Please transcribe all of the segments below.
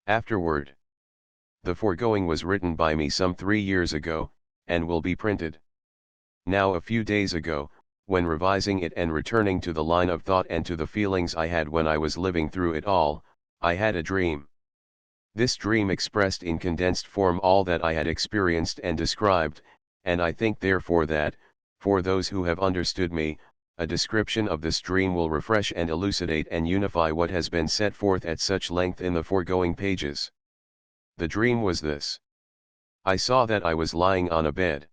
Afterward. The foregoing was written by me some 3 years ago, and will be printed. Now a few days ago, when revising it and returning to the line of thought and to the feelings I had when I was living through it all, I had a dream. This dream expressed in condensed form all that I had experienced and described, and I think therefore that, for those who have understood me, a description of this dream will refresh and elucidate and unify what has been set forth at such length in the foregoing pages. The dream was this. I saw that I was lying on a bed.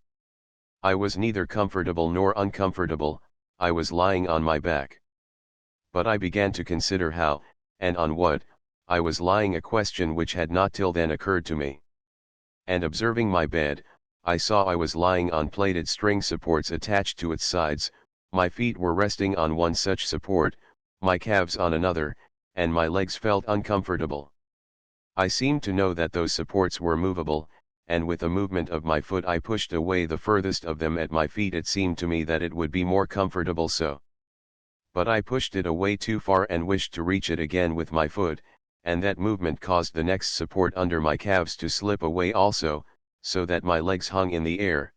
I was neither comfortable nor uncomfortable, I was lying on my back. But I began to consider how, and on what, I was lying, a question which had not till then occurred to me. And observing my bed, I saw I was lying on plated string supports attached to its sides, my feet were resting on one such support, my calves on another, and my legs felt uncomfortable. I seemed to know that those supports were movable, and with a movement of my foot I pushed away the furthest of them at my feet. It seemed to me that it would be more comfortable so. But I pushed it away too far and wished to reach it again with my foot, and that movement caused the next support under my calves to slip away also, so that my legs hung in the air.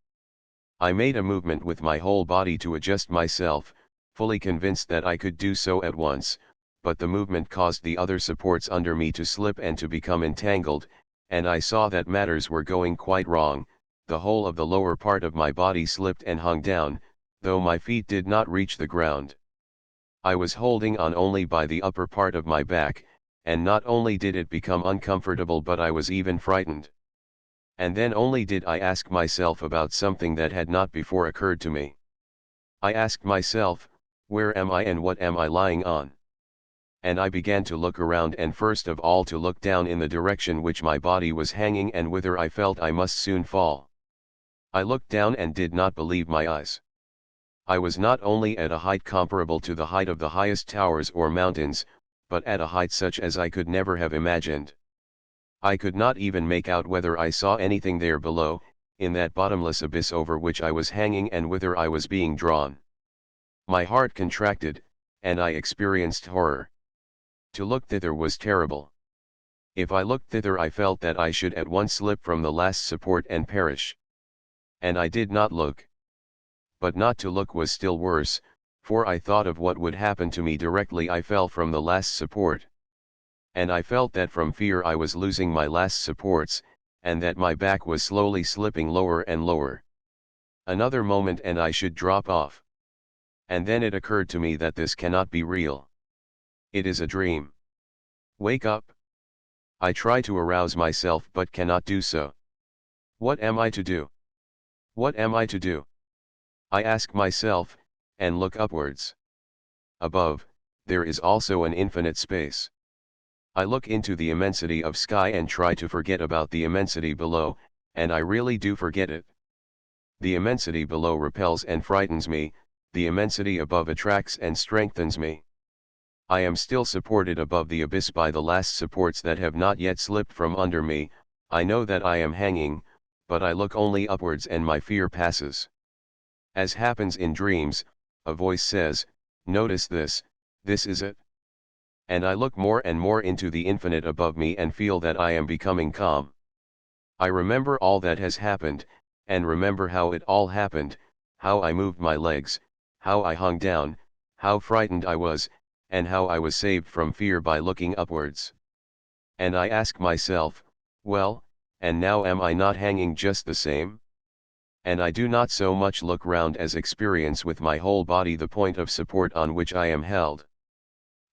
I made a movement with my whole body to adjust myself, fully convinced that I could do so at once, but the movement caused the other supports under me to slip and to become entangled, and I saw that matters were going quite wrong. The whole of the lower part of my body slipped and hung down, though my feet did not reach the ground. I was holding on only by the upper part of my back, and not only did it become uncomfortable but I was even frightened. And then only did I ask myself about something that had not before occurred to me. I asked myself, where am I and what am I lying on? And I began to look around, and first of all to look down in the direction which my body was hanging and whither I felt I must soon fall. I looked down and did not believe my eyes. I was not only at a height comparable to the height of the highest towers or mountains, but at a height such as I could never have imagined. I could not even make out whether I saw anything there below, in that bottomless abyss over which I was hanging and whither I was being drawn. My heart contracted, and I experienced horror. To look thither was terrible. If I looked thither I felt that I should at once slip from the last support and perish. And I did not look. But not to look was still worse, for I thought of what would happen to me directly I fell from the last support. And I felt that from fear I was losing my last supports, and that my back was slowly slipping lower and lower. Another moment and I should drop off. And then it occurred to me that this cannot be real. It is a dream. Wake up. I try to arouse myself but cannot do so. What am I to do? What am I to do? I ask myself, and look upwards. Above, there is also an infinite space. I look into the immensity of sky and try to forget about the immensity below, and I really do forget it. The immensity below repels and frightens me, the immensity above attracts and strengthens me. I am still supported above the abyss by the last supports that have not yet slipped from under me. I know that I am hanging, but I look only upwards and my fear passes. As happens in dreams, a voice says, "Notice this is it." And I look more and more into the infinite above me and feel that I am becoming calm. I remember all that has happened, and remember how it all happened, how I moved my legs, how I hung down, how frightened I was, and how I was saved from fear by looking upwards. And I ask myself, well, and now am I not hanging just the same? And I do not so much look round as experience with my whole body the point of support on which I am held.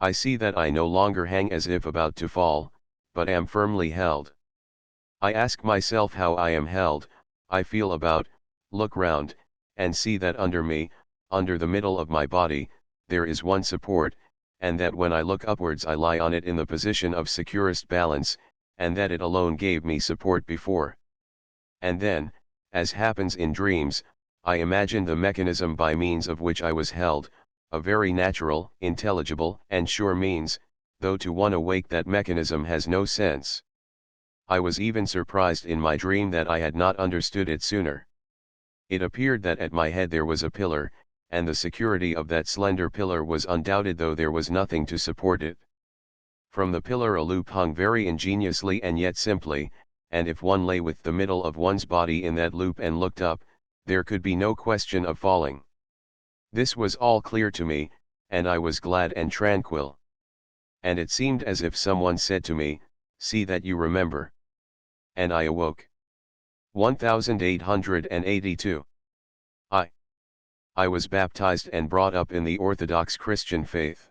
I see that I no longer hang as if about to fall, but am firmly held. I ask myself how I am held. I feel about, look round, and see that under me, under the middle of my body, there is one support, and that when I look upwards I lie on it in the position of securest balance, and that it alone gave me support before. And then, as happens in dreams, I imagine the mechanism by means of which I was held, a very natural, intelligible, and sure means, though to one awake that mechanism has no sense. I was even surprised in my dream that I had not understood it sooner. It appeared that at my head there was a pillar, and the security of that slender pillar was undoubted though there was nothing to support it. From the pillar a loop hung very ingeniously and yet simply, and if one lay with the middle of one's body in that loop and looked up, there could be no question of falling. This was all clear to me, and I was glad and tranquil. And it seemed as if someone said to me, "See that you remember." And I awoke. 1882. I was baptized and brought up in the Orthodox Christian faith.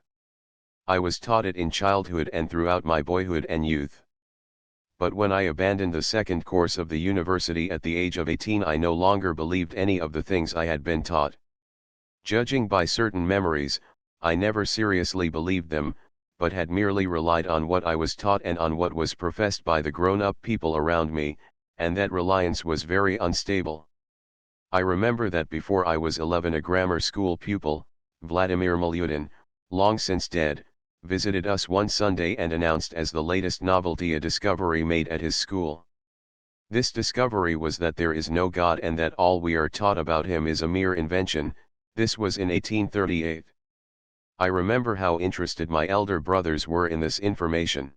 I was taught it in childhood and throughout my boyhood and youth. But when I abandoned the second course of the university at the age of 18, I no longer believed any of the things I had been taught. Judging by certain memories, I never seriously believed them, but had merely relied on what I was taught and on what was professed by the grown-up people around me, and that reliance was very unstable. I remember that before I was 11 a grammar school pupil, Vladimir Milyutin, long since dead, visited us one Sunday and announced as the latest novelty a discovery made at his school. This discovery was that there is no God and that all we are taught about him is a mere invention. This was in 1838. I remember how interested my elder brothers were in this information.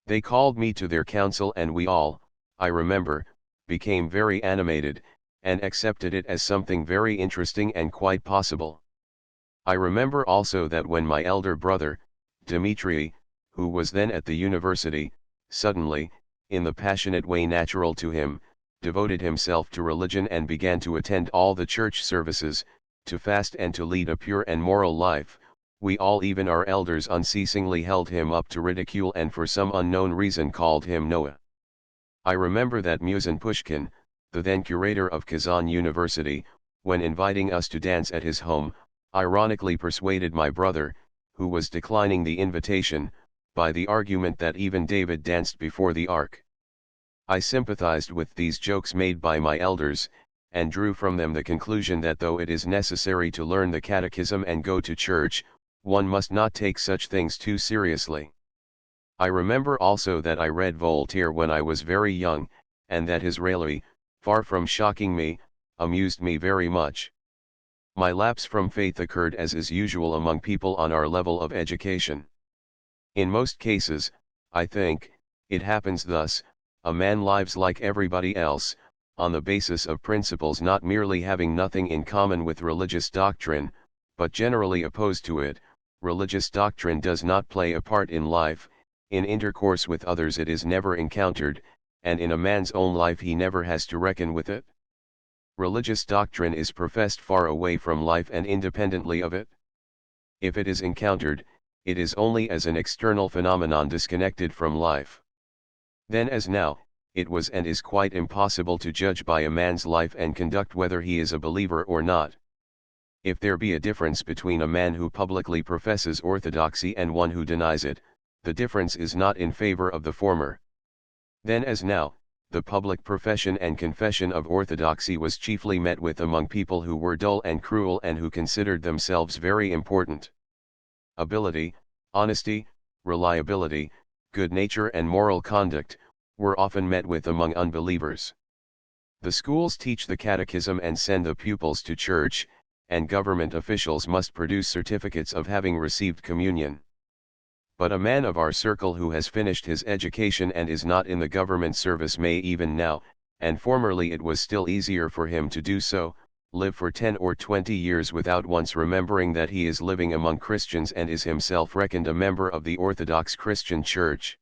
They called me to their council and we all, I remember, became very animated, and accepted it as something very interesting and quite possible. I remember also that when my elder brother, Dmitri, who was then at the university, suddenly, in the passionate way natural to him, devoted himself to religion and began to attend all the church services, to fast and to lead a pure and moral life, we all, even our elders, unceasingly held him up to ridicule and for some unknown reason called him Noah. I remember that Musin Pushkin, the then curator of Kazan University, when inviting us to dance at his home, ironically persuaded my brother, who was declining the invitation, by the argument that even David danced before the ark. I sympathized with these jokes made by my elders, and drew from them the conclusion that though it is necessary to learn the catechism and go to church, one must not take such things too seriously. I remember also that I read Voltaire when I was very young, and that his raillery, far from shocking me, amused me very much. My lapse from faith occurred as is usual among people on our level of education. In most cases, I think, it happens thus: a man lives like everybody else, on the basis of principles not merely having nothing in common with religious doctrine, but generally opposed to it. Religious doctrine does not play a part in life, in intercourse with others it is never encountered, and in a man's own life he never has to reckon with it. Religious doctrine is professed far away from life and independently of it. If it is encountered, it is only as an external phenomenon disconnected from life. Then as now, it was and is quite impossible to judge by a man's life and conduct whether he is a believer or not. If there be a difference between a man who publicly professes orthodoxy and one who denies it, the difference is not in favor of the former. Then as now, the public profession and confession of orthodoxy was chiefly met with among people who were dull and cruel and who considered themselves very important. Ability, honesty, reliability, good nature and moral conduct, were often met with among unbelievers. The schools teach the catechism and send the pupils to church, and government officials must produce certificates of having received communion. But a man of our circle who has finished his education and is not in the government service may even now, and formerly it was still easier for him to do so, live for 10 or 20 years without once remembering that he is living among Christians and is himself reckoned a member of the Orthodox Christian Church.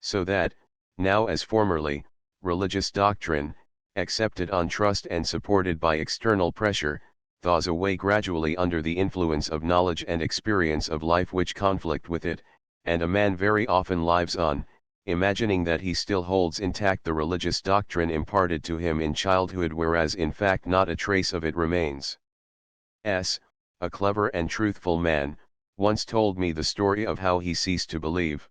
So that, now as formerly, religious doctrine, accepted on trust and supported by external pressure, thaws away gradually under the influence of knowledge and experience of life which conflict with it, and a man very often lives on, imagining that he still holds intact the religious doctrine imparted to him in childhood, whereas in fact not a trace of it remains. A clever and truthful man, once told me the story of how he ceased to believe.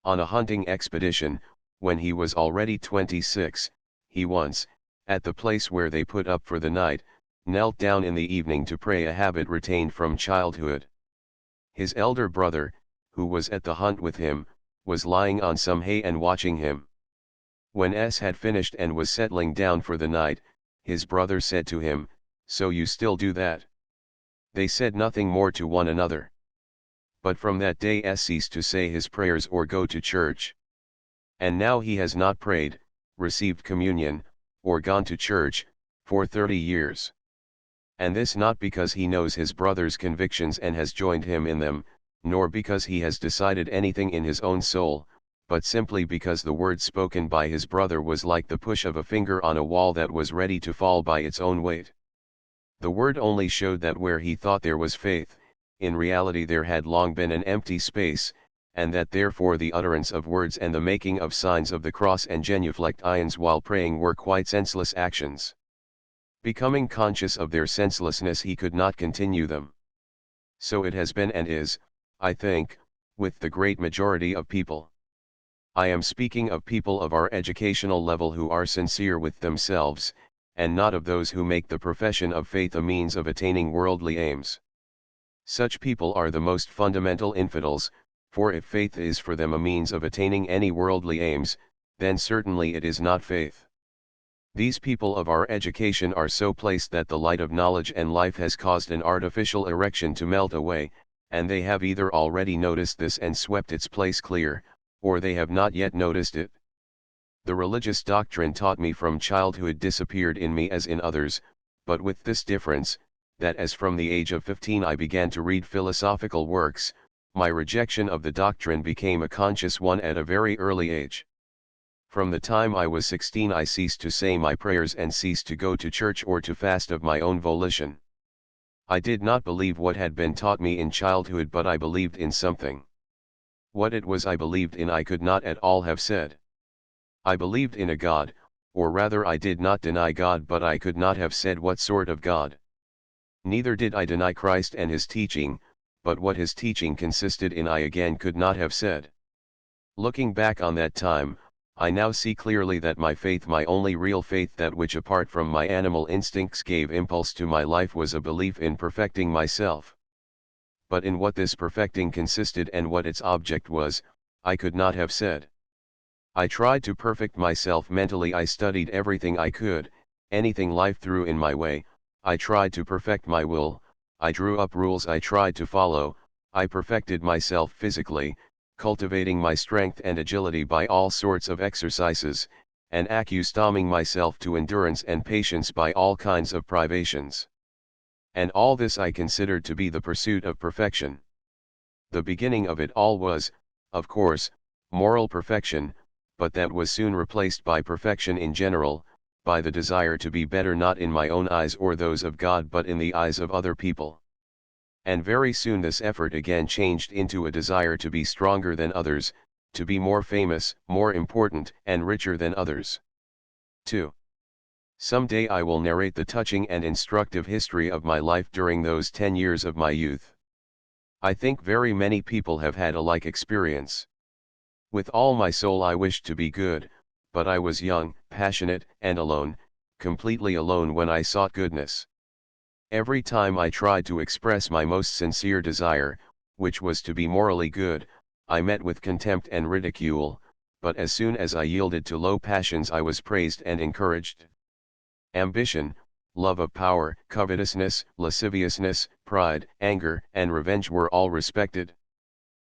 On a hunting expedition, when he was already 26, he once, at the place where they put up for the night, knelt down in the evening to pray, a habit retained from childhood. His elder brother, who was at the hunt with him, was lying on some hay and watching him. When had finished and was settling down for the night, his brother said to him, "So you still do that?" They said nothing more to one another. but from that day ceased to say his prayers or go to church. And now he has not prayed, received communion, or gone to church, for 30 years. And this not because he knows his brother's convictions and has joined him in them, nor because he has decided anything in his own soul, but simply because the word spoken by his brother was like the push of a finger on a wall that was ready to fall by its own weight. The word only showed that where he thought there was faith, in reality there had long been an empty space, and that therefore the utterance of words and the making of signs of the cross and genuflect while praying were quite senseless actions. Becoming conscious of their senselessness, he could not continue them. So it has been and is, I think, with the great majority of people. I am speaking of people of our educational level who are sincere with themselves, and not of those who make the profession of faith a means of attaining worldly aims. Such people are the most fundamental infidels, for if faith is for them a means of attaining any worldly aims, then certainly it is not faith. These people of our education are so placed that the light of knowledge and life has caused an artificial erection to melt away, and they have either already noticed this and swept its place clear, or they have not yet noticed it. The religious doctrine taught me from childhood disappeared in me as in others, but with this difference, that as from the age of 15 I began to read philosophical works, my rejection of the doctrine became a conscious one at a very early age. From the time I was 16 I ceased to say my prayers and ceased to go to church or to fast of my own volition. I did not believe what had been taught me in childhood, but I believed in something. What it was I believed in I could not at all have said. I believed in a God, or rather I did not deny God, but I could not have said what sort of God. Neither did I deny Christ and his teaching, but what his teaching consisted in I again could not have said. Looking back on that time, I now see clearly that my faith, my only real faith, that which apart from my animal instincts gave impulse to my life, was a belief in perfecting myself. But in what this perfecting consisted and what its object was, I could not have said. I tried to perfect myself mentally. I studied everything I could, anything life threw in my way. I tried to perfect my will. I drew up rules I tried to follow. I perfected myself physically, cultivating my strength and agility by all sorts of exercises, and accustoming myself to endurance and patience by all kinds of privations. And all this I considered to be the pursuit of perfection. The beginning of it all was, of course, moral perfection, but that was soon replaced by perfection in general, by the desire to be better not in my own eyes or those of God but in the eyes of other people. And very soon this effort again changed into a desire to be stronger than others, to be more famous, more important, and richer than others. 2. Some day I will narrate the touching and instructive history of my life during those 10 years of my youth. I think very many people have had a like experience. With all my soul I wished to be good, but I was young, passionate, and alone, completely alone when I sought goodness. Every time I tried to express my most sincere desire, which was to be morally good, I met with contempt and ridicule, but as soon as I yielded to low passions I was praised and encouraged. Ambition, love of power, covetousness, lasciviousness, pride, anger, and revenge were all respected.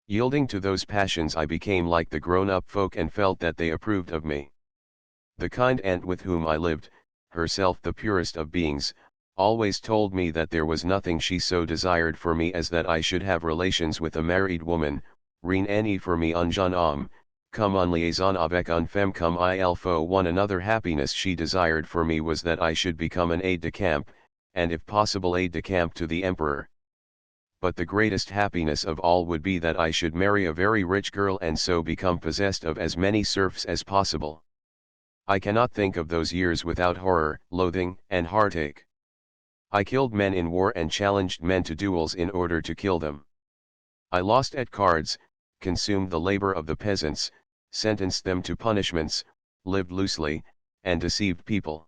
Yielding to those passions I became like the grown-up folk and felt that they approved of me. The kind aunt with whom I lived, herself the purest of beings, always told me that there was nothing she so desired for me as that I should have relations with a married woman. Rien n'est for me un jeune homme, comme en liaison avec une femme comme il faut. One another happiness she desired for me was that I should become an aide-de-camp, and if possible aide-de-camp to the emperor. But the greatest happiness of all would be that I should marry a very rich girl and so become possessed of as many serfs as possible. I cannot think of those years without horror, loathing, and heartache. I killed men in war and challenged men to duels in order to kill them. I lost at cards, consumed the labor of the peasants, sentenced them to punishments, lived loosely, and deceived people.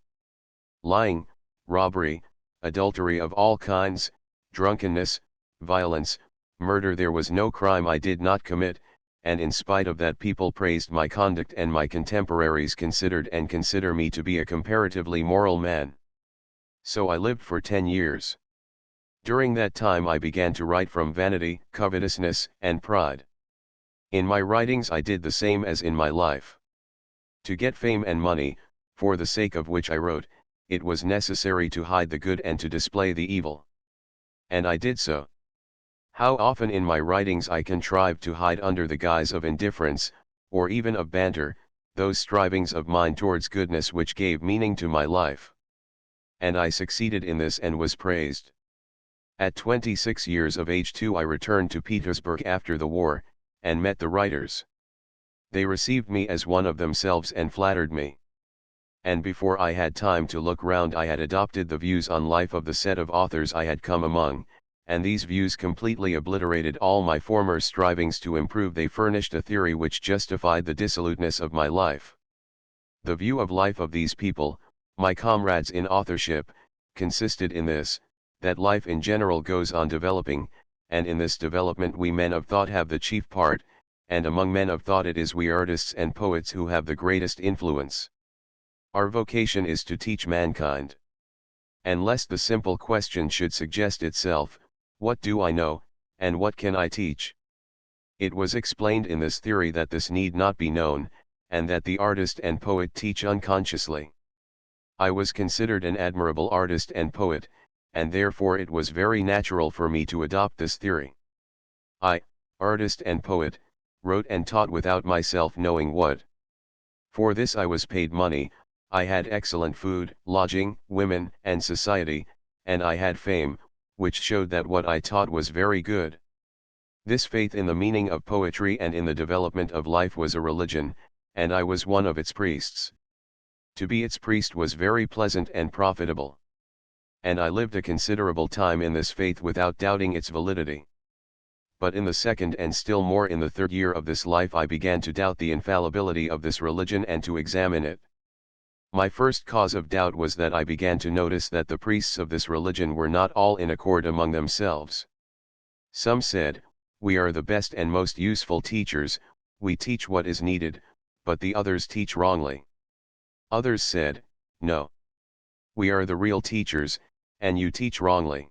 Lying, robbery, adultery of all kinds, drunkenness, violence, murder, there was no crime I did not commit, and in spite of that people praised my conduct and my contemporaries considered and consider me to be a comparatively moral man. So I lived for 10 years. During that time I began to write from vanity, covetousness, and pride. In my writings I did the same as in my life. To get fame and money, for the sake of which I wrote, it was necessary to hide the good and to display the evil. And I did so. How often in my writings I contrived to hide under the guise of indifference, or even of banter, those strivings of mine towards goodness which gave meaning to my life. And I succeeded in this and was praised. At 26 years of age too I returned to Petersburg after the war, and met the writers. They received me as one of themselves and flattered me. And before I had time to look round I had adopted the views on life of the set of authors I had come among, and these views completely obliterated all my former strivings to improve. They furnished a theory which justified the dissoluteness of my life. The view of life of these people, my comrades in authorship, consisted in this, that life in general goes on developing, and in this development we men of thought have the chief part, and among men of thought it is we artists and poets who have the greatest influence. Our vocation is to teach mankind. And lest the simple question should suggest itself, what do I know, and what can I teach? It was explained in this theory that this need not be known, and that the artist and poet teach unconsciously. I was considered an admirable artist and poet, and therefore it was very natural for me to adopt this theory. I, artist and poet, wrote and taught without myself knowing what. For this I was paid money, I had excellent food, lodging, women, and society, and I had fame, which showed that what I taught was very good. This faith in the meaning of poetry and in the development of life was a religion, and I was one of its priests. To be its priest was very pleasant and profitable. And I lived a considerable time in this faith without doubting its validity. But in the second and still more in the third year of this life I began to doubt the infallibility of this religion and to examine it. My first cause of doubt was that I began to notice that the priests of this religion were not all in accord among themselves. Some said, "We are the best and most useful teachers, we teach what is needed, but the others teach wrongly." Others said, "No. We are the real teachers, and you teach wrongly."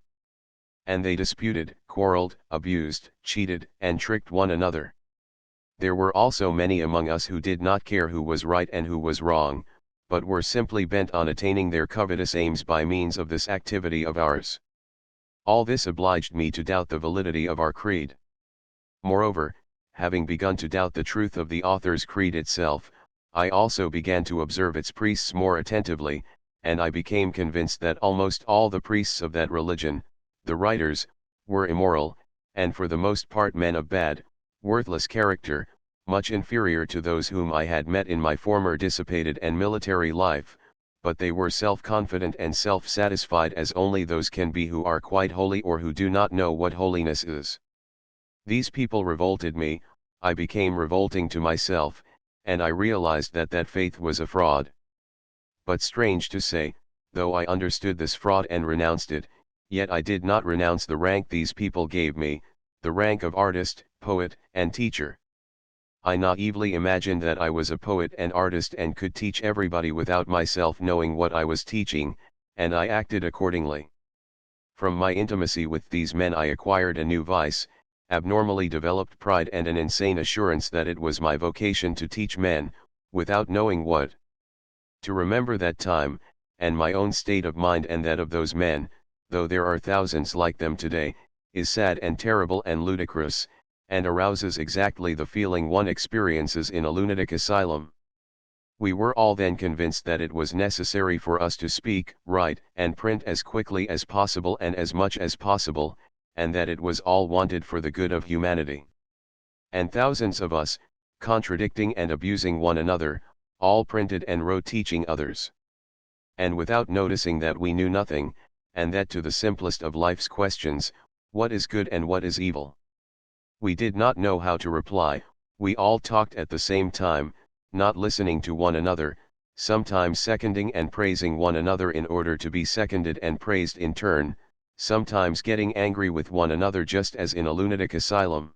And they disputed, quarreled, abused, cheated, and tricked one another. There were also many among us who did not care who was right and who was wrong, but were simply bent on attaining their covetous aims by means of this activity of ours. All this obliged me to doubt the validity of our creed. Moreover, having begun to doubt the truth of the author's creed itself, I also began to observe its priests more attentively, and I became convinced that almost all the priests of that religion, the writers, were immoral, and for the most part men of bad, worthless character, much inferior to those whom I had met in my former dissipated and military life, but they were self-confident and self-satisfied as only those can be who are quite holy or who do not know what holiness is. These people revolted me, I became revolting to myself, and I realized that that faith was a fraud. But strange to say, though I understood this fraud and renounced it, yet I did not renounce the rank these people gave me, the rank of artist, poet, and teacher. I naively imagined that I was a poet and artist and could teach everybody without myself knowing what I was teaching, and I acted accordingly. From my intimacy with these men I acquired a new vice, abnormally developed pride and an insane assurance that it was my vocation to teach men, without knowing what. To remember that time, and my own state of mind and that of those men, though there are thousands like them today, is sad and terrible and ludicrous, and arouses exactly the feeling one experiences in a lunatic asylum. We were all then convinced that it was necessary for us to speak, write, and print as quickly as possible and as much as possible, and that it was all wanted for the good of humanity. And thousands of us, contradicting and abusing one another, all printed and wrote teaching others. And without noticing that we knew nothing, and that to the simplest of life's questions, what is good and what is evil? We did not know how to reply, we all talked at the same time, not listening to one another, sometimes seconding and praising one another in order to be seconded and praised in turn, sometimes getting angry with one another just as in a lunatic asylum.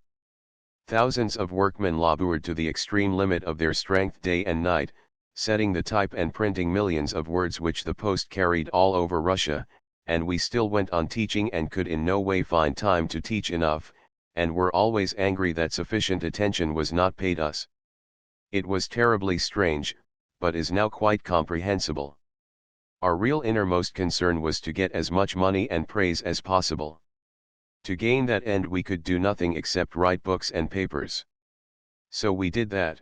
Thousands of workmen labored to the extreme limit of their strength day and night, setting the type and printing millions of words which the post carried all over Russia, and we still went on teaching and could in no way find time to teach enough, and were always angry that sufficient attention was not paid us. It was terribly strange, but is now quite comprehensible. Our real innermost concern was to get as much money and praise as possible. To gain that end we could do nothing except write books and papers. So we did that.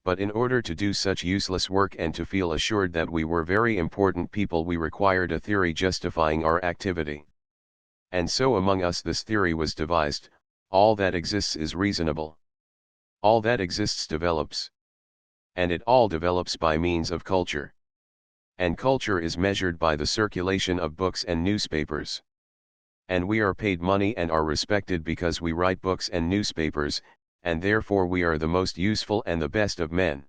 But in order to do such useless work and to feel assured that we were very important people, we required a theory justifying our activity. And so among us this theory was devised: all that exists is reasonable. All that exists develops. And it all develops by means of culture. And culture is measured by the circulation of books and newspapers. And we are paid money and are respected because we write books and newspapers, and therefore we are the most useful and the best of men.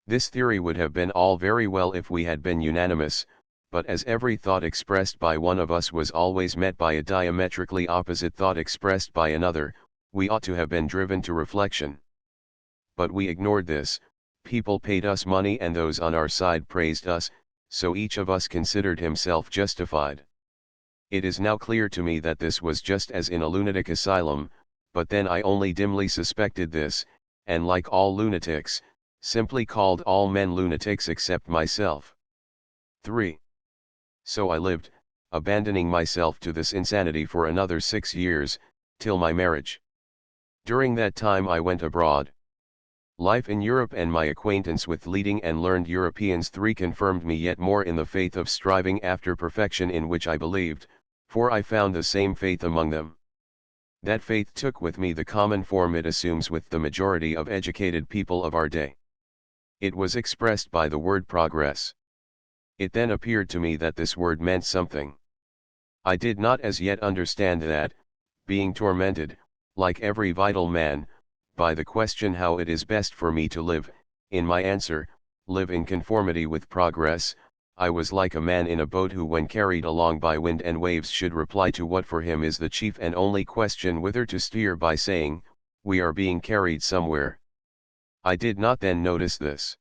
This theory would have been all very well if we had been unanimous, but as every thought expressed by one of us was always met by a diametrically opposite thought expressed by another, we ought to have been driven to reflection. But we ignored this. People paid us money and those on our side praised us, so each of us considered himself justified. It is now clear to me that this was just as in a lunatic asylum, but then I only dimly suspected this, and like all lunatics, simply called all men lunatics except myself. 3. So I lived, abandoning myself to this insanity for another 6 years, till my marriage. During that time I went abroad. Life in Europe and my acquaintance with leading and learned Europeans confirmed me yet more in the faith of striving after perfection in which I believed, for I found the same faith among them. That faith took with me the common form it assumes with the majority of educated people of our day. It was expressed by the word progress. It then appeared to me that this word meant something. I did not as yet understand that, being tormented, like every vital man, by the question how it is best for me to live, in my answer, live in conformity with progress, I was like a man in a boat who when carried along by wind and waves should reply to what for him is the chief and only question whither to steer by saying, we are being carried somewhere. I did not then notice this.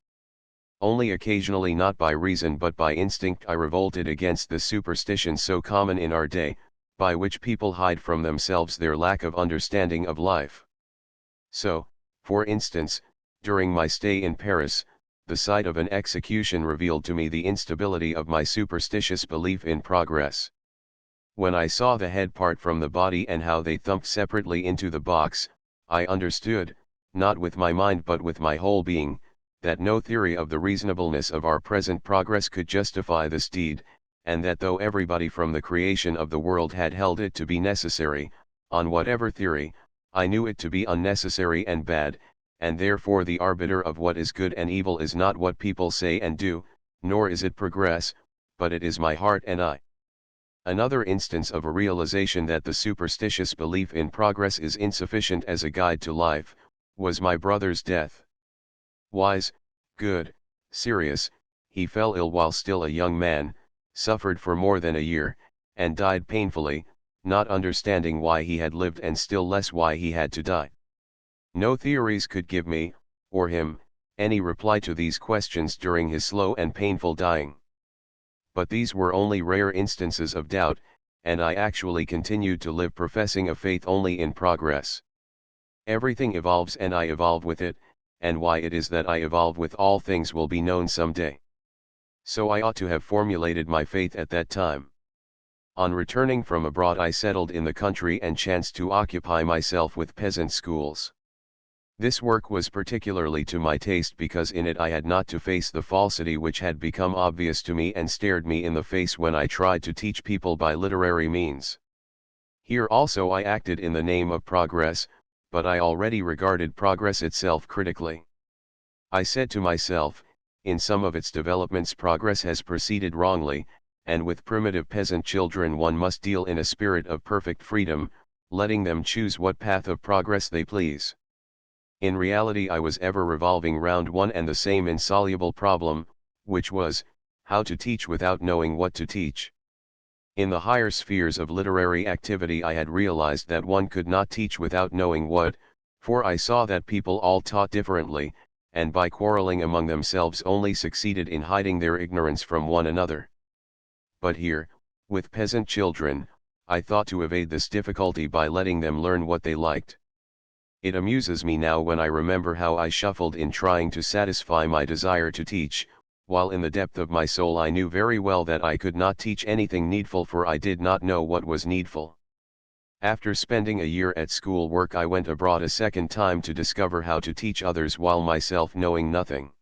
Only occasionally, not by reason but by instinct, I revolted against the superstition so common in our day, by which people hide from themselves their lack of understanding of life. So, for instance, during my stay in Paris, the sight of an execution revealed to me the instability of my superstitious belief in progress. When I saw the head part from the body and how they thumped separately into the box, I understood, not with my mind but with my whole being, that no theory of the reasonableness of our present progress could justify this deed, and that though everybody from the creation of the world had held it to be necessary, on whatever theory, I knew it to be unnecessary and bad, and therefore the arbiter of what is good and evil is not what people say and do, nor is it progress, but it is my heart and I. Another instance of a realization that the superstitious belief in progress is insufficient as a guide to life, was my brother's death. Wise, good, serious, he fell ill while still a young man, suffered for more than a year, and died painfully, not understanding why he had lived and still less why he had to die. No theories could give me, or him, any reply to these questions during his slow and painful dying. But these were only rare instances of doubt, and I actually continued to live professing a faith only in progress. Everything evolves and I evolve with it, and why it is that I evolve with all things will be known some day. So I ought to have formulated my faith at that time. On returning from abroad I settled in the country and chanced to occupy myself with peasant schools. This work was particularly to my taste because in it I had not to face the falsity which had become obvious to me and stared me in the face when I tried to teach people by literary means. Here also I acted in the name of progress, but I already regarded progress itself critically. I said to myself, in some of its developments progress has proceeded wrongly, and with primitive peasant children one must deal in a spirit of perfect freedom, letting them choose what path of progress they please. In reality I was ever revolving round one and the same insoluble problem, which was, how to teach without knowing what to teach. In the higher spheres of literary activity I had realized that one could not teach without knowing what, for I saw that people all taught differently, and by quarreling among themselves only succeeded in hiding their ignorance from one another. But here, With peasant children, I thought to evade this difficulty by letting them learn what they liked. It amuses me now when I remember how I shuffled in trying to satisfy my desire to teach, while in the depth of my soul I knew very well that I could not teach anything needful, for I did not know what was needful. After spending a year at school work, I went abroad a second time to discover how to teach others while myself knowing nothing.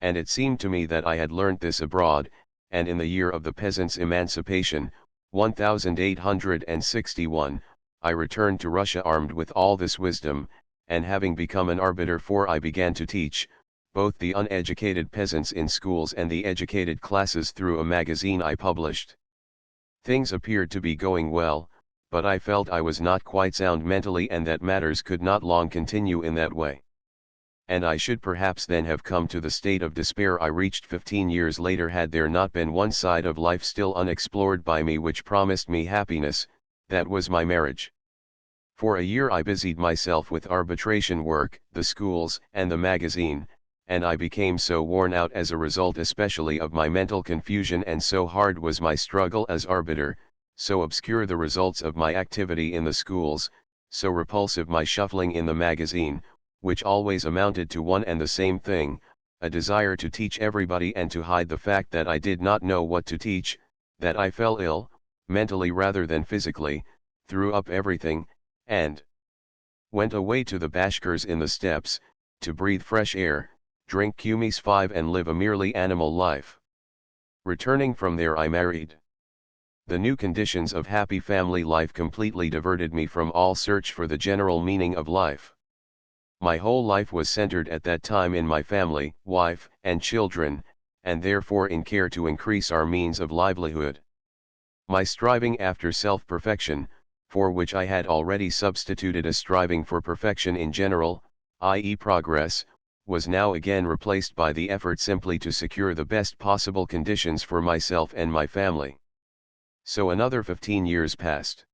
And it seemed to me that I had learnt this abroad, and in the year of the peasants' emancipation, 1861, I returned to Russia armed with all this wisdom, and having become an arbiter, for I began to teach, both the uneducated peasants in schools and the educated classes through a magazine I published. Things appeared to be going well, but I felt I was not quite sound mentally and that matters could not long continue in that way. And I should perhaps then have come to the state of despair I reached 15 years later had there not been one side of life still unexplored by me which promised me happiness, that was my marriage. For a year I busied myself with arbitration work, the schools, and the magazine, and I became so worn out as a result especially of my mental confusion, and so hard was my struggle as arbiter, so obscure the results of my activity in the schools, so repulsive my shuffling in the magazine, which always amounted to one and the same thing, a desire to teach everybody and to hide the fact that I did not know what to teach, that I fell ill, mentally rather than physically, threw up everything, and went away to the Bashkirs in the steppes, to breathe fresh air, drink kumis 5 and live a merely animal life. Returning from there I married. The new conditions of happy family life completely diverted me from all search for the general meaning of life. My whole life was centered at that time in my family, wife, and children, and therefore in care to increase our means of livelihood. My striving after self-perfection, for which I had already substituted a striving for perfection in general, i.e. progress, was now again replaced by the effort simply to secure the best possible conditions for myself and my family. So another 15 years passed.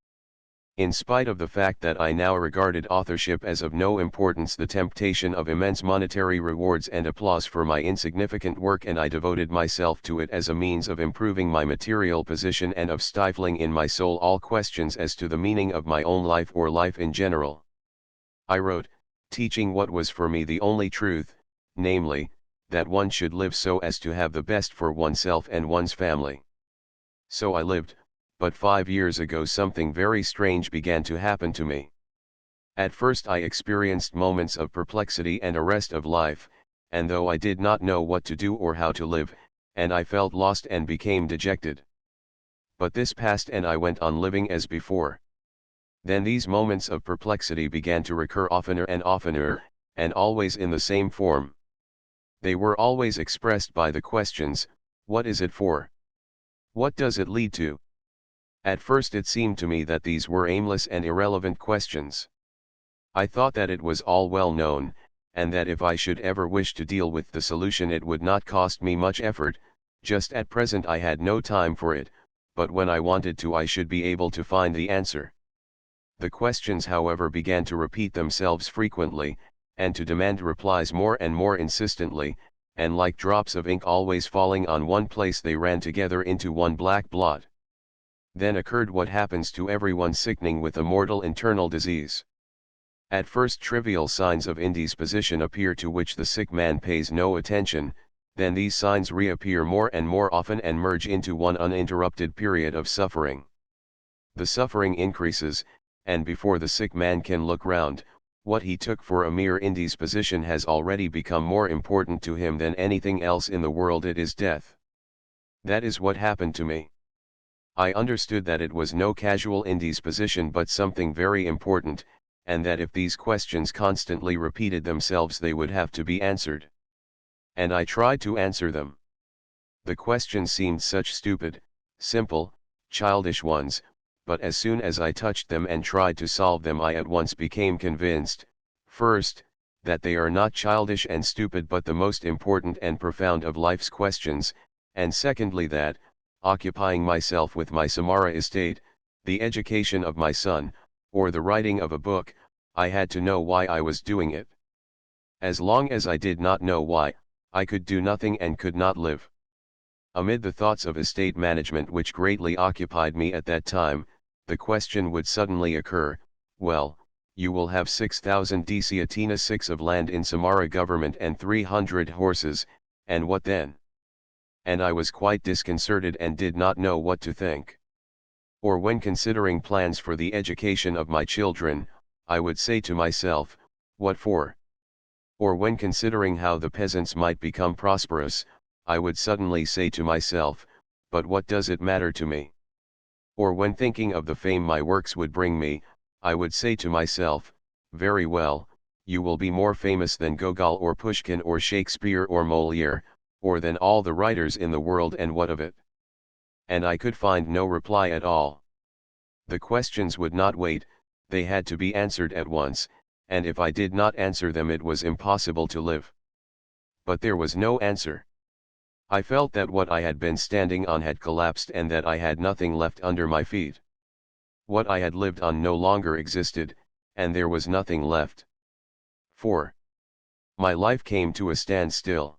In spite of the fact that I now regarded authorship as of no importance, the temptation of immense monetary rewards and applause for my insignificant work, and I devoted myself to it as a means of improving my material position and of stifling in my soul all questions as to the meaning of my own life or life in general. I wrote, teaching what was for me the only truth, namely, that one should live so as to have the best for oneself and one's family. So I lived. But 5 years ago something very strange began to happen to me. At first I experienced moments of perplexity and arrest of life, and though I did not know what to do or how to live, and I felt lost and became dejected. But this passed and I went on living as before. Then these moments of perplexity began to recur oftener, and always in the same form. They were always expressed by the questions, what is it for? What does it lead to? At first it seemed to me that these were aimless and irrelevant questions. I thought that it was all well known, and that if I should ever wish to deal with the solution it would not cost me much effort. Just at present I had no time for it, but when I wanted to I should be able to find the answer. The questions, however, began to repeat themselves frequently, and to demand replies more and more insistently, and like drops of ink always falling on one place they ran together into one black blot. Then occurred what happens to everyone sickening with a mortal internal disease. At first trivial signs of indisposition appear to which the sick man pays no attention, then these signs reappear more and more often and merge into one uninterrupted period of suffering. The suffering increases, and before the sick man can look round, what he took for a mere indisposition has already become more important to him than anything else in the world. It is death. That is what happened to me. I understood that it was no casual indisposition but something very important, and that if these questions constantly repeated themselves they would have to be answered. And I tried to answer them. The questions seemed such stupid, simple, childish ones, but as soon as I touched them and tried to solve them I at once became convinced, first, that they are not childish and stupid but the most important and profound of life's questions, and secondly that, occupying myself with my Samara estate, the education of my son, or the writing of a book, I had to know why I was doing it. As long as I did not know why, I could do nothing and could not live. Amid the thoughts of estate management which greatly occupied me at that time, the question would suddenly occur, well, you will have 6,000 desiatina 6 of land in Samara government and 300 horses, and what then? And I was quite disconcerted and did not know what to think. Or when considering plans for the education of my children, I would say to myself, what for? Or when considering how the peasants might become prosperous, I would suddenly say to myself, but what does it matter to me? Or when thinking of the fame my works would bring me, I would say to myself, very well, you will be more famous than Gogol or Pushkin or Shakespeare or Molière, or than all the writers in the world, and what of it? And I could find no reply at all. The questions would not wait, they had to be answered at once, and if I did not answer them it was impossible to live. But there was no answer. I felt that what I had been standing on had collapsed and that I had nothing left under my feet. What I had lived on no longer existed, and there was nothing left. 4. My life came to a standstill.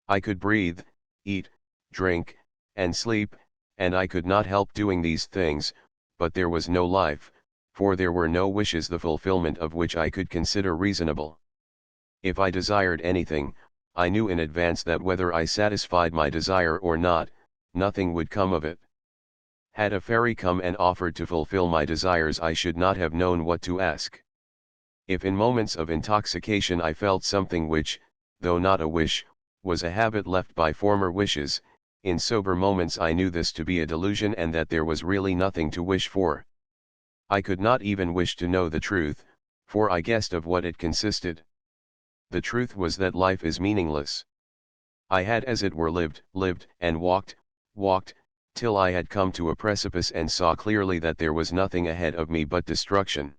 I could breathe, eat, drink, and sleep, and I could not help doing these things, but there was no life, for there were no wishes the fulfillment of which I could consider reasonable. If I desired anything, I knew in advance that whether I satisfied my desire or not, nothing would come of it. Had a fairy come and offered to fulfill my desires, I should not have known what to ask. If in moments of intoxication I felt something which, though not a wish, was a habit left by former wishes, in sober moments I knew this to be a delusion and that there was really nothing to wish for. I could not even wish to know the truth, for I guessed of what it consisted. The truth was that life is meaningless. I had as it were lived, and walked, till I had come to a precipice and saw clearly that there was nothing ahead of me but destruction.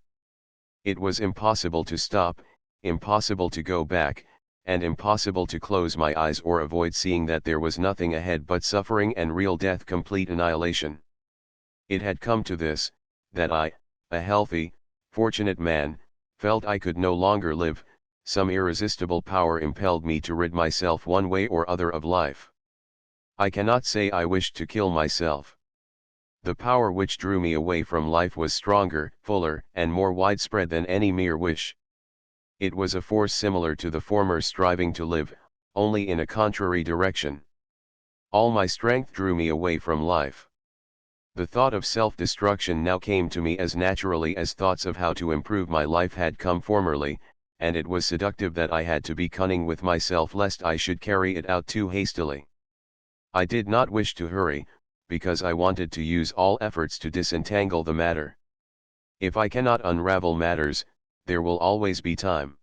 It was impossible to stop, impossible to go back, and impossible to close my eyes or avoid seeing that there was nothing ahead but suffering and real death, complete annihilation. It had come to this, that I, a healthy, fortunate man, felt I could no longer live. Some irresistible power impelled me to rid myself one way or other of life. I cannot say I wished to kill myself. The power which drew me away from life was stronger, fuller, and more widespread than any mere wish. It was a force similar to the former striving to live, only in a contrary direction. All my strength drew me away from life. The thought of self-destruction now came to me as naturally as thoughts of how to improve my life had come formerly, and it was seductive that I had to be cunning with myself lest I should carry it out too hastily. I did not wish to hurry, because I wanted to use all efforts to disentangle the matter. If I cannot unravel matters, there will always be time.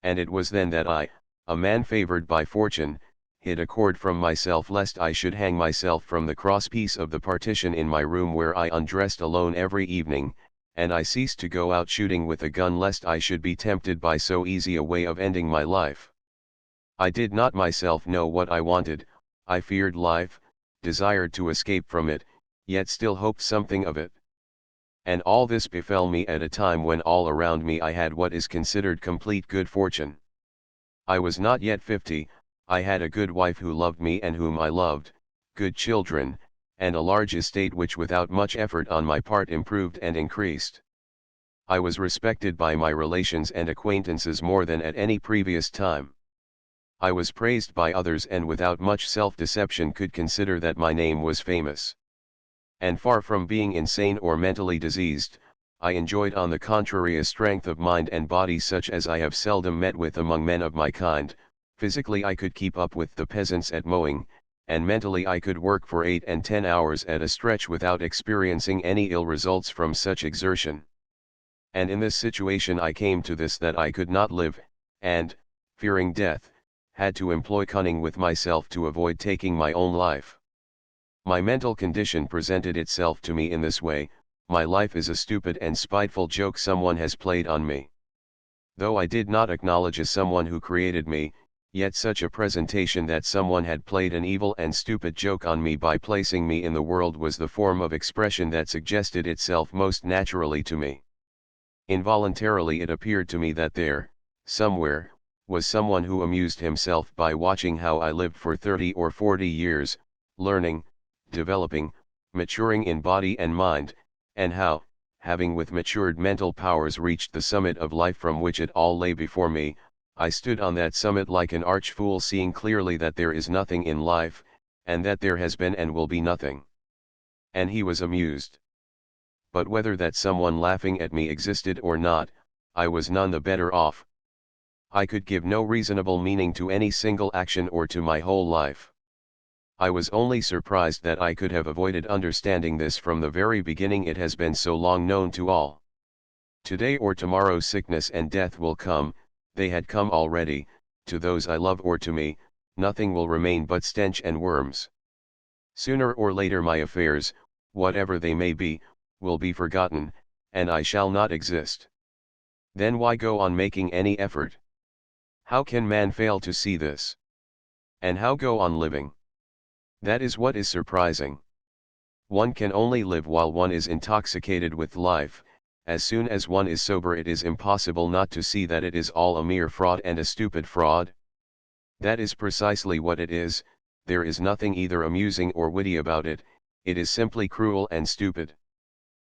And it was then that I, a man favored by fortune, hid a cord from myself lest I should hang myself from the crosspiece of the partition in my room where I undressed alone every evening, and I ceased to go out shooting with a gun lest I should be tempted by so easy a way of ending my life. I did not myself know what I wanted, I feared life, desired to escape from it, yet still hoped something of it. And all this befell me at a time when all around me I had what is considered complete good fortune. I was not yet 50, I had a good wife who loved me and whom I loved, good children, and a large estate which without much effort on my part improved and increased. I was respected by my relations and acquaintances more than at any previous time. I was praised by others and without much self-deception could consider that my name was famous. And far from being insane or mentally diseased, I enjoyed on the contrary a strength of mind and body such as I have seldom met with among men of my kind. Physically I could keep up with the peasants at mowing, and mentally I could work for 8 and 10 hours at a stretch without experiencing any ill results from such exertion. And in this situation I came to this, that I could not live, and, fearing death, had to employ cunning with myself to avoid taking my own life. My mental condition presented itself to me in this way: my life is a stupid and spiteful joke someone has played on me. Though I did not acknowledge as someone who created me, yet such a presentation that someone had played an evil and stupid joke on me by placing me in the world was the form of expression that suggested itself most naturally to me. Involuntarily it appeared to me that there, somewhere, was someone who amused himself by watching how I lived for 30 or 40 years, learning, developing, maturing in body and mind, and how, having with matured mental powers reached the summit of life from which it all lay before me, I stood on that summit like an arch fool, seeing clearly that there is nothing in life, and that there has been and will be nothing. And he was amused. But whether that someone laughing at me existed or not, I was none the better off. I could give no reasonable meaning to any single action or to my whole life. I was only surprised that I could have avoided understanding this from the very beginning. It has been so long known to all. Today or tomorrow sickness and death will come, they had come already, to those I love or to me, nothing will remain but stench and worms. Sooner or later my affairs, whatever they may be, will be forgotten, and I shall not exist. Then why go on making any effort? How can man fail to see this? And how go on living? That is what is surprising. One can only live while one is intoxicated with life. As soon as one is sober, it is impossible not to see that it is all a mere fraud, and a stupid fraud. That is precisely what it is. There is nothing either amusing or witty about it, it is simply cruel and stupid.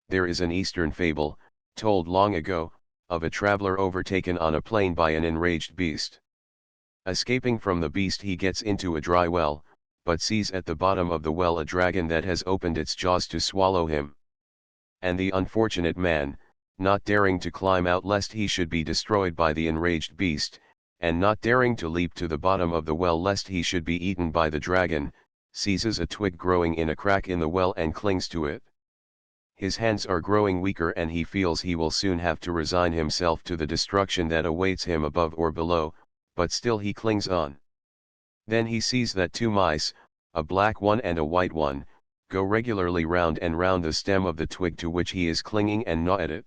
There is an Eastern fable, told long ago, of a traveler overtaken on a plain by an enraged beast. Escaping from the beast, he gets into a dry well, but sees at the bottom of the well a dragon that has opened its jaws to swallow him. And the unfortunate man, not daring to climb out lest he should be destroyed by the enraged beast, and not daring to leap to the bottom of the well lest he should be eaten by the dragon, seizes a twig growing in a crack in the well and clings to it. His hands are growing weaker, and he feels he will soon have to resign himself to the destruction that awaits him above or below, but still he clings on. Then he sees that two mice, a black one and a white one, go regularly round and round the stem of the twig to which he is clinging and gnaw at it.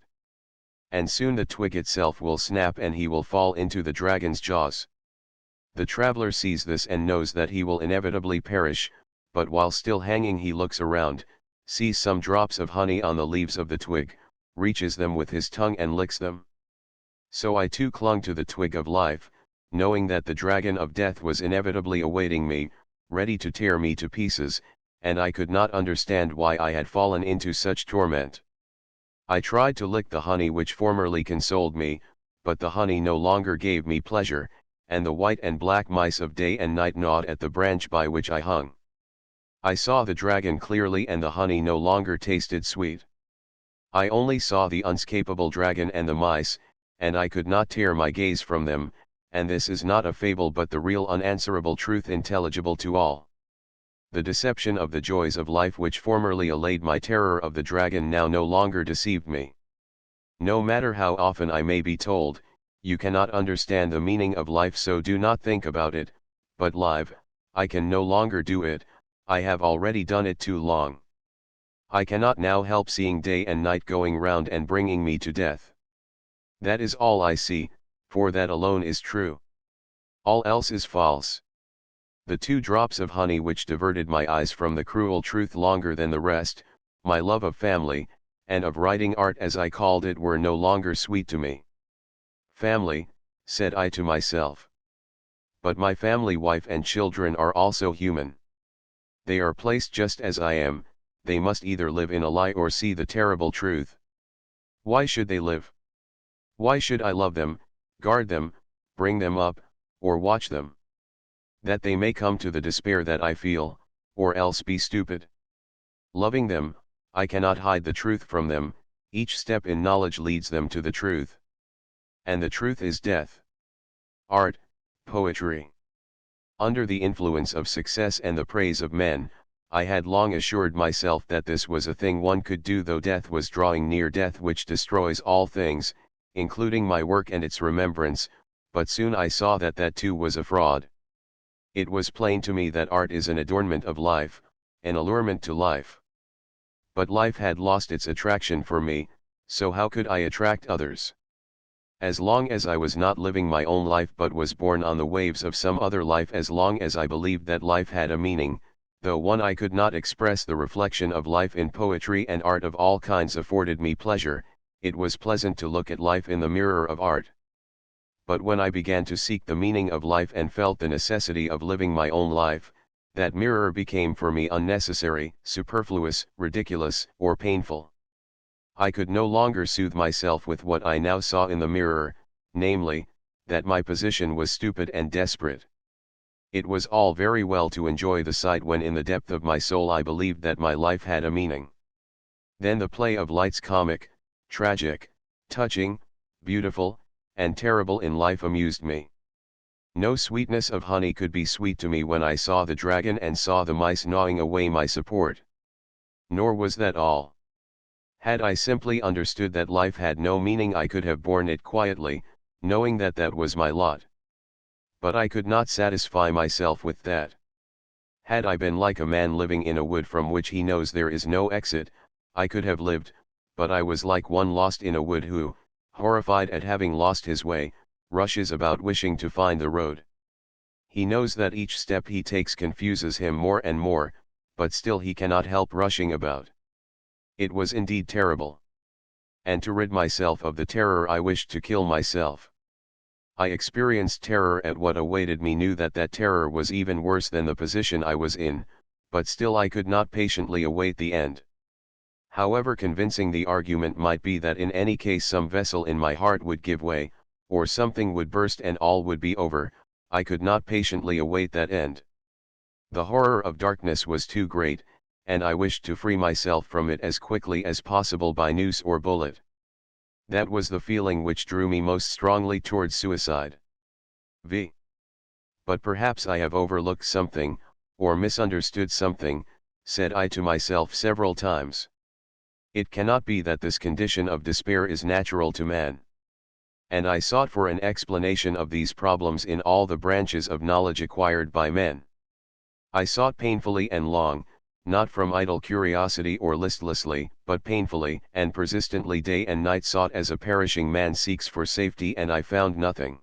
And soon the twig itself will snap and he will fall into the dragon's jaws. The traveler sees this and knows that he will inevitably perish, but while still hanging he looks around, sees some drops of honey on the leaves of the twig, reaches them with his tongue and licks them. So I too clung to the twig of life, knowing that the dragon of death was inevitably awaiting me, ready to tear me to pieces, and I could not understand why I had fallen into such torment. I tried to lick the honey which formerly consoled me, but the honey no longer gave me pleasure, and the white and black mice of day and night gnawed at the branch by which I hung. I saw the dragon clearly, and the honey no longer tasted sweet. I only saw the unscapable dragon and the mice, and I could not tear my gaze from them, and this is not a fable but the real unanswerable truth intelligible to all. The deception of the joys of life which formerly allayed my terror of the dragon now no longer deceived me. No matter how often I may be told, you cannot understand the meaning of life, so do not think about it, but live, I can no longer do it, I have already done it too long. I cannot now help seeing day and night going round and bringing me to death. That is all I see, for that alone is true. All else is false. The 2 drops of honey which diverted my eyes from the cruel truth longer than the rest, my love of family, and of writing art as I called it, were no longer sweet to me. Family, said I to myself. But my family, wife and children, are also human. They are placed just as I am, they must either live in a lie or see the terrible truth. Why should they live? Why should I love them, guard them, bring them up, or watch them? That they may come to the despair that I feel, or else be stupid. Loving them, I cannot hide the truth from them, each step in knowledge leads them to the truth. And the truth is death. Art, poetry. Under the influence of success and the praise of men, I had long assured myself that this was a thing one could do though death was drawing near, death which destroys all things, including my work and its remembrance, but soon I saw that that too was a fraud. It was plain to me that art is an adornment of life, an allurement to life. But life had lost its attraction for me, so how could I attract others? As long as I was not living my own life but was borne on the waves of some other life, as long as I believed that life had a meaning, though one I could not express, the reflection of life in poetry and art of all kinds afforded me pleasure, it was pleasant to look at life in the mirror of art. But when I began to seek the meaning of life and felt the necessity of living my own life, That mirror became for me unnecessary, superfluous, ridiculous, or painful. I could no longer soothe myself with what I now saw in the mirror, namely, that my position was stupid and desperate. It was all very well to enjoy the sight when in the depth of my soul I believed that my life had a meaning. Then the play of lights, comic, tragic, touching, beautiful, and terrible in life amused me. No sweetness of honey could be sweet to me when I saw the dragon and saw the mice gnawing away my support. Nor was that all. Had I simply understood that life had no meaning, I could have borne it quietly, knowing that that was my lot. But I could not satisfy myself with that. Had I been like a man living in a wood from which he knows there is no exit, I could have lived, but I was like one lost in a wood who, horrified at having lost his way, rushes about wishing to find the road. He knows that each step he takes confuses him more and more, but still he cannot help rushing about. It was indeed terrible. And to rid myself of the terror I wished to kill myself. I experienced terror at what awaited me, knew that that terror was even worse than the position I was in, but still I could not patiently await the end. However convincing the argument might be that in any case some vessel in my heart would give way, or something would burst and all would be over, I could not patiently await that end. The horror of darkness was too great, and I wished to free myself from it as quickly as possible by noose or bullet. That was the feeling which drew me most strongly towards suicide. V. But perhaps I have overlooked something, or misunderstood something, said I to myself several times. It cannot be that this condition of despair is natural to man. And I sought for an explanation of these problems in all the branches of knowledge acquired by men. I sought painfully and long, not from idle curiosity or listlessly, but painfully and persistently day and night sought as a perishing man seeks for safety, and I found nothing.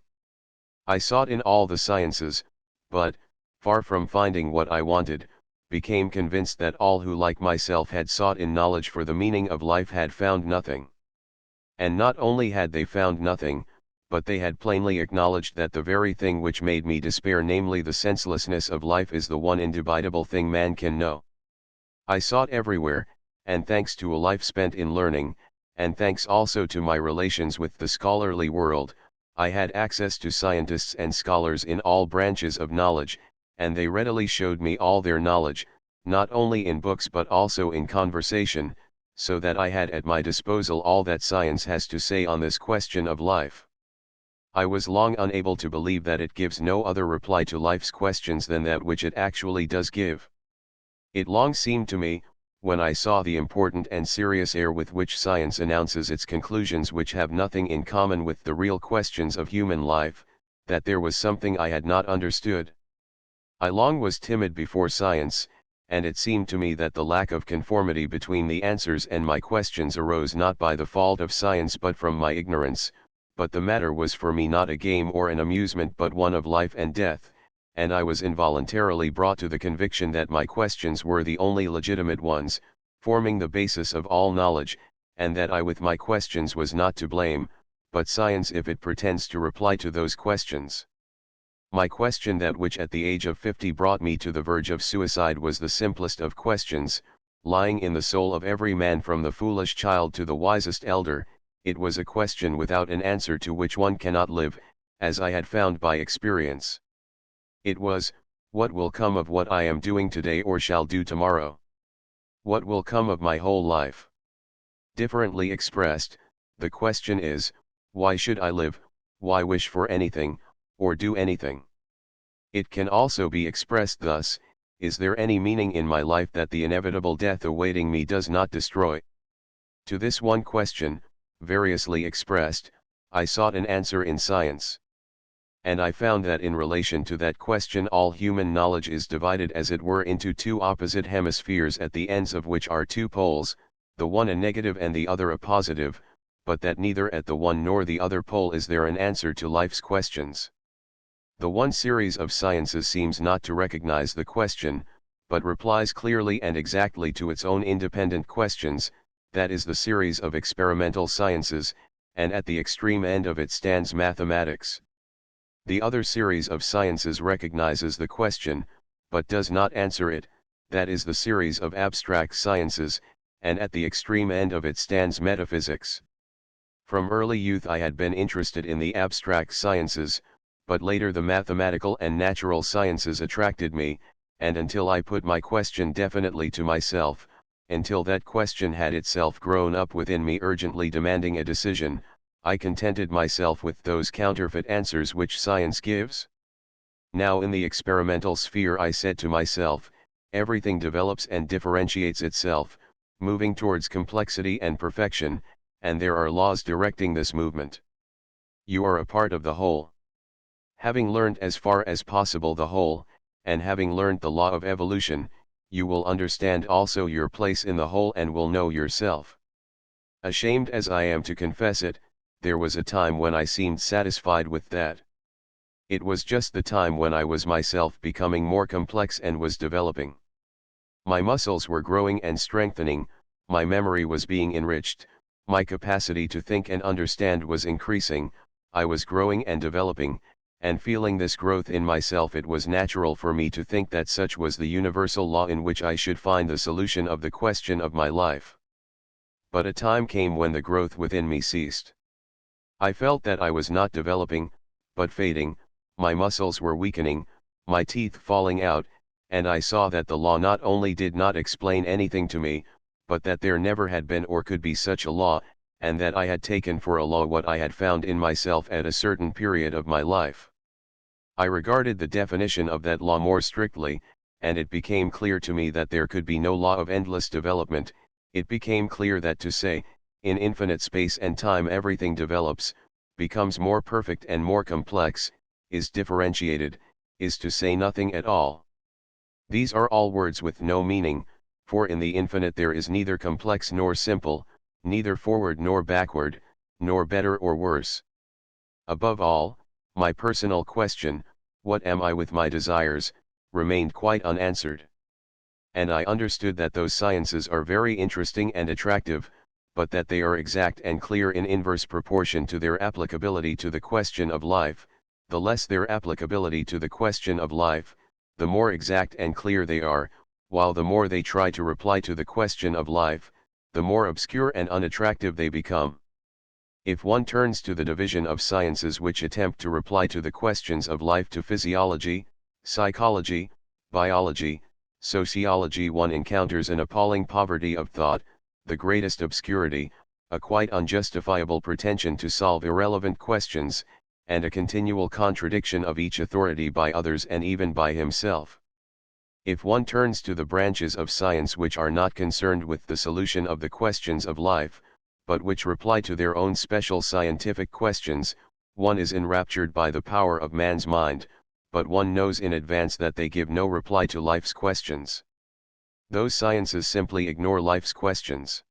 I sought in all the sciences, but, far from finding what I wanted, became convinced that all who like myself had sought in knowledge for the meaning of life had found nothing. And not only had they found nothing, but they had plainly acknowledged that the very thing which made me despair, namely the senselessness of life, is the one indubitable thing man can know. I sought everywhere, and thanks to a life spent in learning, and thanks also to my relations with the scholarly world, I had access to scientists and scholars in all branches of knowledge, and they readily showed me all their knowledge, not only in books but also in conversation, so that I had at my disposal all that science has to say on this question of life. I was long unable to believe that it gives no other reply to life's questions than that which it actually does give. It long seemed to me, when I saw the important and serious air with which science announces its conclusions which have nothing in common with the real questions of human life, that there was something I had not understood. I long was timid before science, and it seemed to me that the lack of conformity between the answers and my questions arose not by the fault of science but from my ignorance, but the matter was for me not a game or an amusement but one of life and death, and I was involuntarily brought to the conviction that my questions were the only legitimate ones, forming the basis of all knowledge, and that I with my questions was not to blame, but science if it pretends to reply to those questions. My question, that which at the age of 50 brought me to the verge of suicide, was the simplest of questions, lying in the soul of every man from the foolish child to the wisest elder. It was a question without an answer to which one cannot live, as I had found by experience. It was, what will come of what I am doing today or shall do tomorrow? What will come of my whole life? Differently expressed, the question is, why should I live, why wish for anything, or do anything? It can also be expressed thus, is there any meaning in my life that the inevitable death awaiting me does not destroy? To this one question, variously expressed, I sought an answer in science. And I found that in relation to that question all human knowledge is divided as it were into two opposite hemispheres, at the ends of which are two poles, the one a negative and the other a positive, but that neither at the one nor the other pole is there an answer to life's questions. The one series of sciences seems not to recognize the question, but replies clearly and exactly to its own independent questions, that is the series of experimental sciences, and at the extreme end of it stands mathematics. The other series of sciences recognizes the question, but does not answer it, that is the series of abstract sciences, and at the extreme end of it stands metaphysics. From early youth I had been interested in the abstract sciences, but later the mathematical and natural sciences attracted me, and until I put my question definitely to myself, until that question had itself grown up within me urgently demanding a decision, I contented myself with those counterfeit answers which science gives. Now in the experimental sphere I said to myself, everything develops and differentiates itself, moving towards complexity and perfection, and there are laws directing this movement. You are a part of the whole. Having learned as far as possible the whole, and having learned the law of evolution, you will understand also your place in the whole and will know yourself. Ashamed as I am to confess it, there was a time when I seemed satisfied with that. It was just the time when I was myself becoming more complex and was developing. My muscles were growing and strengthening, my memory was being enriched, my capacity to think and understand was increasing, I was growing and developing, and feeling this growth in myself, it was natural for me to think that such was the universal law in which I should find the solution of the question of my life. But a time came when the growth within me ceased. I felt that I was not developing, but fading, my muscles were weakening, my teeth falling out, and I saw that the law not only did not explain anything to me, but that there never had been or could be such a law, and that I had taken for a law what I had found in myself at a certain period of my life. I regarded the definition of that law more strictly, and it became clear to me that there could be no law of endless development. It became clear that to say, in infinite space and time everything develops, becomes more perfect and more complex, is differentiated, is to say nothing at all. These are all words with no meaning, for in the infinite there is neither complex nor simple, neither forward nor backward, nor better or worse. Above all, my personal question, what am I with my desires, remained quite unanswered. And I understood that those sciences are very interesting and attractive, but that they are exact and clear in inverse proportion to their applicability to the question of life. The less their applicability to the question of life, the more exact and clear they are, while the more they try to reply to the question of life, the more obscure and unattractive they become. If one turns to the division of sciences which attempt to reply to the questions of life, to physiology, psychology, biology, sociology, one encounters an appalling poverty of thought, the greatest obscurity, a quite unjustifiable pretension to solve irrelevant questions, and a continual contradiction of each authority by others and even by himself. If one turns to the branches of science which are not concerned with the solution of the questions of life, but which reply to their own special scientific questions, one is enraptured by the power of man's mind, but one knows in advance that they give no reply to life's questions. Those sciences simply ignore life's questions.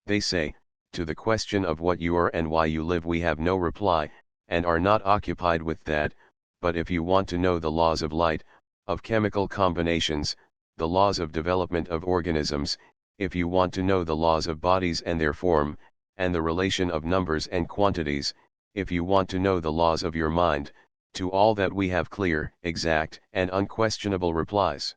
They say, to the question of what you are and why you live we have no reply, and are not occupied with that, but if you want to know the laws of light, of chemical combinations, the laws of development of organisms, if you want to know the laws of bodies and their form, and the relation of numbers and quantities, if you want to know the laws of your mind, to all that we have clear, exact, and unquestionable replies.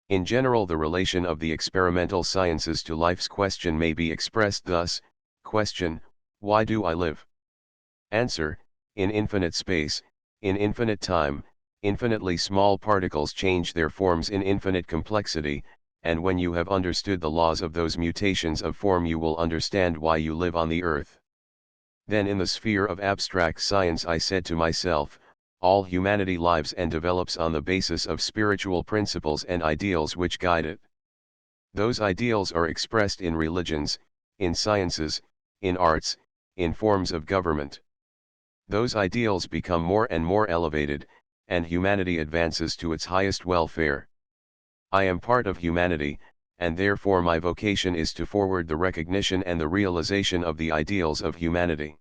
In general, the relation of the experimental sciences to life's question may be expressed thus: question, why do I live? Answer, in infinite space, in infinite time, infinitely small particles change their forms in infinite complexity, and when you have understood the laws of those mutations of form you will understand why you live on the earth. Then in the sphere of abstract science I said to myself, all humanity lives and develops on the basis of spiritual principles and ideals which guide it. Those ideals are expressed in religions, in sciences, in arts, in forms of government. Those ideals become more and more elevated, and humanity advances to its highest welfare. I am part of humanity, and therefore my vocation is to forward the recognition and the realization of the ideals of humanity.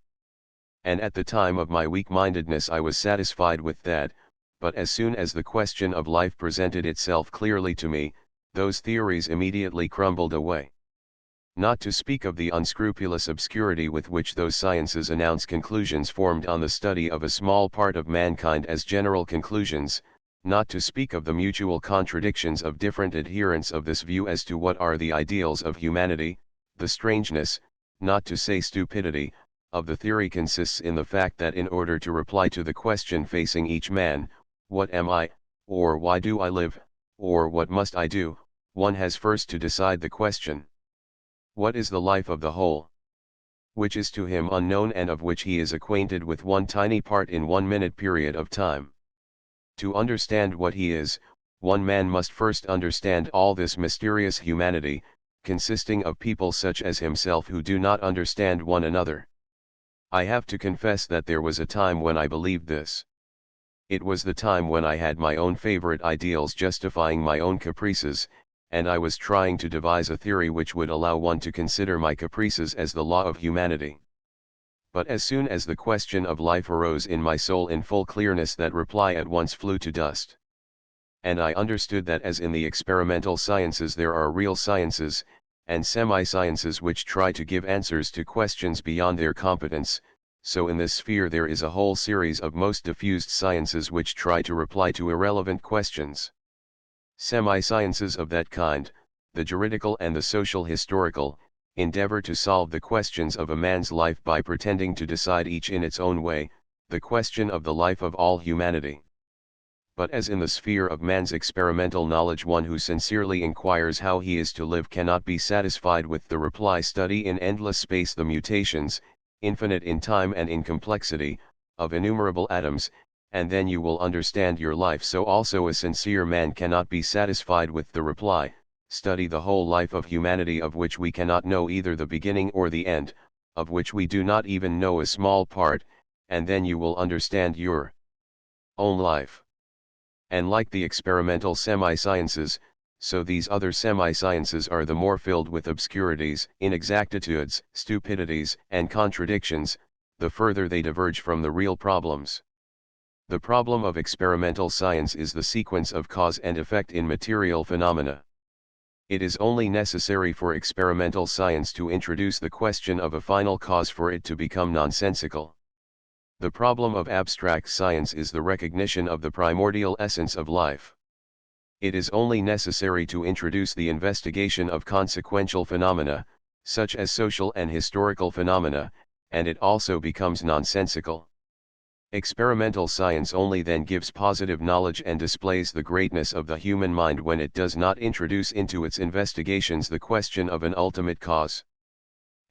And at the time of my weak-mindedness I was satisfied with that, but as soon as the question of life presented itself clearly to me, those theories immediately crumbled away. Not to speak of the unscrupulous obscurity with which those sciences announce conclusions formed on the study of a small part of mankind as general conclusions, not to speak of the mutual contradictions of different adherents of this view as to what are the ideals of humanity. The strangeness, not to say stupidity, of the theory consists in the fact that in order to reply to the question facing each man, what am I, or why do I live, or what must I do, one has first to decide the question. What is the life of the whole? Which is to him unknown and of which he is acquainted with one tiny part in 1 minute period of time. To understand what he is, one man must first understand all this mysterious humanity, consisting of people such as himself who do not understand one another. I have to confess that there was a time when I believed this. It was the time when I had my own favorite ideals justifying my own caprices, and I was trying to devise a theory which would allow one to consider my caprices as the law of humanity. But as soon as the question of life arose in my soul in full clearness, that reply at once flew to dust. And I understood that as in the experimental sciences there are real sciences, and semi-sciences which try to give answers to questions beyond their competence, so in this sphere there is a whole series of most diffused sciences which try to reply to irrelevant questions. Semi-sciences of that kind, the juridical and the social historical, endeavor to solve the questions of a man's life by pretending to decide each in its own way, the question of the life of all humanity. But as in the sphere of man's experimental knowledge, one who sincerely inquires how he is to live cannot be satisfied with the reply, study in endless space the mutations, infinite in time and in complexity, of innumerable atoms, and then you will understand your life. So also a sincere man cannot be satisfied with the reply, study the whole life of humanity, of which we cannot know either the beginning or the end, of which we do not even know a small part, and then you will understand your own life. And like the experimental semi-sciences, so these other semi-sciences are the more filled with obscurities, inexactitudes, stupidities, and contradictions, the further they diverge from the real problems. The problem of experimental science is the sequence of cause and effect in material phenomena. It is only necessary for experimental science to introduce the question of a final cause for it to become nonsensical. The problem of abstract science is the recognition of the primordial essence of life. It is only necessary to introduce the investigation of consequential phenomena, such as social and historical phenomena, and it also becomes nonsensical. Experimental science only then gives positive knowledge and displays the greatness of the human mind when it does not introduce into its investigations the question of an ultimate cause.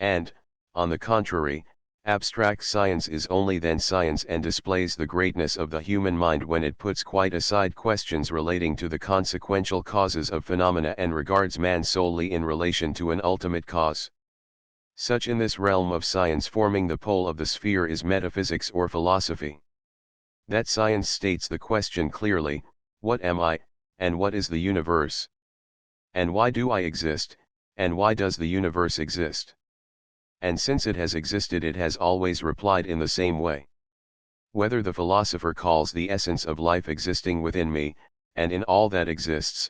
And, on the contrary, abstract science is only then science and displays the greatness of the human mind when it puts quite aside questions relating to the consequential causes of phenomena and regards man solely in relation to an ultimate cause. Such in this realm of science forming the pole of the sphere is metaphysics or philosophy. That science states the question clearly, what am I, and what is the universe? And why do I exist, and why does the universe exist? And since it has existed, it has always replied in the same way. Whether the philosopher calls the essence of life existing within me, and in all that exists,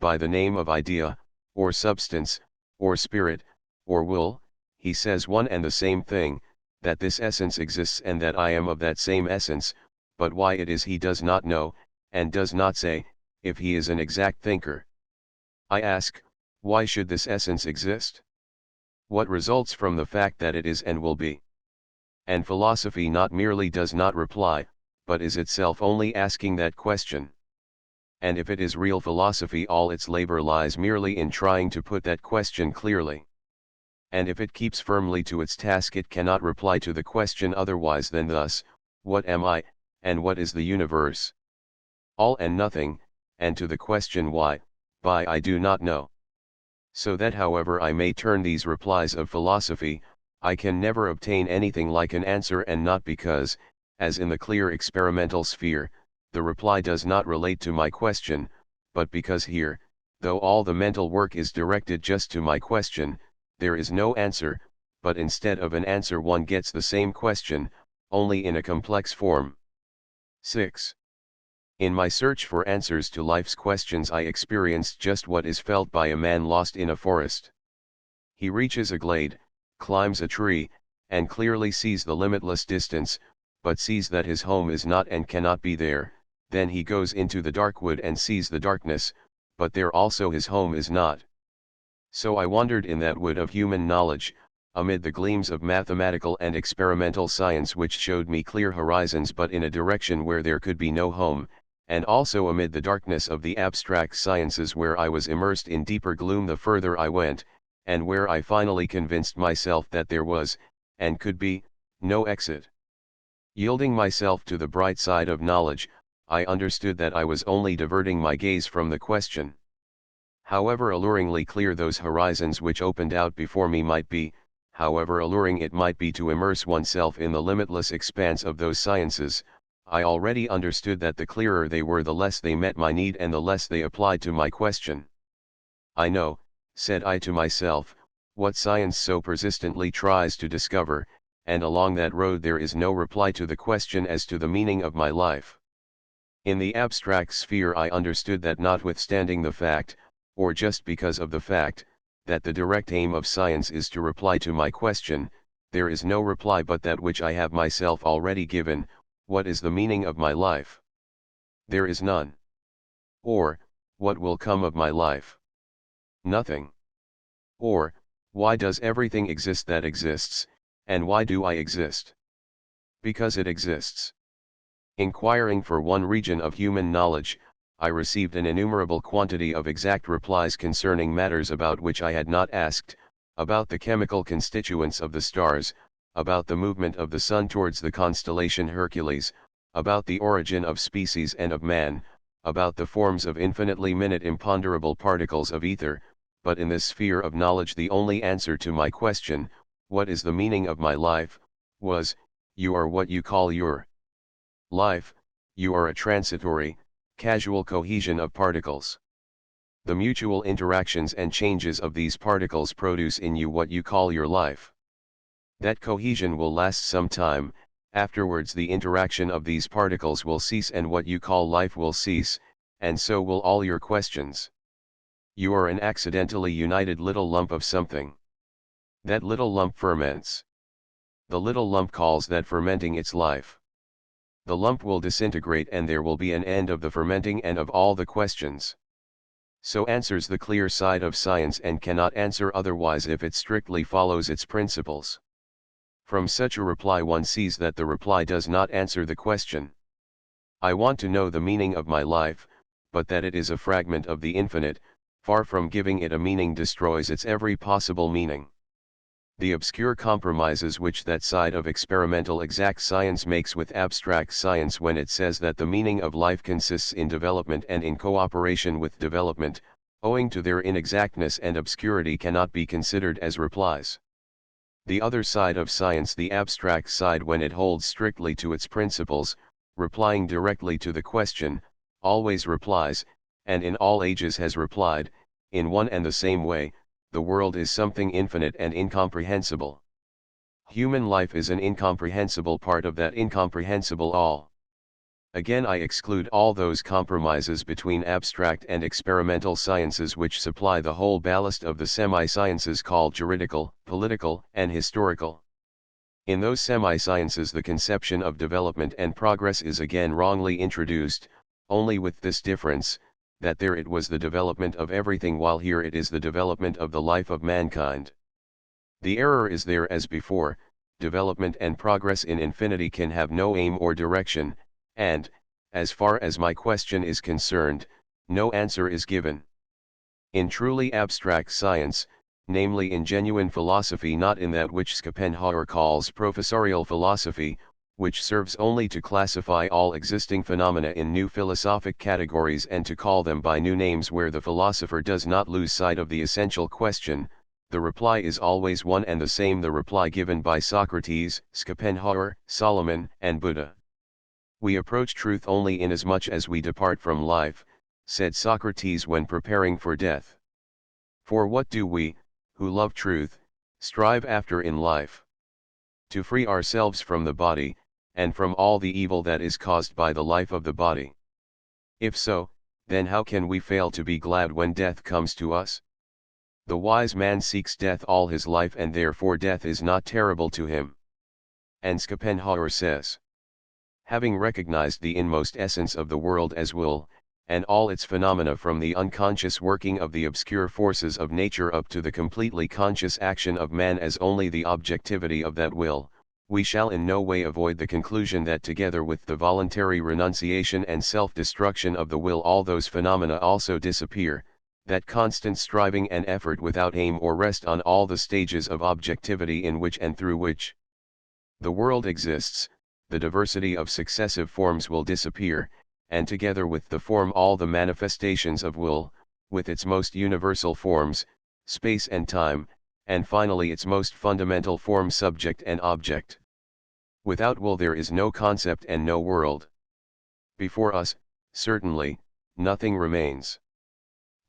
by the name of idea, or substance, or spirit, or will, he says one and the same thing, that this essence exists and that I am of that same essence, but why it is he does not know, and does not say, if he is an exact thinker. I ask, why should this essence exist? What results from the fact that it is and will be? And philosophy not merely does not reply, but is itself only asking that question. And if it is real philosophy, all its labor lies merely in trying to put that question clearly. And if it keeps firmly to its task, it cannot reply to the question otherwise than thus, what am I, and what is the universe? All and nothing, and to the question why, by I do not know. So that however I may turn these replies of philosophy, I can never obtain anything like an answer, and not because, as in the clear experimental sphere, the reply does not relate to my question, but because here, though all the mental work is directed just to my question, there is no answer, but instead of an answer one gets the same question, only in a complex form. 6. In my search for answers to life's questions, I experienced just what is felt by a man lost in a forest. He reaches a glade, climbs a tree, and clearly sees the limitless distance, but sees that his home is not and cannot be there, then he goes into the dark wood and sees the darkness, but there also his home is not. So I wandered in that wood of human knowledge, amid the gleams of mathematical and experimental science which showed me clear horizons but in a direction where there could be no home, and also amid the darkness of the abstract sciences where I was immersed in deeper gloom the further I went, and where I finally convinced myself that there was, and could be, no exit. Yielding myself to the bright side of knowledge, I understood that I was only diverting my gaze from the question. However alluringly clear those horizons which opened out before me might be, however alluring it might be to immerse oneself in the limitless expanse of those sciences, I already understood that the clearer they were the less they met my need and the less they applied to my question. I know, said I to myself, what science so persistently tries to discover, and along that road there is no reply to the question as to the meaning of my life. In the abstract sphere I understood that notwithstanding the fact, or just because of the fact, that the direct aim of science is to reply to my question, there is no reply but that which I have myself already given, what is the meaning of my life? There is none. Or, what will come of my life? Nothing. Or, why does everything exist that exists, and why do I exist? Because it exists. Inquiring for one region of human knowledge, I received an innumerable quantity of exact replies concerning matters about which I had not asked, about the chemical constituents of the stars, about the movement of the sun towards the constellation Hercules, about the origin of species and of man, about the forms of infinitely minute imponderable particles of ether, but in this sphere of knowledge the only answer to my question, what is the meaning of my life, was, you are what you call your life, you are a transitory, casual cohesion of particles. The mutual interactions and changes of these particles produce in you what you call your life. That cohesion will last some time, afterwards the interaction of these particles will cease and what you call life will cease, and so will all your questions. You are an accidentally united little lump of something. That little lump ferments. The little lump calls that fermenting its life. The lump will disintegrate and there will be an end of the fermenting and of all the questions. So answers the clear side of science and cannot answer otherwise if it strictly follows its principles. From such a reply one sees that the reply does not answer the question. I want to know the meaning of my life, but that it is a fragment of the infinite, far from giving it a meaning destroys its every possible meaning. The obscure compromises which that side of experimental exact science makes with abstract science when it says that the meaning of life consists in development and in cooperation with development, owing to their inexactness and obscurity cannot be considered as replies. The other side of science, the abstract side, when it holds strictly to its principles, replying directly to the question, always replies, and in all ages has replied, in one and the same way, the world is something infinite and incomprehensible. Human life is an incomprehensible part of that incomprehensible all. Again, I exclude all those compromises between abstract and experimental sciences which supply the whole ballast of the semi-sciences called juridical, political, and historical. In those semi-sciences the conception of development and progress is again wrongly introduced, only with this difference, that there it was the development of everything while here it is the development of the life of mankind. The error is there as before, development and progress in infinity can have no aim or direction, and, as far as my question is concerned, no answer is given. In truly abstract science, namely in genuine philosophy, not in that which Schopenhauer calls professorial philosophy, which serves only to classify all existing phenomena in new philosophic categories and to call them by new names where the philosopher does not lose sight of the essential question, the reply is always one and the same, the reply given by Socrates, Schopenhauer, Solomon, and Buddha. We approach truth only inasmuch as we depart from life, said Socrates when preparing for death. For what do we, who love truth, strive after in life? To free ourselves from the body, and from all the evil that is caused by the life of the body. If so, then how can we fail to be glad when death comes to us? The wise man seeks death all his life and therefore death is not terrible to him. And Schopenhauer says, Having recognized the inmost essence of the world as will, and all its phenomena from the unconscious working of the obscure forces of nature up to the completely conscious action of man as only the objectivity of that will, we shall in no way avoid the conclusion that together with the voluntary renunciation and self-destruction of the will all those phenomena also disappear, that constant striving and effort without aim or rest on all the stages of objectivity in which and through which the world exists, the diversity of successive forms will disappear, and together with the form all the manifestations of will, with its most universal forms, space and time, and finally its most fundamental form subject and object. Without will there is no concept and no world. Before us, certainly, nothing remains.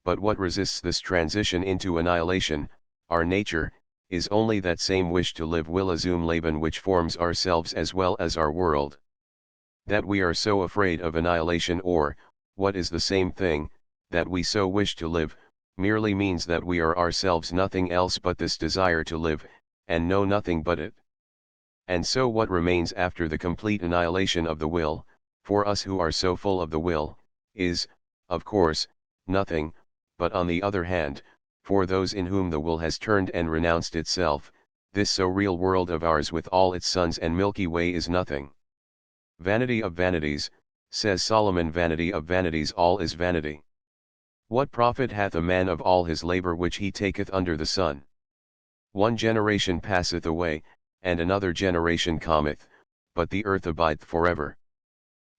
But what resists this transition into annihilation, our nature, is only that same wish to live will zum Leben which forms ourselves as well as our world. That we are so afraid of annihilation or, what is the same thing, that we so wish to live, merely means that we are ourselves nothing else but this desire to live, and know nothing but it. And so what remains after the complete annihilation of the will, for us who are so full of the will, is, of course, nothing, but on the other hand, for those in whom the will has turned and renounced itself, this so real world of ours with all its suns and Milky Way is nothing. Vanity of vanities, says Solomon, vanity of vanities, all is vanity. What profit hath a man of all his labor which he taketh under the sun? One generation passeth away, and another generation cometh, but the earth abideth forever.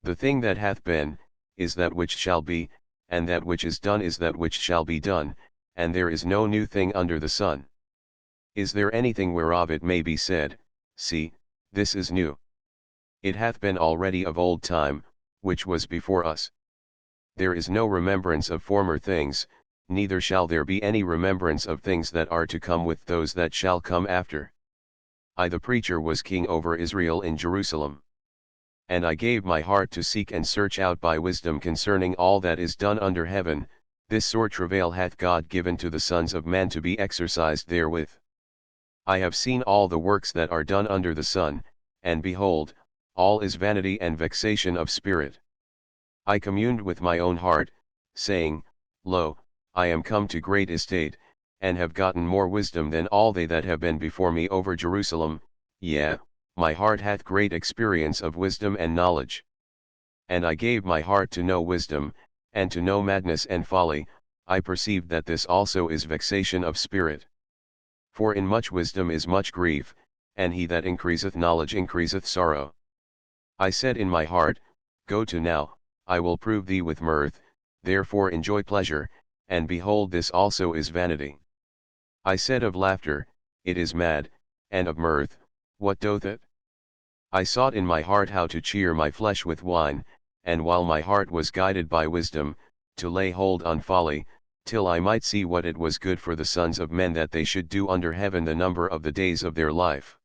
The thing that hath been, is that which shall be, and that which is done is that which shall be done, and there is no new thing under the sun. Is there anything whereof it may be said, see, this is new? It hath been already of old time, which was before us. There is no remembrance of former things, neither shall there be any remembrance of things that are to come with those that shall come after. I the preacher was king over Israel in Jerusalem. And I gave my heart to seek and search out by wisdom concerning all that is done under heaven, this sore travail hath God given to the sons of man to be exercised therewith. I have seen all the works that are done under the sun, and behold, all is vanity and vexation of spirit. I communed with my own heart, saying, Lo, I am come to great estate, and have gotten more wisdom than all they that have been before me over Jerusalem, yea, my heart hath great experience of wisdom and knowledge. And I gave my heart to know wisdom, and to know madness and folly, I perceived that this also is vexation of spirit. For in much wisdom is much grief, and he that increaseth knowledge increaseth sorrow. I said in my heart, Go to now, I will prove thee with mirth, therefore enjoy pleasure, and behold this also is vanity. I said of laughter, It is mad, and of mirth, what doth it? I sought in my heart how to cheer my flesh with wine, and while my heart was guided by wisdom, to lay hold on folly, till I might see what it was good for the sons of men that they should do under heaven the number of the days of their life.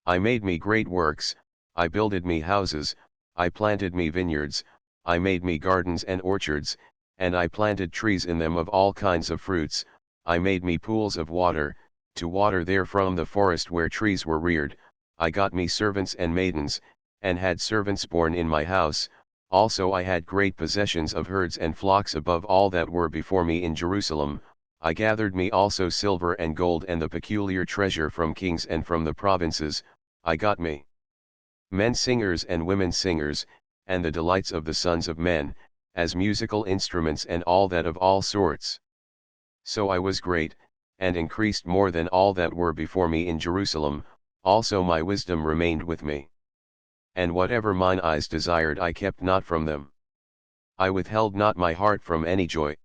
I made me great works, I builded me houses, I planted me vineyards, I made me gardens and orchards, and I planted trees in them of all kinds of fruits, I made me pools of water, to water therefrom the forest where trees were reared, I got me servants and maidens, and had servants born in my house, also I had great possessions of herds and flocks above all that were before me in Jerusalem, I gathered me also silver and gold and the peculiar treasure from kings and from the provinces, I got me men singers and women singers, and the delights of the sons of men, as musical instruments and all that of all sorts. So I was great, and increased more than all that were before me in Jerusalem, also my wisdom remained with me. And whatever mine eyes desired I kept not from them. I withheld not my heart from any joy.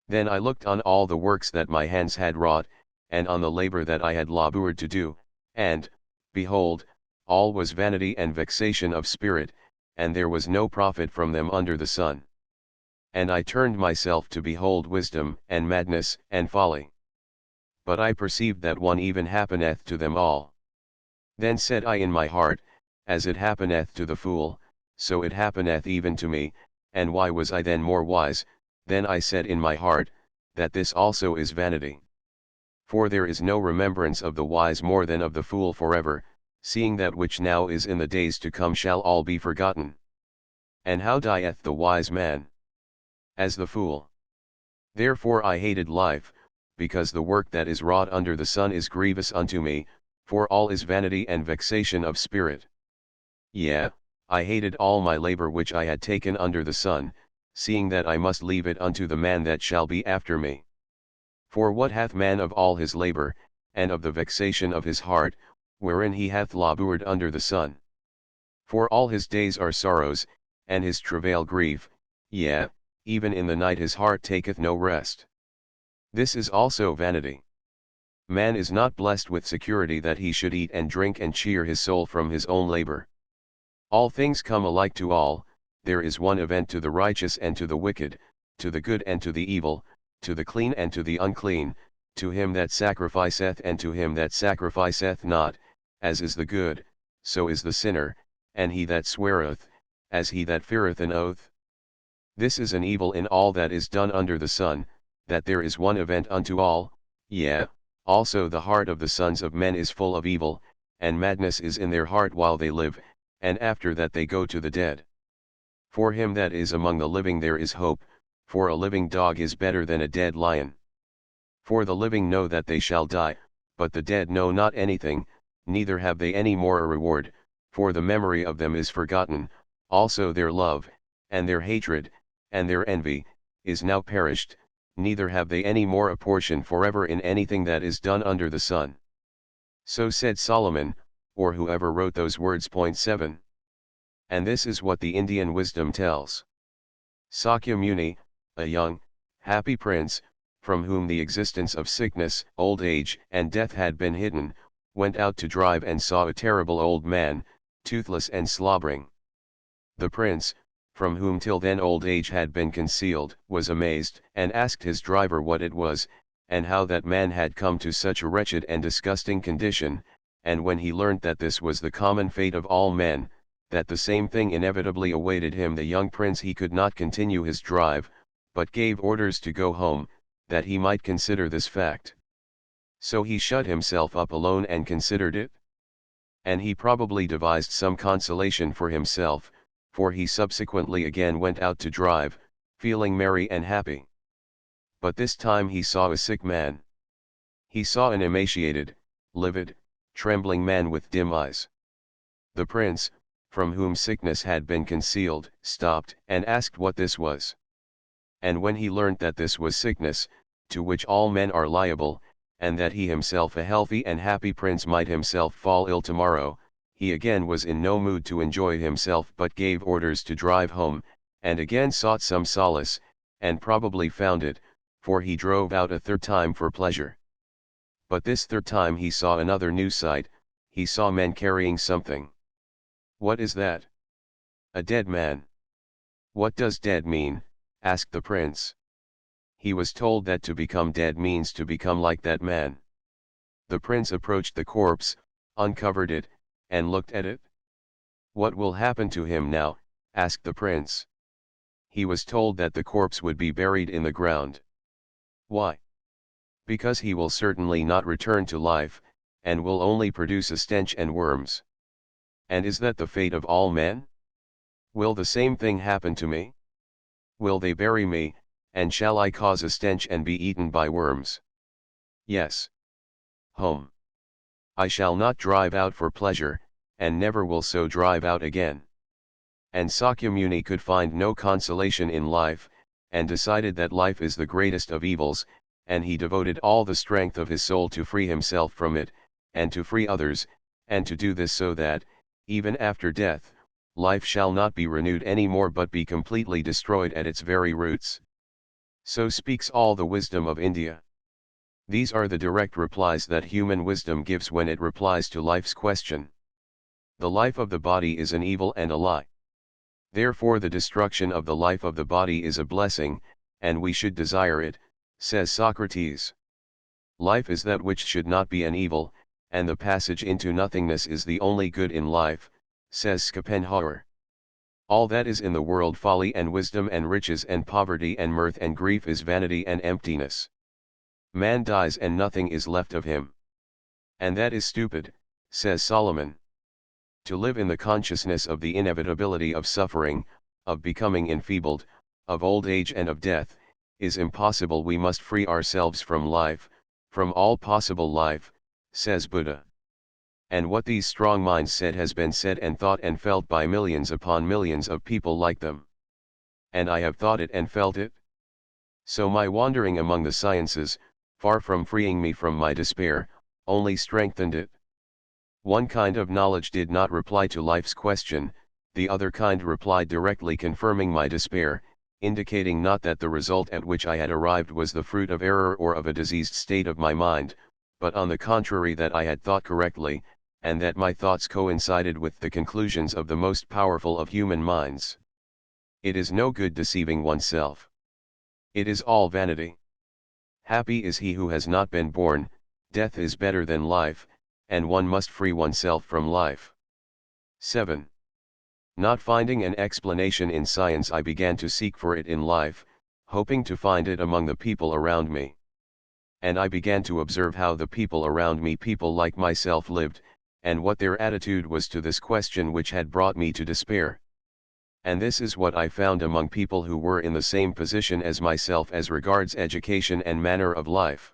Then I looked on all the works that my hands had wrought, and on the labor that I had labored to do, and, behold, all was vanity and vexation of spirit, and there was no profit from them under the sun. And I turned myself to behold wisdom and madness and folly. But I perceived that one even happeneth to them all. Then said I in my heart, As it happeneth to the fool, so it happeneth even to me, and why was I then more wise? Then I said in my heart, that this also is vanity. For there is no remembrance of the wise more than of the fool forever, seeing that which now is in the days to come shall all be forgotten. And how dieth the wise man? As the fool. Therefore I hated life, because the work that is wrought under the sun is grievous unto me, for all is vanity and vexation of spirit. Yea, I hated all my labor which I had taken under the sun, seeing that I must leave it unto the man that shall be after me. For what hath man of all his labor, and of the vexation of his heart, wherein he hath laboured under the sun? For all his days are sorrows, and his travail grief, yea, even in the night his heart taketh no rest. This is also vanity. Man is not blessed with security that he should eat and drink and cheer his soul from his own labor. All things come alike to all, there is one event to the righteous and to the wicked, to the good and to the evil, to the clean and to the unclean, to him that sacrificeth and to him that sacrificeth not, as is the good, so is the sinner, and he that sweareth, as he that feareth an oath. This is an evil in all that is done under the sun, that there is one event unto all, yea, also the heart of the sons of men is full of evil, and madness is in their heart while they live, and after that they go to the dead. For him that is among the living there is hope, for a living dog is better than a dead lion. For the living know that they shall die, but the dead know not anything, neither have they any more a reward, for the memory of them is forgotten, also their love, and their hatred, and their envy, is now perished, neither have they any more a portion forever in anything that is done under the sun. So said Solomon, or whoever wrote those words. 7. And this is what the Indian wisdom tells. Sakya Muni, a young, happy prince, from whom the existence of sickness, old age, and death had been hidden, went out to drive and saw a terrible old man, toothless and slobbering. The prince, from whom till then old age had been concealed, was amazed, and asked his driver what it was, and how that man had come to such a wretched and disgusting condition, and when he learnt that this was the common fate of all men, that the same thing inevitably awaited him, the young prince he could not continue his drive, but gave orders to go home, that he might consider this fact. So he shut himself up alone and considered it. And he probably devised some consolation for himself, for he subsequently again went out to drive, feeling merry and happy. But this time he saw a sick man. He saw an emaciated, livid, trembling man with dim eyes. The prince, from whom sickness had been concealed, stopped and asked what this was. And when he learnt that this was sickness, to which all men are liable, and that he himself, a healthy and happy prince, might himself fall ill tomorrow, he again was in no mood to enjoy himself, but gave orders to drive home, and again sought some solace, and probably found it, for he drove out a third time for pleasure. But this third time he saw another new sight, he saw men carrying something. What is that? A dead man. What does dead mean? Asked the prince. He was told that to become dead means to become like that man. The prince approached the corpse, uncovered it, and looked at it. What will happen to him now? Asked the prince. He was told that the corpse would be buried in the ground. Why? Because he will certainly not return to life, and will only produce a stench and worms. And is that the fate of all men? Will the same thing happen to me? Will they bury me, and shall I cause a stench and be eaten by worms? Yes. Home. I shall not drive out for pleasure, and never will so drive out again. And Sakyamuni could find no consolation in life, and decided that life is the greatest of evils, and he devoted all the strength of his soul to free himself from it, and to free others, and to do this so that, even after death, life shall not be renewed any more but be completely destroyed at its very roots. So speaks all the wisdom of India. These are the direct replies that human wisdom gives when it replies to life's question. The life of the body is an evil and a lie. Therefore the destruction of the life of the body is a blessing, and we should desire it, says Socrates. Life is that which should not be an evil, and the passage into nothingness is the only good in life, says Schopenhauer. All that is in the world, folly and wisdom and riches and poverty and mirth and grief, is vanity and emptiness. Man dies and nothing is left of him. And that is stupid, says Solomon. To live in the consciousness of the inevitability of suffering, of becoming enfeebled, of old age and of death, is impossible. We must free ourselves from life, from all possible life, says Buddha. And what these strong minds said has been said and thought and felt by millions upon millions of people like them. And I have thought it and felt it. So my wandering among the sciences, far from freeing me from my despair, only strengthened it. One kind of knowledge did not reply to life's question, the other kind replied directly, confirming my despair, indicating not that the result at which I had arrived was the fruit of error or of a diseased state of my mind, but on the contrary that I had thought correctly, and that my thoughts coincided with the conclusions of the most powerful of human minds. It is no good deceiving oneself. It is all vanity. Happy is he who has not been born, death is better than life, and one must free oneself from life. 7. Not finding an explanation in science, I began to seek for it in life, hoping to find it among the people around me. And I began to observe how the people around me, people like myself, lived, and what their attitude was to this question which had brought me to despair. And this is what I found among people who were in the same position as myself as regards education and manner of life.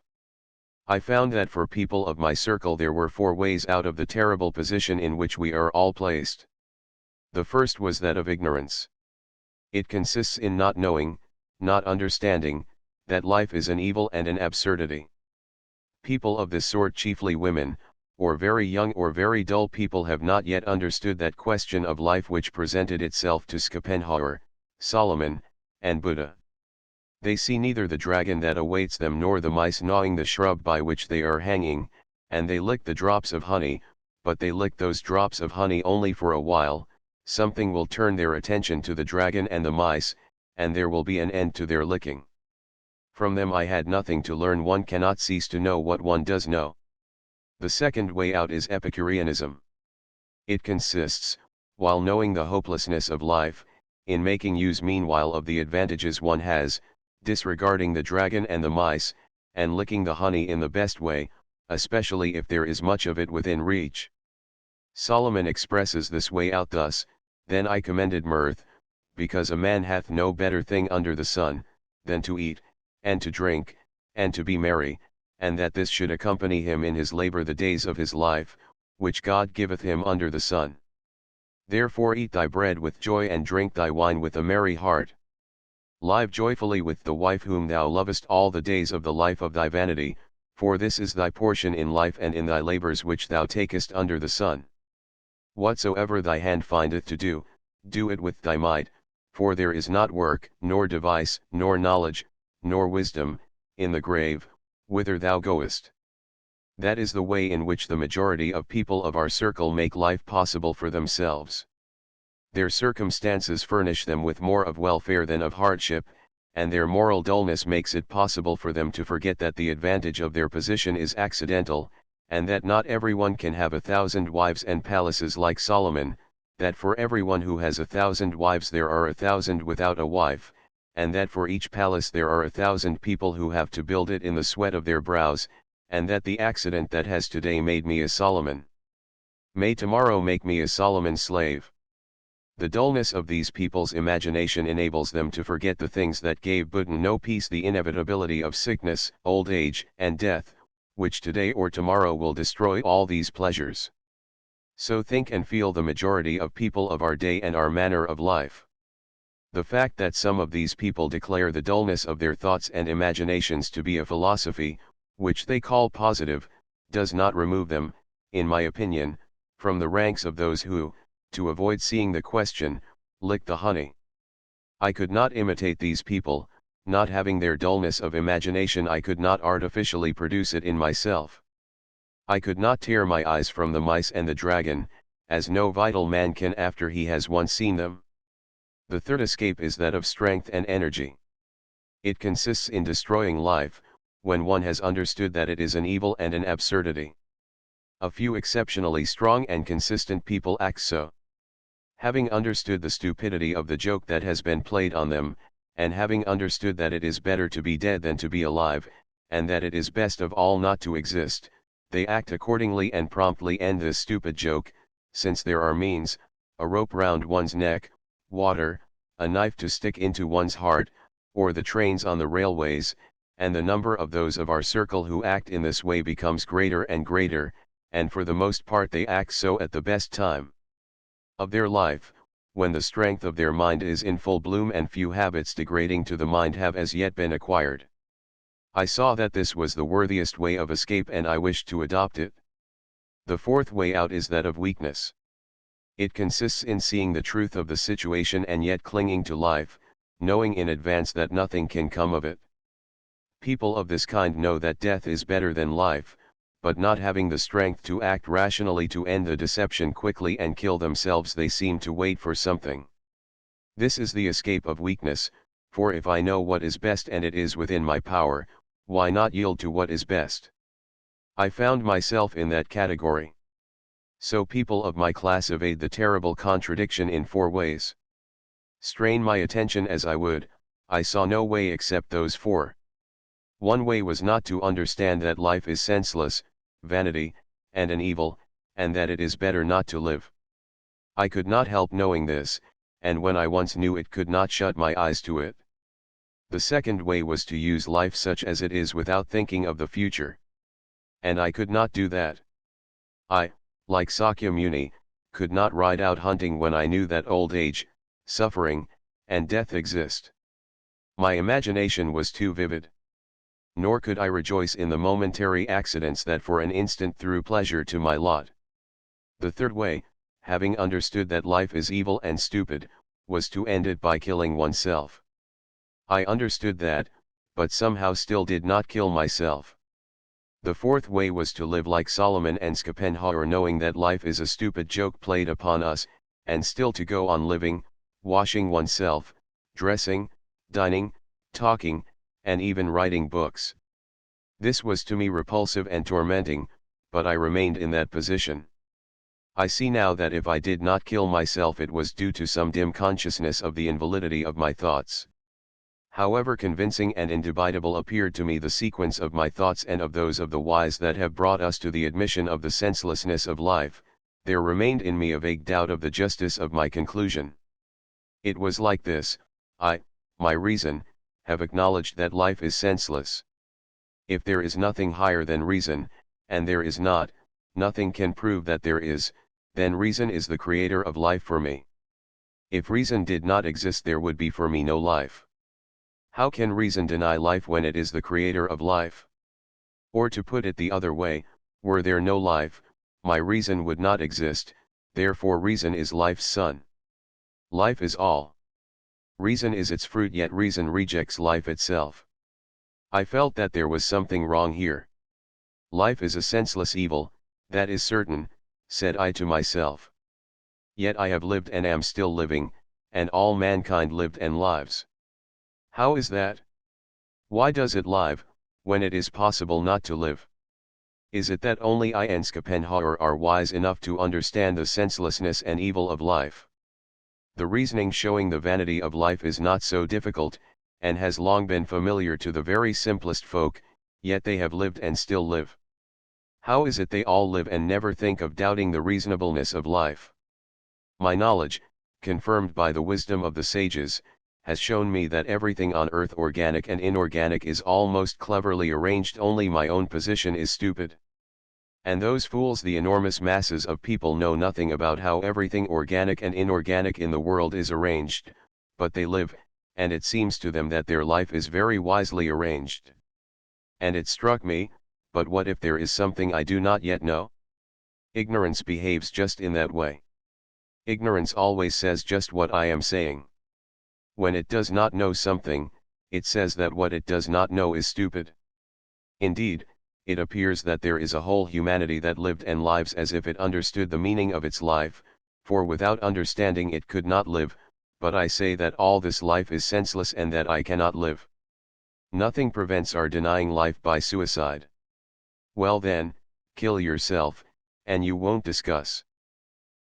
I found that for people of my circle there were 4 ways out of the terrible position in which we are all placed. The first was that of ignorance. It consists in not knowing, not understanding, that life is an evil and an absurdity. People of this sort, chiefly women, or very young or very dull people, have not yet understood that question of life which presented itself to Schopenhauer, Solomon, and Buddha. They see neither the dragon that awaits them nor the mice gnawing the shrub by which they are hanging, and they lick the drops of honey, but they lick those drops of honey only for a while. Something will turn their attention to the dragon and the mice, and there will be an end to their licking. From them I had nothing to learn. One cannot cease to know what one does know. The second way out is Epicureanism. It consists, while knowing the hopelessness of life, in making use meanwhile of the advantages one has, disregarding the dragon and the mice, and licking the honey in the best way, especially if there is much of it within reach. Solomon expresses this way out thus: Then I commended mirth, because a man hath no better thing under the sun, than to eat, and to drink, and to be merry, and that this should accompany him in his labor the days of his life, which God giveth him under the sun. Therefore eat thy bread with joy, and drink thy wine with a merry heart. Live joyfully with the wife whom thou lovest all the days of the life of thy vanity, for this is thy portion in life and in thy labors which thou takest under the sun. Whatsoever thy hand findeth to do, do it with thy might, for there is not work, nor device, nor knowledge, nor wisdom, in the grave, whither thou goest. That is the way in which the majority of people of our circle make life possible for themselves. Their circumstances furnish them with more of welfare than of hardship, and their moral dullness makes it possible for them to forget that the advantage of their position is accidental, and that not everyone can have 1,000 wives and palaces like Solomon, that for everyone who has 1,000 wives there are 1,000 without a wife, and that for each palace there are 1,000 people who have to build it in the sweat of their brows, and that the accident that has today made me a Solomon may tomorrow make me a Solomon's slave. The dullness of these people's imagination enables them to forget the things that gave Buddha no peace, the inevitability of sickness, old age, and death, which today or tomorrow will destroy all these pleasures. So think and feel the majority of people of our day and our manner of life. The fact that some of these people declare the dullness of their thoughts and imaginations to be a philosophy, which they call positive, does not remove them, in my opinion, from the ranks of those who, to avoid seeing the question, lick the honey. I could not imitate these people. Not having their dullness of imagination, I could not artificially produce it in myself. I could not tear my eyes from the mice and the dragon, as no vital man can after he has once seen them. The third escape is that of strength and energy. It consists in destroying life, when one has understood that it is an evil and an absurdity. A few exceptionally strong and consistent people act so. Having understood the stupidity of the joke that has been played on them, and having understood that it is better to be dead than to be alive, and that it is best of all not to exist, they act accordingly and promptly end this stupid joke, since there are means, a rope round one's neck, water, a knife to stick into one's heart, or the trains on the railways, and the number of those of our circle who act in this way becomes greater and greater, and for the most part they act so at the best time of their life, when the strength of their mind is in full bloom and few habits degrading to the mind have as yet been acquired. I saw that this was the worthiest way of escape and I wished to adopt it. The fourth way out is that of weakness. It consists in seeing the truth of the situation and yet clinging to life, knowing in advance that nothing can come of it. People of this kind know that death is better than life, but not having the strength to act rationally to end the deception quickly and kill themselves, they seem to wait for something. This is the escape of weakness, for if I know what is best and it is within my power, why not yield to what is best? I found myself in that category. So people of my class evade the terrible contradiction in four ways. Strain my attention as I would, I saw no way except those four. One way was not to understand that life is senseless, vanity, and an evil, and that it is better not to live. I could not help knowing this, and when I once knew it could not shut my eyes to it. The second way was to use life such as it is without thinking of the future. And I could not do that. I, like Sakya Muni, could not ride out hunting when I knew that old age, suffering, and death exist. My imagination was too vivid. Nor could I rejoice in the momentary accidents that for an instant threw pleasure to my lot. The third way, having understood that life is evil and stupid, was to end it by killing oneself. I understood that, but somehow still did not kill myself. The fourth way was to live like Solomon and Schopenhauer, knowing that life is a stupid joke played upon us, and still to go on living, washing oneself, dressing, dining, talking, and even writing books. This was to me repulsive and tormenting, but I remained in that position. I see now that if I did not kill myself it was due to some dim consciousness of the invalidity of my thoughts. However convincing and indubitable appeared to me the sequence of my thoughts and of those of the wise that have brought us to the admission of the senselessness of life, there remained in me a vague doubt of the justice of my conclusion. It was like this: my reason, have acknowledged that life is senseless. If there is nothing higher than reason, and there is not, nothing can prove that there is, then reason is the creator of life for me. If reason did not exist there would be for me no life. How can reason deny life when it is the creator of life? Or to put it the other way, were there no life, my reason would not exist, therefore reason is life's son. Life is all. Reason is its fruit, yet reason rejects life itself. I felt that there was something wrong here. Life is a senseless evil, that is certain, said I to myself. Yet I have lived and am still living, and all mankind lived and lives. How is that? Why does it live, when it is possible not to live? Is it that only I and Schopenhauer are wise enough to understand the senselessness and evil of life? The reasoning showing the vanity of life is not so difficult, and has long been familiar to the very simplest folk, yet they have lived and still live. How is it they all live and never think of doubting the reasonableness of life? My knowledge, confirmed by the wisdom of the sages, has shown me that everything on earth, organic and inorganic, is almost cleverly arranged, only my own position is stupid. And those fools, the enormous masses of people, know nothing about how everything organic and inorganic in the world is arranged, but they live, and it seems to them that their life is very wisely arranged. And it struck me, but what if there is something I do not yet know? Ignorance behaves just in that way. Ignorance always says just what I am saying. When it does not know something, it says that what it does not know is stupid. Indeed, it appears that there is a whole humanity that lived and lives as if it understood the meaning of its life, for without understanding it could not live, but I say that all this life is senseless and that I cannot live. Nothing prevents our denying life by suicide. Well then, kill yourself, and you won't discuss.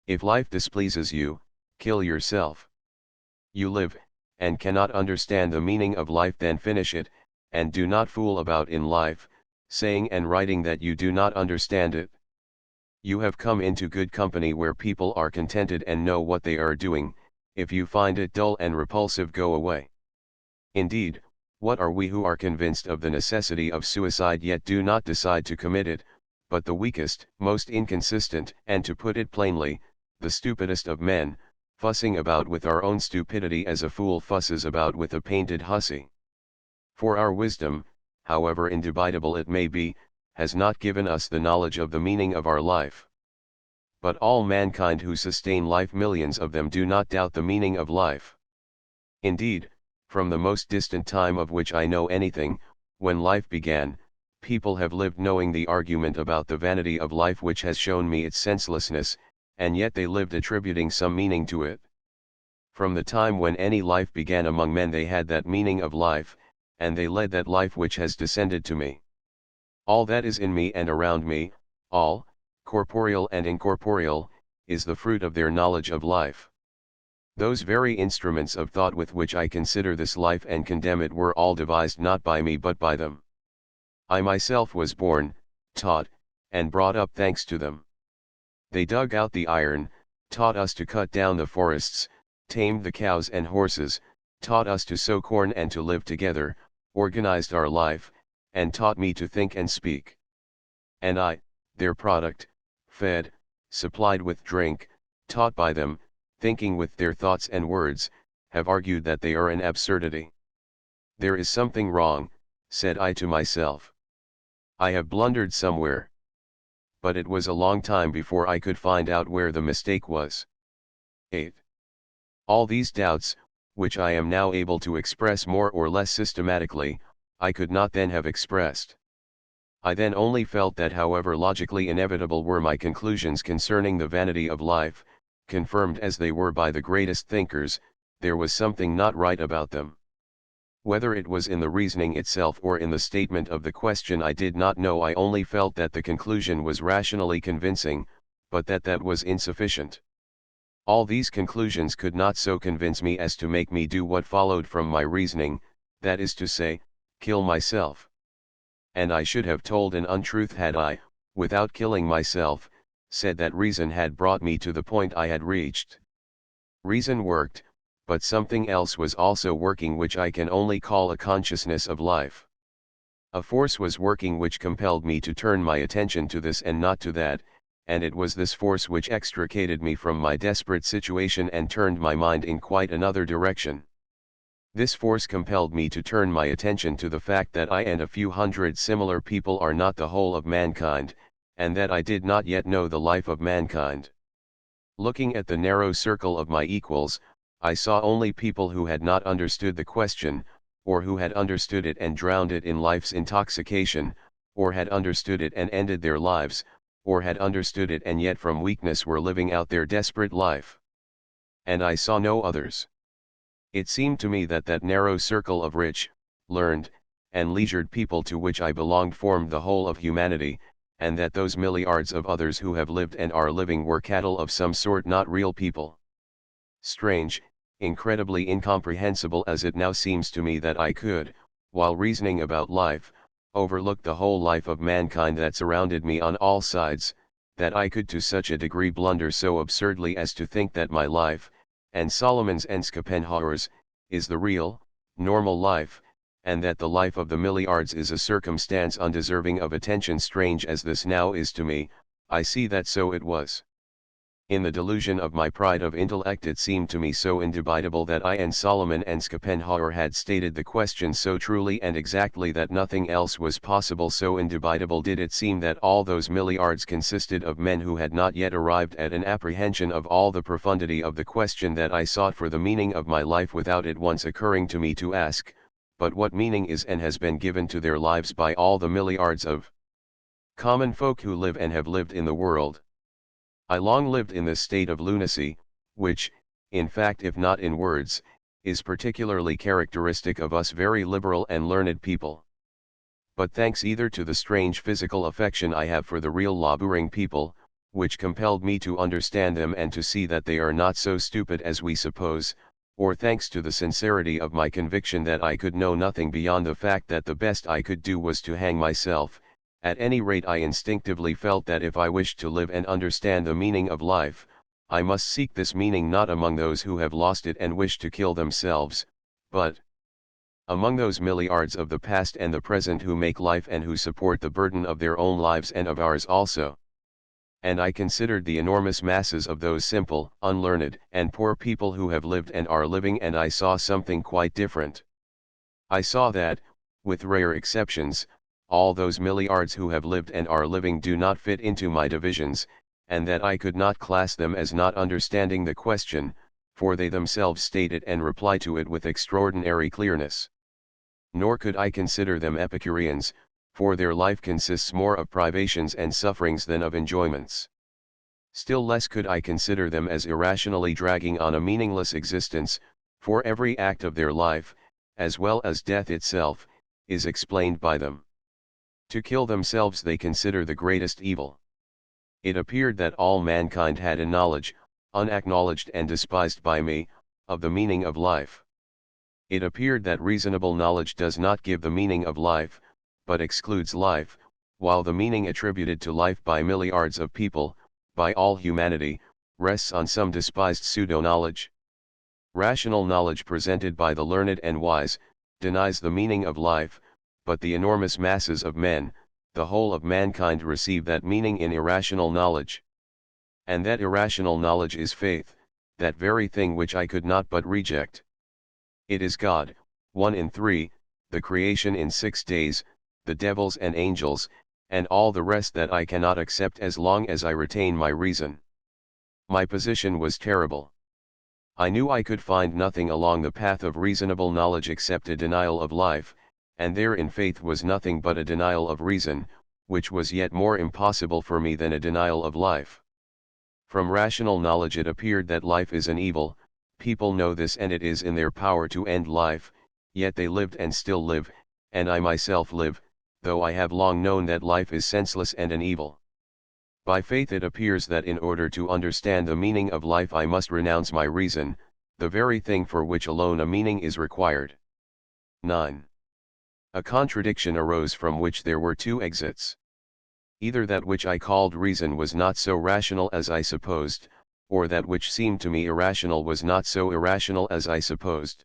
If life displeases you, kill yourself. You live, and cannot understand the meaning of life, then finish it, and do not fool about in life, saying and writing that you do not understand it. You have come into good company where people are contented and know what they are doing. If you find it dull and repulsive, go away. Indeed, what are we who are convinced of the necessity of suicide yet do not decide to commit it, but the weakest, most inconsistent, and to put it plainly, the stupidest of men, fussing about with our own stupidity as a fool fusses about with a painted hussy. For our wisdom, however indubitable it may be, has not given us the knowledge of the meaning of our life. But all mankind who sustain life, millions of them, do not doubt the meaning of life. Indeed, from the most distant time of which I know anything, when life began, people have lived knowing the argument about the vanity of life which has shown me its senselessness, and yet they lived attributing some meaning to it. From the time when any life began among men they had that meaning of life, and they led that life which has descended to me. All that is in me and around me, all, corporeal and incorporeal, is the fruit of their knowledge of life. Those very instruments of thought with which I consider this life and condemn it were all devised not by me but by them. I myself was born, taught, and brought up thanks to them. They dug out the iron, taught us to cut down the forests, tamed the cows and horses, taught us to sow corn and to live together, organized our life, and taught me to think and speak. And I, their product, fed, supplied with drink, taught by them, thinking with their thoughts and words, have argued that they are an absurdity. There is something wrong, said I to myself. I have blundered somewhere. But it was a long time before I could find out where the mistake was. 8. All these doubts, which I am now able to express more or less systematically, I could not then have expressed. I then only felt that however logically inevitable were my conclusions concerning the vanity of life, confirmed as they were by the greatest thinkers, there was something not right about them. Whether it was in the reasoning itself or in the statement of the question I did not know. I only felt that the conclusion was rationally convincing, but that was insufficient. All these conclusions could not so convince me as to make me do what followed from my reasoning, that is to say, kill myself. And I should have told an untruth had I, without killing myself, said that reason had brought me to the point I had reached. Reason worked, but something else was also working which I can only call a consciousness of life. A force was working which compelled me to turn my attention to this and not to that, and it was this force which extricated me from my desperate situation and turned my mind in quite another direction. This force compelled me to turn my attention to the fact that I and a few hundred similar people are not the whole of mankind, and that I did not yet know the life of mankind. Looking at the narrow circle of my equals, I saw only people who had not understood the question, or who had understood it and drowned it in life's intoxication, or had understood it and ended their lives, or had understood it and yet from weakness were living out their desperate life. And I saw no others. It seemed to me that that narrow circle of rich, learned, and leisured people to which I belonged formed the whole of humanity, and that those milliards of others who have lived and are living were cattle of some sort, not real people. Strange, incredibly incomprehensible as it now seems to me that I could, while reasoning about life, overlook the whole life of mankind that surrounded me on all sides, that I could to such a degree blunder so absurdly as to think that my life, and Solomon's and Schopenhauer's, is the real, normal life, and that the life of the milliards is a circumstance undeserving of attention. Strange as this now is to me, I see that so it was. In the delusion of my pride of intellect it seemed to me so indubitable that I and Solomon and Schopenhauer had stated the question so truly and exactly that nothing else was possible. So indubitable did it seem that all those milliards consisted of men who had not yet arrived at an apprehension of all the profundity of the question that I sought for the meaning of my life, without it once occurring to me to ask, but what meaning is and has been given to their lives by all the milliards of common folk who live and have lived in the world. I long lived in this state of lunacy, which, in fact if not in words, is particularly characteristic of us very liberal and learned people. But thanks either to the strange physical affection I have for the real laboring people, which compelled me to understand them and to see that they are not so stupid as we suppose, or thanks to the sincerity of my conviction that I could know nothing beyond the fact that the best I could do was to hang myself, At any rate, I instinctively felt that if I wished to live and understand the meaning of life, I must seek this meaning not among those who have lost it and wish to kill themselves, but among those milliards of the past and the present who make life and who support the burden of their own lives and of ours also. And I considered the enormous masses of those simple, unlearned, and poor people who have lived and are living, and I saw something quite different. I saw that, with rare exceptions, all those milliards who have lived and are living do not fit into my divisions, and that I could not class them as not understanding the question, for they themselves state it and reply to it with extraordinary clearness. Nor could I consider them Epicureans, for their life consists more of privations and sufferings than of enjoyments. Still less could I consider them as irrationally dragging on a meaningless existence, for every act of their life, as well as death itself, is explained by them. To kill themselves they consider the greatest evil. It appeared that all mankind had a knowledge, unacknowledged and despised by me, of the meaning of life. It appeared that reasonable knowledge does not give the meaning of life, but excludes life, while the meaning attributed to life by milliards of people, by all humanity, rests on some despised pseudo-knowledge. Rational knowledge presented by the learned and wise, denies the meaning of life, but the enormous masses of men, the whole of mankind, receive that meaning in irrational knowledge. And that irrational knowledge is faith, that very thing which I could not but reject. It is God, one in three, the creation in 6 days, the devils and angels, and all the rest that I cannot accept as long as I retain my reason. My position was terrible. I knew I could find nothing along the path of reasonable knowledge except a denial of life, and therein faith was nothing but a denial of reason, which was yet more impossible for me than a denial of life. From rational knowledge it appeared that life is an evil, people know this and it is in their power to end life, yet they lived and still live, and I myself live, though I have long known that life is senseless and an evil. By faith it appears that in order to understand the meaning of life I must renounce my reason, the very thing for which alone a meaning is required. 9. A contradiction arose from which there were 2 exits. Either that which I called reason was not so rational as I supposed, or that which seemed to me irrational was not so irrational as I supposed.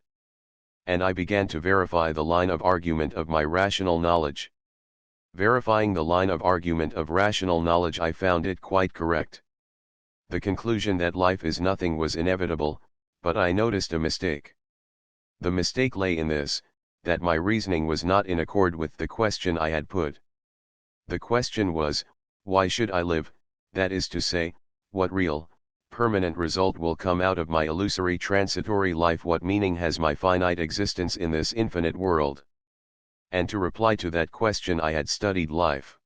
And I began to verify the line of argument of my rational knowledge. Verifying the line of argument of rational knowledge, I found it quite correct. The conclusion that life is nothing was inevitable, but I noticed a mistake. The mistake lay in this, that my reasoning was not in accord with the question I had put. The question was, why should I live, that is to say, what real, permanent result will come out of my illusory transitory life, what meaning has my finite existence in this infinite world? And to reply to that question I had studied life.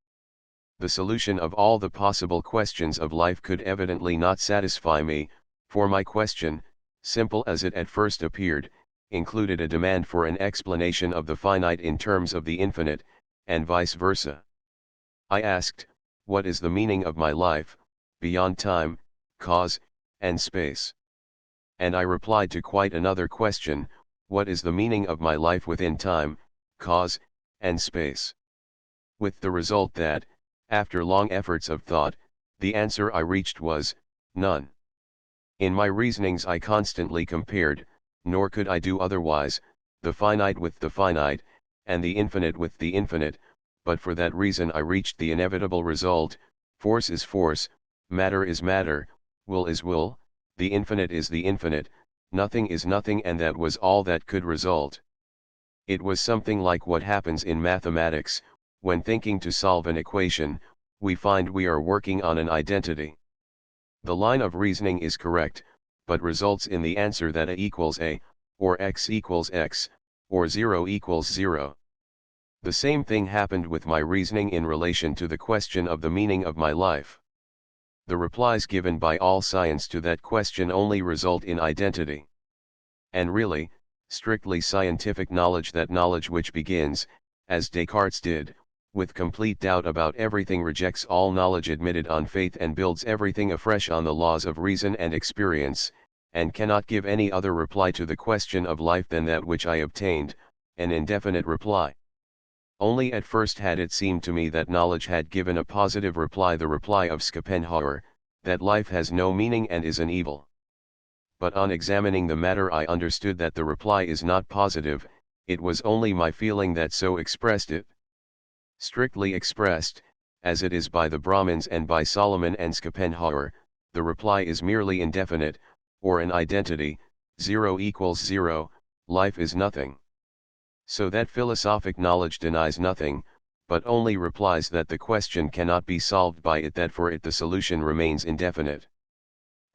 The solution of all the possible questions of life could evidently not satisfy me, for my question, simple as it at first appeared, included a demand for an explanation of the finite in terms of the infinite, and vice versa. I asked, what is the meaning of my life, beyond time, cause, and space? And I replied to quite another question, what is the meaning of my life within time, cause, and space? With the result that, after long efforts of thought, the answer I reached was, none. In my reasonings I constantly compared, nor could I do otherwise, the finite with the finite, and the infinite with the infinite, but for that reason I reached the inevitable result, force is force, matter is matter, will is will, the infinite is the infinite, nothing is nothing, and that was all that could result. It was something like what happens in mathematics, when thinking to solve an equation, we find we are working on an identity. The line of reasoning is correct, but results in the answer that A equals A, or X equals X, or 0 equals 0. The same thing happened with my reasoning in relation to the question of the meaning of my life. The replies given by all science to that question only result in identity. And really, strictly scientific knowledge, that knowledge which begins, as Descartes did, with complete doubt about everything, rejects all knowledge admitted on faith and builds everything afresh on the laws of reason and experience, and cannot give any other reply to the question of life than that which I obtained, an indefinite reply. Only at first had it seemed to me that knowledge had given a positive reply, the reply of Schopenhauer, that life has no meaning and is an evil. But on examining the matter I understood that the reply is not positive, it was only my feeling that so expressed it. Strictly expressed, as it is by the Brahmins and by Solomon and Schopenhauer, the reply is merely indefinite, or an identity, 0 equals 0, life is nothing. So that philosophic knowledge denies nothing, but only replies that the question cannot be solved by it, that for it the solution remains indefinite.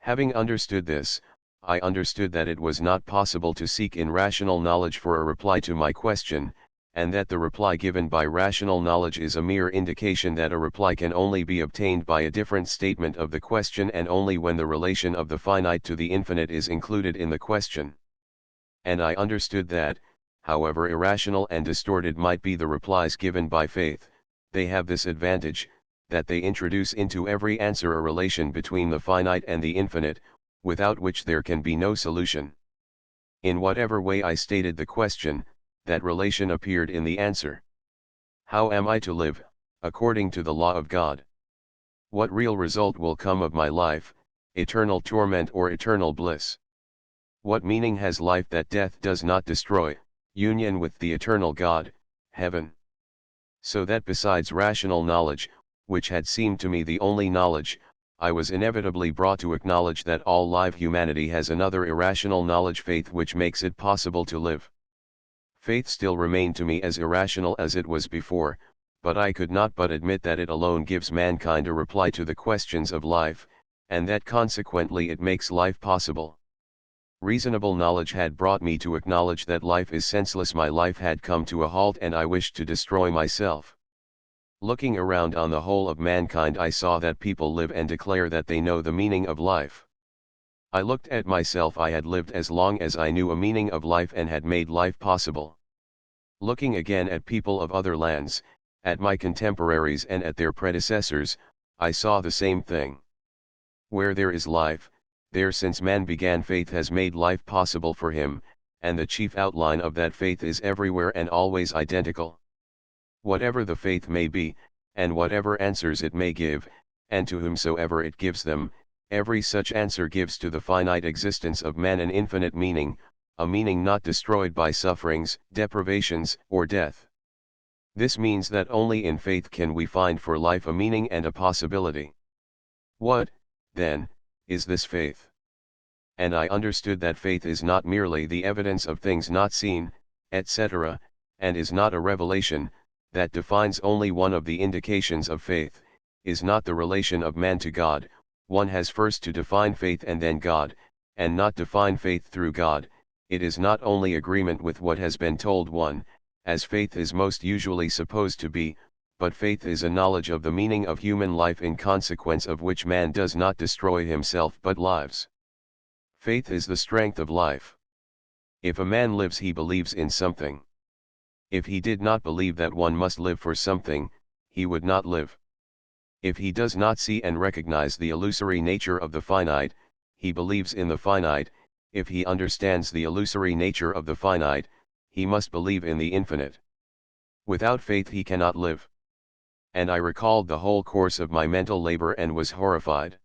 Having understood this, I understood that it was not possible to seek in rational knowledge for a reply to my question, and that the reply given by rational knowledge is a mere indication that a reply can only be obtained by a different statement of the question, and only when the relation of the finite to the infinite is included in the question. And I understood that, however irrational and distorted might be the replies given by faith, they have this advantage, that they introduce into every answer a relation between the finite and the infinite, without which there can be no solution. In whatever way I stated the question, that relation appeared in the answer. How am I to live, according to the law of God? What real result will come of my life, eternal torment or eternal bliss? What meaning has life that death does not destroy, union with the eternal God, heaven? So that besides rational knowledge, which had seemed to me the only knowledge, I was inevitably brought to acknowledge that all live humanity has another irrational knowledge, faith, which makes it possible to live. Faith still remained to me as irrational as it was before, but I could not but admit that it alone gives mankind a reply to the questions of life, and that consequently it makes life possible. Reasonable knowledge had brought me to acknowledge that life is senseless, my life had come to a halt, and I wished to destroy myself. Looking around on the whole of mankind, I saw that people live and declare that they know the meaning of life. I looked at myself. I had lived as long as I knew a meaning of life and had made life possible. Looking again at people of other lands, at my contemporaries and at their predecessors, I saw the same thing. Where there is life, there since man began faith has made life possible for him, and the chief outline of that faith is everywhere and always identical. Whatever the faith may be, and whatever answers it may give, and to whomsoever it gives them, every such answer gives to the finite existence of man an infinite meaning, a meaning not destroyed by sufferings, deprivations, or death. This means that only in faith can we find for life a meaning and a possibility. What, then, is this faith? And I understood that faith is not merely the evidence of things not seen, etc., and is not a revelation, that defines only one of the indications of faith, is not the relation of man to God. One has first to define faith and then God, and not define faith through God. It is not only agreement with what has been told one, as faith is most usually supposed to be, but faith is a knowledge of the meaning of human life, in consequence of which man does not destroy himself but lives. Faith is the strength of life. If a man lives, he believes in something. If he did not believe that one must live for something, he would not live. If he does not see and recognize the illusory nature of the finite, he believes in the finite. If he understands the illusory nature of the finite, he must believe in the infinite. Without faith he cannot live. And I recalled the whole course of my mental labor and was horrified.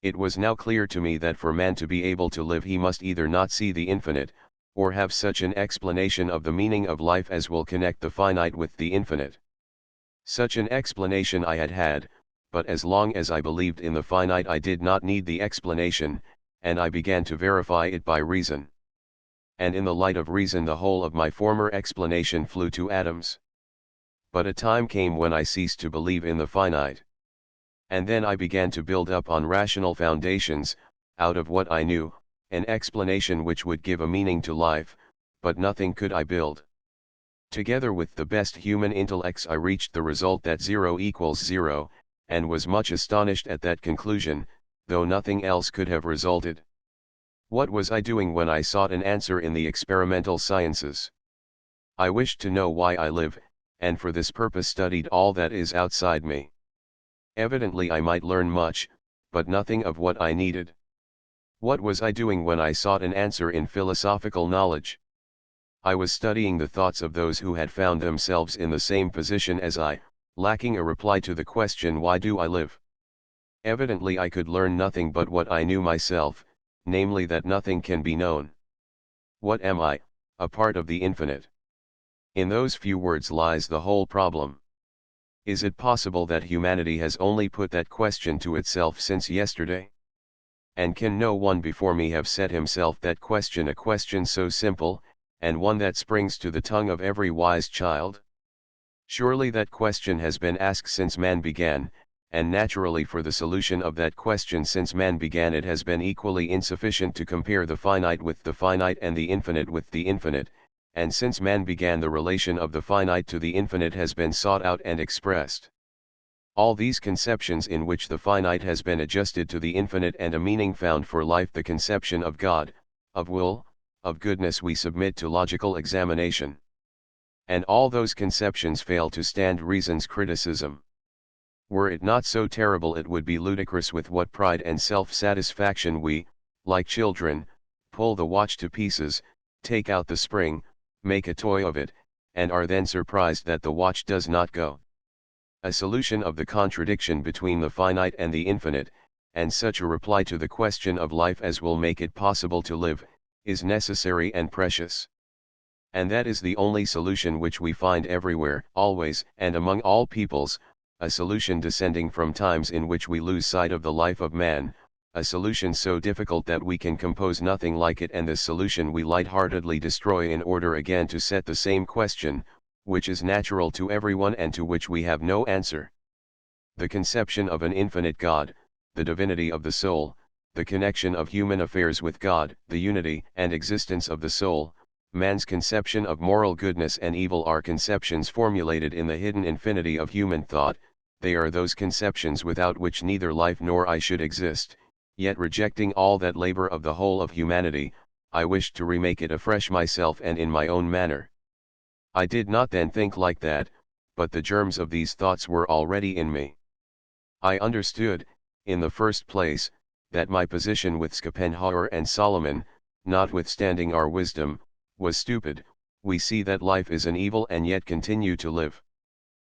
It was now clear to me that for man to be able to live he must either not see the infinite, or have such an explanation of the meaning of life as will connect the finite with the infinite. Such an explanation I had, but as long as I believed in the finite I did not need the explanation, and I began to verify it by reason. And in the light of reason the whole of my former explanation flew to atoms. But a time came when I ceased to believe in the finite. And then I began to build up on rational foundations, out of what I knew, an explanation which would give a meaning to life, but nothing could I build. Together with the best human intellects I reached the result that 0 equals 0, and was much astonished at that conclusion, though nothing else could have resulted. What was I doing when I sought an answer in the experimental sciences? I wished to know why I live, and for this purpose studied all that is outside me. Evidently I might learn much, but nothing of what I needed. What was I doing when I sought an answer in philosophical knowledge? I was studying the thoughts of those who had found themselves in the same position as I, lacking a reply to the question, why do I live? Evidently I could learn nothing but what I knew myself, namely that nothing can be known. What am I? A part of the infinite. In those few words lies the whole problem. Is it possible that humanity has only put that question to itself since yesterday? And can no one before me have set himself that question, a question so simple, and one that springs to the tongue of every wise child? Surely that question has been asked since man began, and naturally for the solution of that question since man began it has been equally insufficient to compare the finite with the finite and the infinite with the infinite, and since man began the relation of the finite to the infinite has been sought out and expressed. All these conceptions in which the finite has been adjusted to the infinite and a meaning found for life, the conception of God, of will, of goodness, we submit to logical examination. And all those conceptions fail to stand reason's criticism. Were it not so terrible, it would be ludicrous with what pride and self-satisfaction we, like children, pull the watch to pieces, take out the spring, make a toy of it, and are then surprised that the watch does not go. A solution of the contradiction between the finite and the infinite, and such a reply to the question of life as will make it possible to live, is necessary and precious. And that is the only solution which we find everywhere, always, and among all peoples, a solution descending from times in which we lose sight of the life of man, a solution so difficult that we can compose nothing like it, and this solution we light-heartedly destroy in order again to set the same question, which is natural to everyone and to which we have no answer. The conception of an infinite God, the divinity of the soul, the connection of human affairs with God, the unity and existence of the soul, man's conception of moral goodness and evil are conceptions formulated in the hidden infinity of human thought. They are those conceptions without which neither life nor I should exist, yet rejecting all that labor of the whole of humanity, I wished to remake it afresh myself and in my own manner. I did not then think like that, but the germs of these thoughts were already in me. I understood, in the first place, that my position with Schopenhauer and Solomon, notwithstanding our wisdom, was stupid. We see that life is an evil and yet continue to live.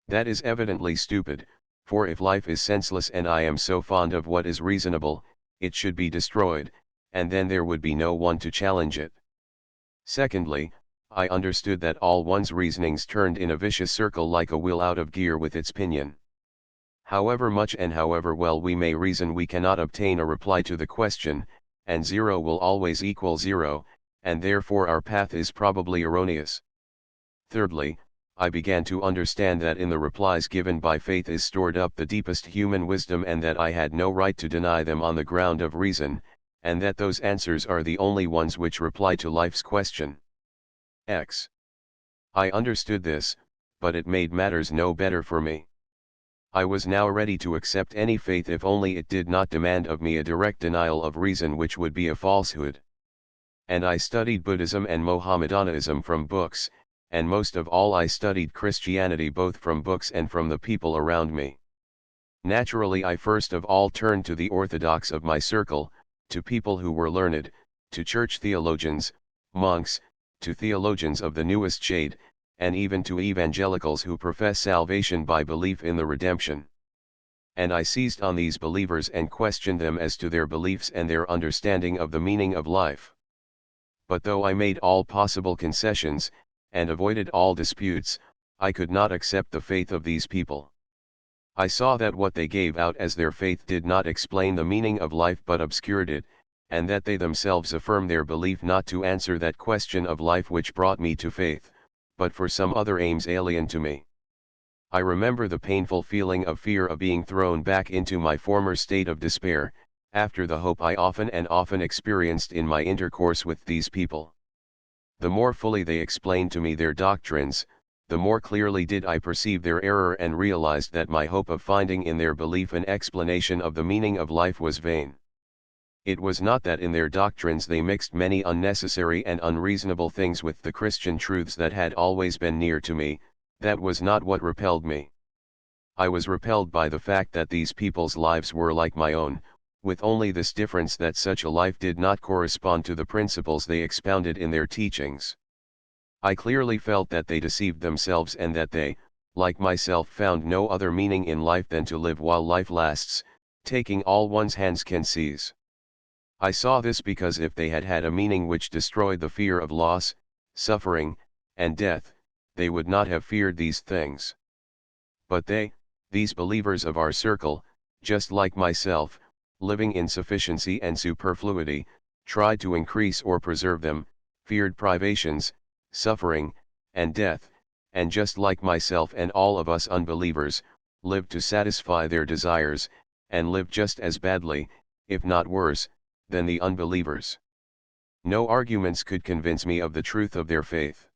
That is evidently stupid, for if life is senseless and I am so fond of what is reasonable, it should be destroyed, and then there would be no one to challenge it. Secondly, I understood that all one's reasonings turned in a vicious circle like a wheel out of gear with its pinion. However much and however well we may reason, we cannot obtain a reply to the question, and 0 will always equal 0, and therefore our path is probably erroneous. Thirdly, I began to understand that in the replies given by faith is stored up the deepest human wisdom, and that I had no right to deny them on the ground of reason, and that those answers are the only ones which reply to life's question. X. I understood this, but it made matters no better for me. I was now ready to accept any faith if only it did not demand of me a direct denial of reason, which would be a falsehood. And I studied Buddhism and Mohammedanism from books, and most of all I studied Christianity both from books and from the people around me. Naturally I first of all turned to the orthodox of my circle, to people who were learned, to church theologians, monks, to theologians of the newest shade, and even to evangelicals who profess salvation by belief in the redemption. And I seized on these believers and questioned them as to their beliefs and their understanding of the meaning of life. But though I made all possible concessions, and avoided all disputes, I could not accept the faith of these people. I saw that what they gave out as their faith did not explain the meaning of life but obscured it, and that they themselves affirmed their belief not to answer that question of life which brought me to faith, but for some other aims alien to me. I remember the painful feeling of fear of being thrown back into my former state of despair, after the hope I often and often experienced in my intercourse with these people. The more fully they explained to me their doctrines, the more clearly did I perceive their error and realized that my hope of finding in their belief an explanation of the meaning of life was vain. It was not that in their doctrines they mixed many unnecessary and unreasonable things with the Christian truths that had always been near to me, that was not what repelled me. I was repelled by the fact that these people's lives were like my own, with only this difference that such a life did not correspond to the principles they expounded in their teachings. I clearly felt that they deceived themselves and that they, like myself, found no other meaning in life than to live while life lasts, taking all one's hands can seize. I saw this because if they had had a meaning which destroyed the fear of loss, suffering, and death, they would not have feared these things. But they, these believers of our circle, just like myself, living in sufficiency and superfluity, tried to increase or preserve them, feared privations, suffering, and death, and just like myself and all of us unbelievers, lived to satisfy their desires, and lived just as badly, if not worse, than the unbelievers. No arguments could convince me of the truth of their faith.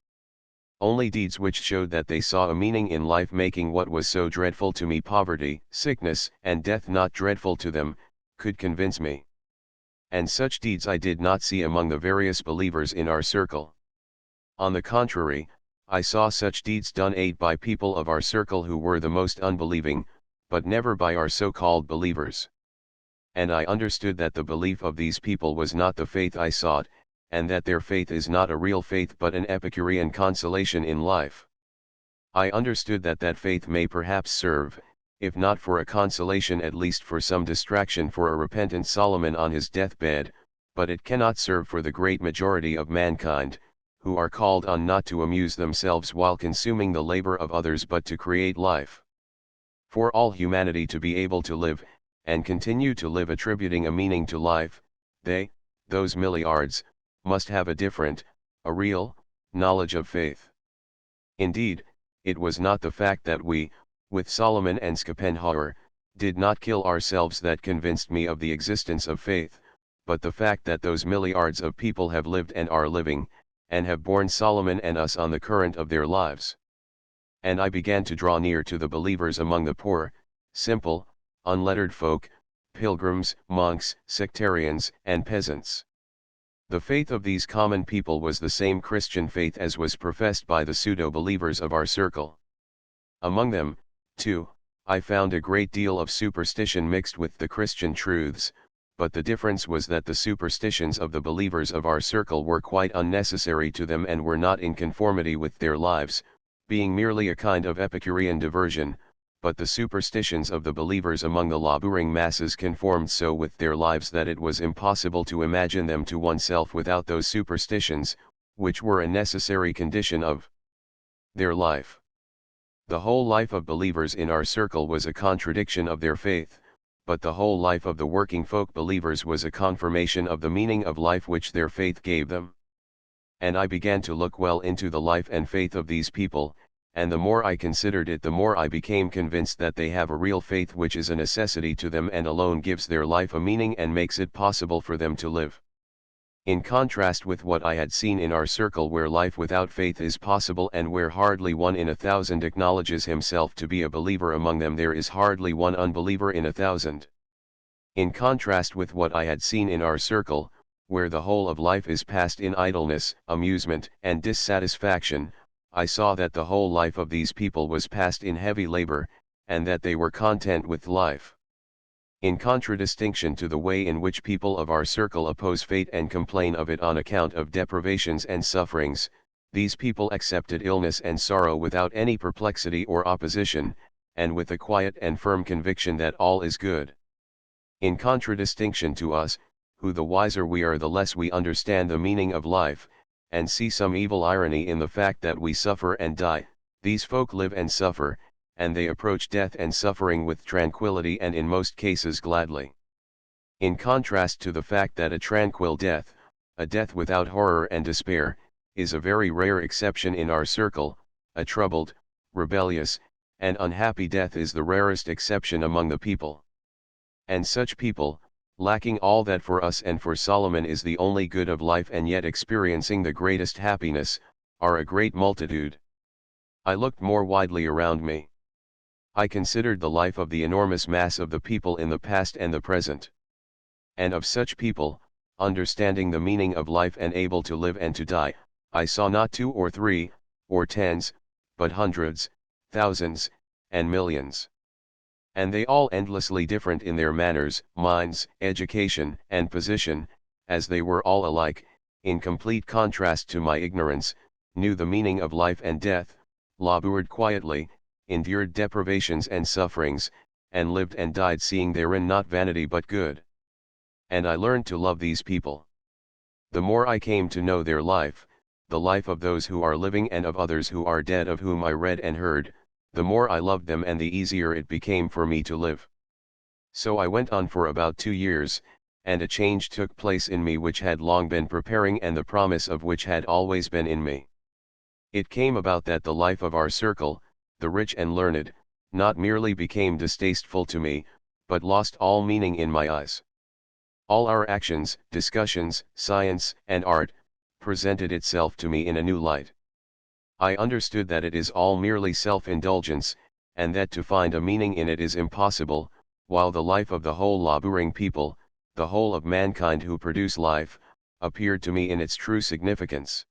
Only deeds which showed that they saw a meaning in life, making what was so dreadful to me, poverty, sickness, and death, not dreadful to them, could convince me. And such deeds I did not see among the various believers in our circle. On the contrary, I saw such deeds done by people of our circle who were the most unbelieving, but never by our so-called believers. And I understood that the belief of these people was not the faith I sought, and that their faith is not a real faith but an Epicurean consolation in life. I understood that that faith may perhaps serve, if not for a consolation, at least for some distraction for a repentant Solomon on his deathbed, but it cannot serve for the great majority of mankind, who are called on not to amuse themselves while consuming the labor of others but to create life. For all humanity to be able to live, and continue to live attributing a meaning to life, they, those milliards, must have a different, a real, knowledge of faith. Indeed, it was not the fact that we, with Solomon and Schopenhauer, did not kill ourselves that convinced me of the existence of faith, but the fact that those milliards of people have lived and are living, and have borne Solomon and us on the current of their lives. And I began to draw near to the believers among the poor, simple, unlettered folk, pilgrims, monks, sectarians, and peasants. The faith of these common people was the same Christian faith as was professed by the pseudo-believers of our circle. Among them, too, I found a great deal of superstition mixed with the Christian truths, but the difference was that the superstitions of the believers of our circle were quite unnecessary to them and were not in conformity with their lives, being merely a kind of Epicurean diversion, but the superstitions of the believers among the laboring masses conformed so with their lives that it was impossible to imagine them to oneself without those superstitions, which were a necessary condition of their life. The whole life of believers in our circle was a contradiction of their faith, but the whole life of the working folk believers was a confirmation of the meaning of life which their faith gave them. And I began to look well into the life and faith of these people, and the more I considered it the more I became convinced that they have a real faith which is a necessity to them and alone gives their life a meaning and makes it possible for them to live. In contrast with what I had seen in our circle, where life without faith is possible and where hardly 1 in 1,000 acknowledges himself to be a believer, among them there is hardly one unbeliever in 1,000. In contrast with what I had seen in our circle, where the whole of life is passed in idleness, amusement, and dissatisfaction, I saw that the whole life of these people was passed in heavy labor, and that they were content with life. In contradistinction to the way in which people of our circle oppose fate and complain of it on account of deprivations and sufferings, these people accepted illness and sorrow without any perplexity or opposition, and with a quiet and firm conviction that all is good. In contradistinction to us, who the wiser we are the less we understand the meaning of life, and see some evil irony in the fact that we suffer and die, these folk live and suffer, and they approach death and suffering with tranquility and in most cases gladly. In contrast to the fact that a tranquil death, a death without horror and despair, is a very rare exception in our circle, a troubled, rebellious, and unhappy death is the rarest exception among the people. And such people, lacking all that for us and for Solomon is the only good of life and yet experiencing the greatest happiness, are a great multitude. I looked more widely around me. I considered the life of the enormous mass of the people in the past and the present. And of such people, understanding the meaning of life and able to live and to die, I saw not 2 or 3, or tens, but hundreds, thousands, and millions. And they all endlessly different in their manners, minds, education, and position, as they were all alike, in complete contrast to my ignorance, knew the meaning of life and death, labored quietly, endured deprivations and sufferings, and lived and died seeing therein not vanity but good. And I learned to love these people. The more I came to know their life, the life of those who are living and of others who are dead of whom I read and heard, the more I loved them and the easier it became for me to live. So I went on for about 2 years, and a change took place in me which had long been preparing and the promise of which had always been in me. It came about that the life of our circle, the rich and learned, not merely became distasteful to me, but lost all meaning in my eyes. All our actions, discussions, science, and art, presented itself to me in a new light. I understood that it is all merely self-indulgence, and that to find a meaning in it is impossible, while the life of the whole laboring people, the whole of mankind who produce life, appeared to me in its true significance.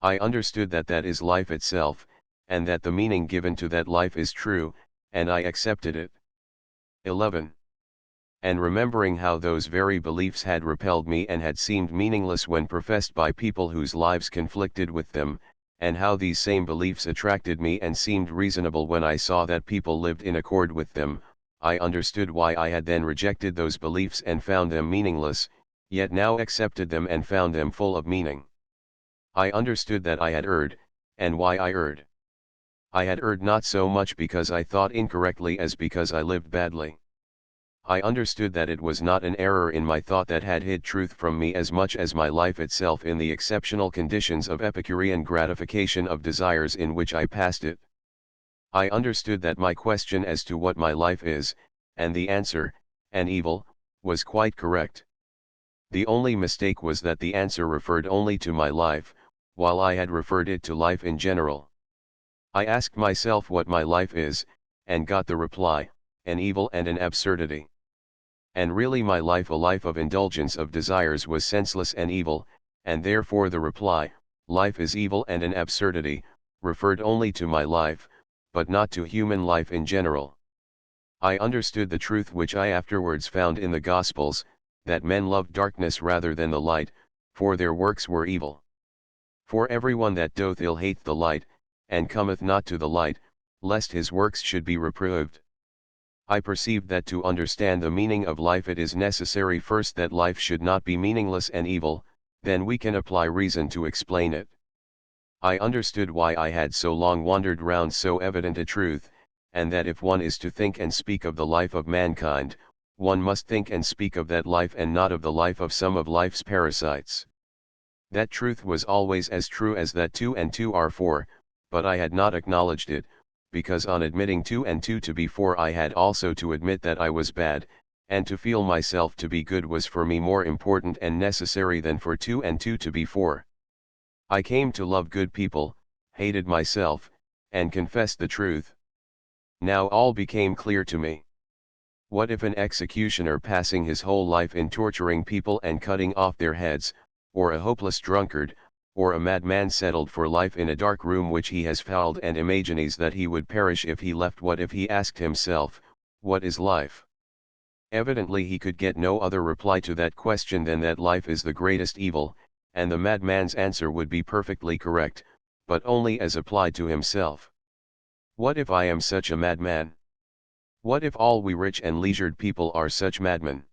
I understood that that is life itself, and that the meaning given to that life is true, and I accepted it. 11. And remembering how those very beliefs had repelled me and had seemed meaningless when professed by people whose lives conflicted with them, and how these same beliefs attracted me and seemed reasonable when I saw that people lived in accord with them, I understood why I had then rejected those beliefs and found them meaningless, yet now accepted them and found them full of meaning. I understood that I had erred, and why I erred. I had erred not so much because I thought incorrectly as because I lived badly. I understood that it was not an error in my thought that had hid truth from me as much as my life itself in the exceptional conditions of Epicurean gratification of desires in which I passed it. I understood that my question as to what my life is, and the answer, an evil, was quite correct. The only mistake was that the answer referred only to my life, while I had referred it to life in general. I asked myself what my life is, and got the reply, an evil and an absurdity. And really my life, a life of indulgence of desires, was senseless and evil, and therefore the reply, life is evil and an absurdity, referred only to my life, but not to human life in general. I understood the truth which I afterwards found in the Gospels, that men loved darkness rather than the light, for their works were evil. For everyone that doth ill hateth the light, and cometh not to the light, lest his works should be reproved. I perceived that to understand the meaning of life it is necessary first that life should not be meaningless and evil, then we can apply reason to explain it. I understood why I had so long wandered round so evident a truth, and that if one is to think and speak of the life of mankind, one must think and speak of that life and not of the life of some of life's parasites. That truth was always as true as that 2 and 2 are 4, but I had not acknowledged it, because on admitting 2 and 2 to be 4 I had also to admit that I was bad, and to feel myself to be good was for me more important and necessary than for 2 and 2 to be 4. I came to love good people, hated myself, and confessed the truth. Now all became clear to me. What if an executioner passing his whole life in torturing people and cutting off their heads, or a hopeless drunkard, or a madman settled for life in a dark room which he has fouled and imagines that he would perish if he left? What if he asked himself, what is life? Evidently he could get no other reply to that question than that life is the greatest evil, and the madman's answer would be perfectly correct, but only as applied to himself. What if I am such a madman? What if all we rich and leisured people are such madmen?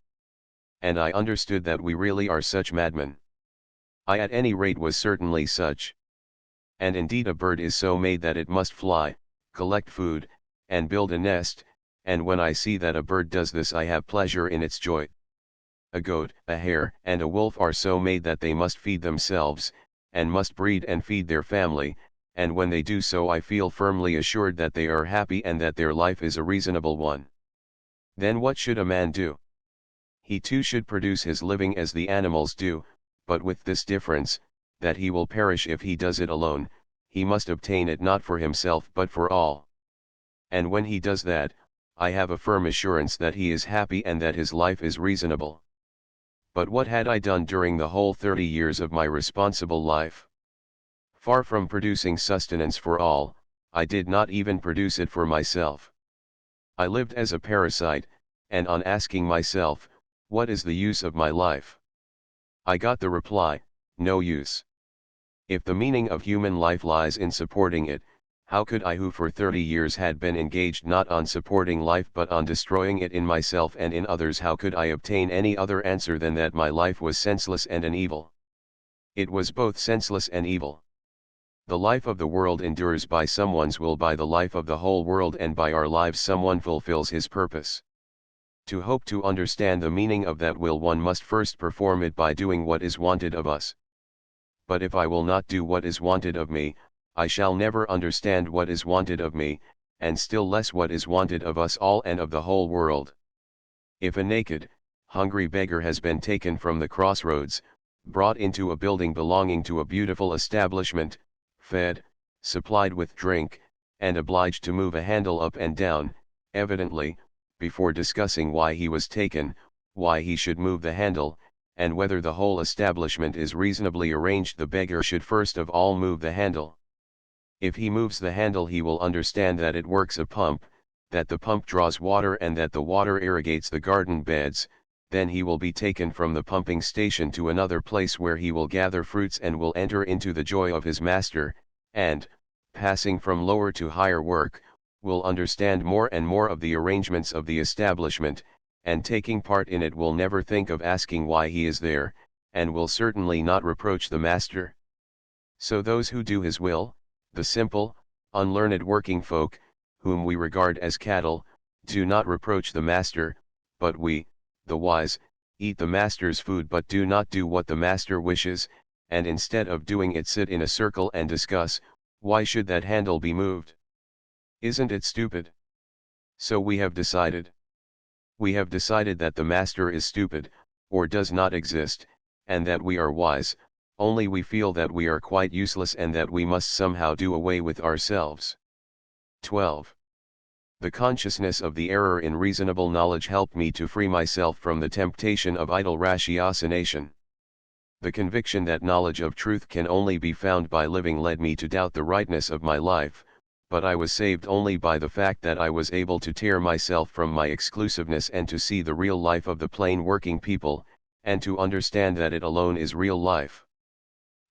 And I understood that we really are such madmen. I at any rate was certainly such. And indeed a bird is so made that it must fly, collect food, and build a nest, and when I see that a bird does this I have pleasure in its joy. A goat, a hare, and a wolf are so made that they must feed themselves, and must breed and feed their family, and when they do so I feel firmly assured that they are happy and that their life is a reasonable one. Then what should a man do? He too should produce his living as the animals do, but with this difference, that he will perish if he does it alone. He must obtain it not for himself but for all. And when he does that, I have a firm assurance that he is happy and that his life is reasonable. But what had I done during the whole 30 years of my responsible life? Far from producing sustenance for all, I did not even produce it for myself. I lived as a parasite, and on asking myself, what is the use of my life? I got the reply, no use. If the meaning of human life lies in supporting it, how could I, who for 30 years had been engaged not on supporting life but on destroying it in myself and in others, how could I obtain any other answer than that my life was senseless and an evil? It was both senseless and evil. The life of the world endures by someone's will, by the life of the whole world, and by our lives someone fulfills his purpose. To hope to understand the meaning of that will, one must first perform it by doing what is wanted of us. But if I will not do what is wanted of me, I shall never understand what is wanted of me, and still less what is wanted of us all and of the whole world. If a naked, hungry beggar has been taken from the crossroads, brought into a building belonging to a beautiful establishment, fed, supplied with drink, and obliged to move a handle up and down, evidently, before discussing why he was taken, why he should move the handle, and whether the whole establishment is reasonably arranged, the beggar should first of all move the handle. If he moves the handle, he will understand that it works a pump, that the pump draws water and that the water irrigates the garden beds. Then he will be taken from the pumping station to another place where he will gather fruits and will enter into the joy of his master, and, passing from lower to higher work, will understand more and more of the arrangements of the establishment, and taking part in it will never think of asking why he is there, and will certainly not reproach the master. So those who do his will, the simple, unlearned working folk, whom we regard as cattle, do not reproach the master, but we, the wise, eat the master's food but do not do what the master wishes, and instead of doing it sit in a circle and discuss, why should that handle be moved? Isn't it stupid? So we have decided. We have decided that the master is stupid, or does not exist, and that we are wise, only we feel that we are quite useless and that we must somehow do away with ourselves. 12. The consciousness of the error in reasonable knowledge helped me to free myself from the temptation of idle ratiocination. The conviction that knowledge of truth can only be found by living led me to doubt the rightness of my life, but I was saved only by the fact that I was able to tear myself from my exclusiveness and to see the real life of the plain working people, and to understand that it alone is real life.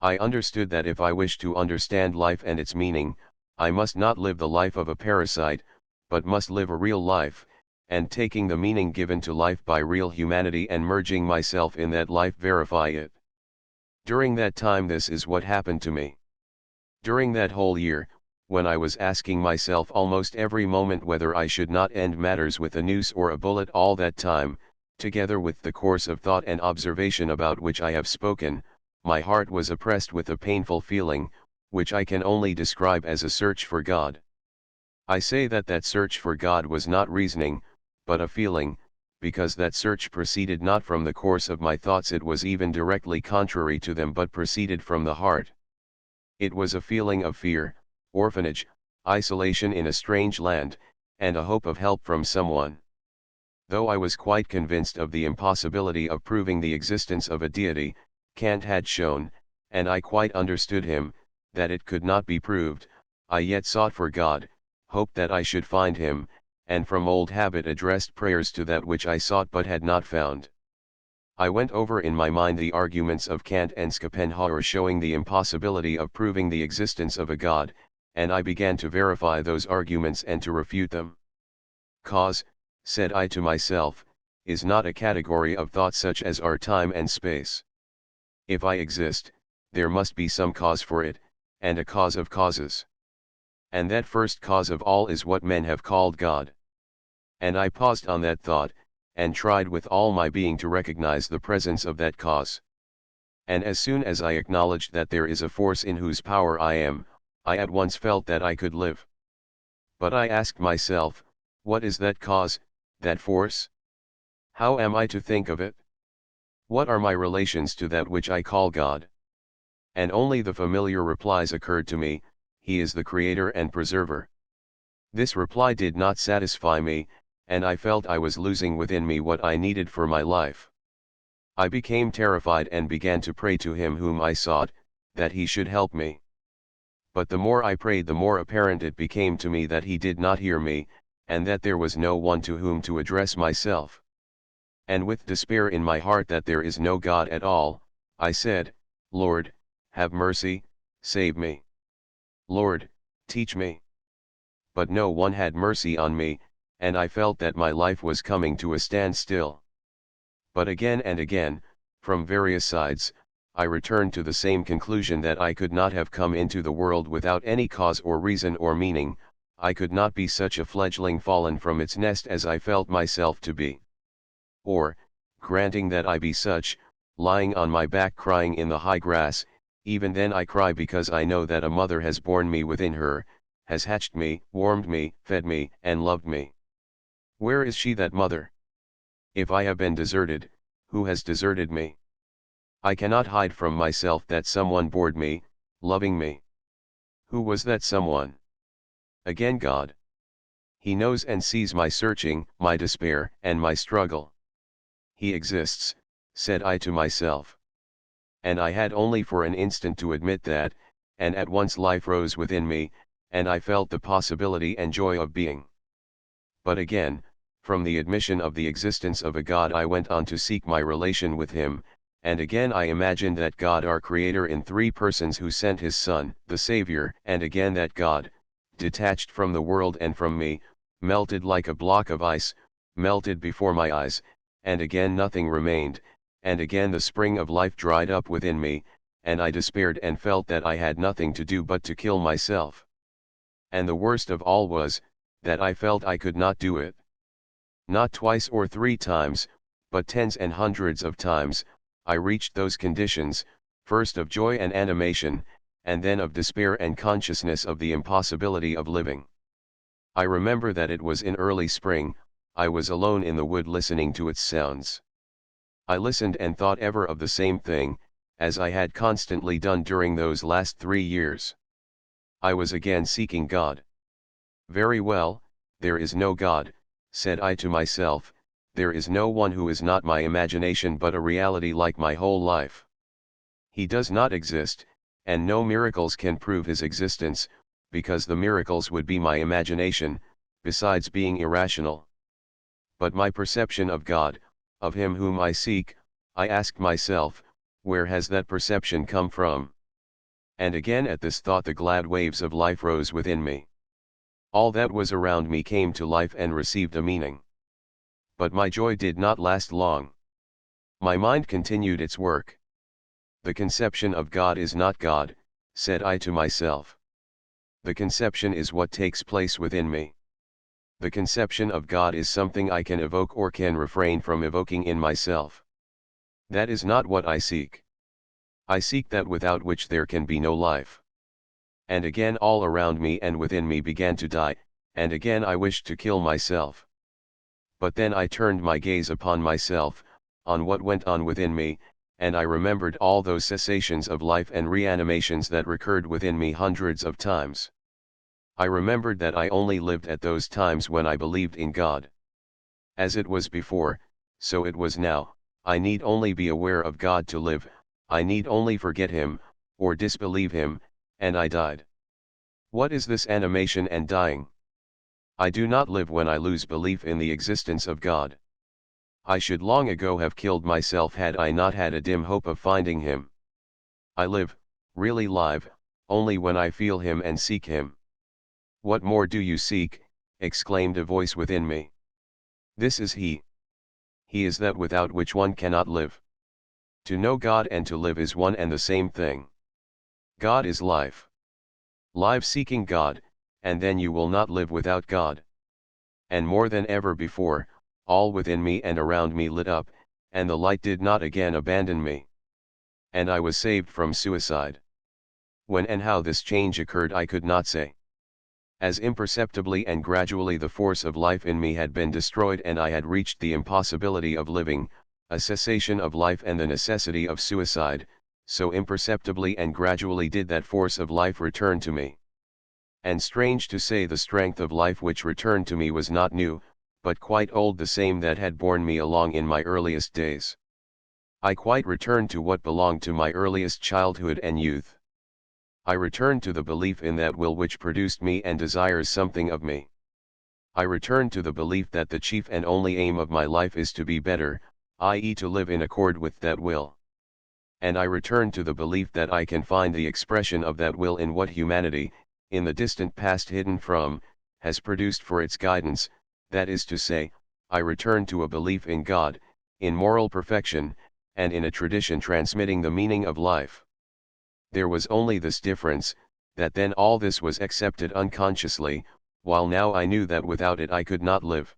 I understood that if I wished to understand life and its meaning, I must not live the life of a parasite, but must live a real life, and taking the meaning given to life by real humanity and merging myself in that life, verify it. During that time this is what happened to me. During that whole year, when I was asking myself almost every moment whether I should not end matters with a noose or a bullet, all that time, together with the course of thought and observation about which I have spoken, my heart was oppressed with a painful feeling, which I can only describe as a search for God. I say that that search for God was not reasoning, but a feeling, because that search proceeded not from the course of my thoughts, it was even directly contrary to them, but proceeded from the heart. It was a feeling of fear, orphanage, isolation in a strange land, and a hope of help from someone. Though I was quite convinced of the impossibility of proving the existence of a deity, Kant had shown, and I quite understood him, that it could not be proved, I yet sought for God, hoped that I should find him, and from old habit addressed prayers to that which I sought but had not found. I went over in my mind the arguments of Kant and Schopenhauer showing the impossibility of proving the existence of a God, and I began to verify those arguments and to refute them. Cause, said I to myself, is not a category of thought such as are time and space. If I exist, there must be some cause for it, and a cause of causes. And that first cause of all is what men have called God. And I paused on that thought, and tried with all my being to recognize the presence of that cause. And as soon as I acknowledged that there is a force in whose power I am, I at once felt that I could live. But I asked myself, what is that cause, that force? How am I to think of it? What are my relations to that which I call God? And only the familiar replies occurred to me, He is the Creator and Preserver. This reply did not satisfy me, and I felt I was losing within me what I needed for my life. I became terrified and began to pray to Him whom I sought, that He should help me. But the more I prayed, the more apparent it became to me that He did not hear me, and that there was no one to whom to address myself. And with despair in my heart that there is no God at all, I said, Lord, have mercy, Save me. Lord, teach me. But no one had mercy on me, and I felt that my life was coming to a standstill. But again and again, from various sides, I returned to the same conclusion that I could not have come into the world without any cause or reason or meaning. I could not be such a fledgling fallen from its nest as I felt myself to be. Or, granting that I be such, lying on my back crying in the high grass, even then I cry because I know that a mother has borne me within her, has hatched me, warmed me, fed me, and loved me. Where is she, that mother? If I have been deserted, who has deserted me? I cannot hide from myself that someone bored me, loving me. Who was that someone? Again God. He knows and sees my searching, my despair, and my struggle. He exists, said I to myself. And I had only for an instant to admit that, and at once life rose within me, and I felt the possibility and joy of being. But again, from the admission of the existence of a God I went on to seek my relation with him, and again I imagined that God our Creator in three persons who sent his Son, the Savior, and again that God, detached from the world and from me, melted like a block of ice, melted before my eyes, and again nothing remained, and again the spring of life dried up within me, and I despaired and felt that I had nothing to do but to kill myself. And the worst of all was, that I felt I could not do it. Not twice or three times, but tens and hundreds of times, I reached those conditions, first of joy and animation, and then of despair and consciousness of the impossibility of living. I remember that it was in early spring, I was alone in the wood listening to its sounds. I listened and thought ever of the same thing, as I had constantly done during those last 3 years. I was again seeking God. Very well, there is no God, said I to myself, there is no one who is not my imagination but a reality like my whole life. He does not exist, and no miracles can prove his existence, because the miracles would be my imagination, besides being irrational. But my perception of God, of him whom I seek, I ask myself, where has that perception come from? And again at this thought the glad waves of life rose within me. All that was around me came to life and received a meaning. But my joy did not last long. My mind continued its work. The conception of God is not God, said I to myself. The conception is what takes place within me. The conception of God is something I can evoke or can refrain from evoking in myself. That is not what I seek. I seek that without which there can be no life. And again all around me and within me began to die, and again I wished to kill myself. But then I turned my gaze upon myself, on what went on within me, and I remembered all those cessations of life and reanimations that recurred within me hundreds of times. I remembered that I only lived at those times when I believed in God. As it was before, so it was now, I need only be aware of God to live, I need only forget him, or disbelieve him, and I died. What is this animation and dying? I do not live when I lose belief in the existence of God. I should long ago have killed myself had I not had a dim hope of finding him. I live, really live, only when I feel him and seek him. What more do you seek? Exclaimed a voice within me. This is he. He is that without which one cannot live. To know God and to live is one and the same thing. God is life. Live seeking God, and then you will not live without God. And more than ever before, all within me and around me lit up, and the light did not again abandon me. And I was saved from suicide. When and how this change occurred I could not say. As imperceptibly and gradually the force of life in me had been destroyed and I had reached the impossibility of living, a cessation of life and the necessity of suicide, so imperceptibly and gradually did that force of life return to me. And strange to say the strength of life which returned to me was not new, but quite old, the same that had borne me along in my earliest days. I quite returned to what belonged to my earliest childhood and youth. I returned to the belief in that will which produced me and desires something of me. I returned to the belief that the chief and only aim of my life is to be better, i.e. to live in accord with that will. and I return to the belief that I can find the expression of that will in what humanity, in the distant past hidden from, has produced for its guidance, that is to say, I return to a belief in God, in moral perfection, and in a tradition transmitting the meaning of life. There was only this difference, that then all this was accepted unconsciously, while now I knew that without it I could not live.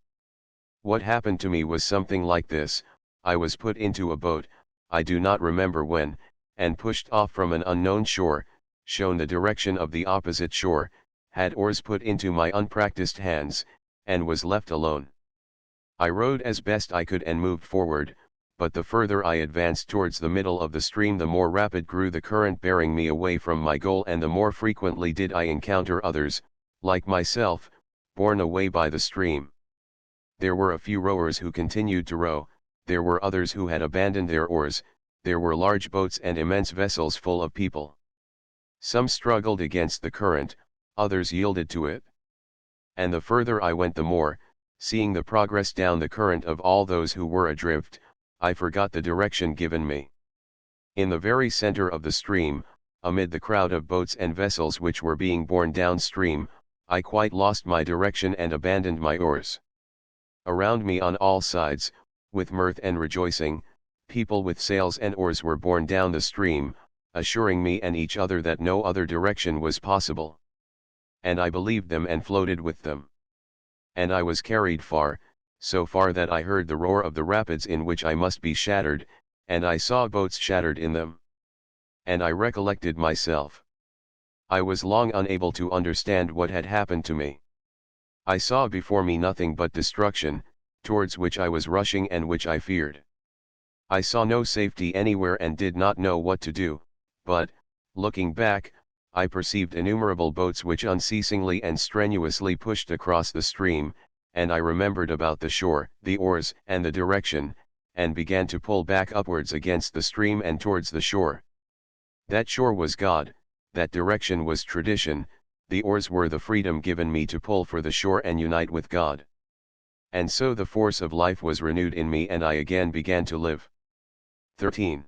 What happened to me was something like this: I was put into a boat, I do not remember when, and pushed off from an unknown shore, shown the direction of the opposite shore, had oars put into my unpracticed hands, and was left alone. I rowed as best I could and moved forward, but the further I advanced towards the middle of the stream the more rapid grew the current bearing me away from my goal, and the more frequently did I encounter others, like myself, borne away by the stream. There were a few rowers who continued to row, there were others who had abandoned their oars, there were large boats and immense vessels full of people. Some struggled against the current, others yielded to it. And the further I went the more, seeing the progress down the current of all those who were adrift, I forgot the direction given me. In the very center of the stream, amid the crowd of boats and vessels which were being borne downstream, I quite lost my direction and abandoned my oars. Around me on all sides, with mirth and rejoicing, people with sails and oars were borne down the stream, assuring me and each other that no other direction was possible. And I believed them and floated with them. And I was carried far, so far that I heard the roar of the rapids in which I must be shattered, and I saw boats shattered in them. And I recollected myself. I was long unable to understand what had happened to me. I saw before me nothing but destruction, towards which I was rushing and which I feared. I saw no safety anywhere and did not know what to do, but, looking back, I perceived innumerable boats which unceasingly and strenuously pushed across the stream, and I remembered about the shore, the oars, and the direction, and began to pull back upwards against the stream and towards the shore. That shore was God, that direction was tradition, the oars were the freedom given me to pull for the shore and unite with God. And so the force of life was renewed in me and I again began to live. 13.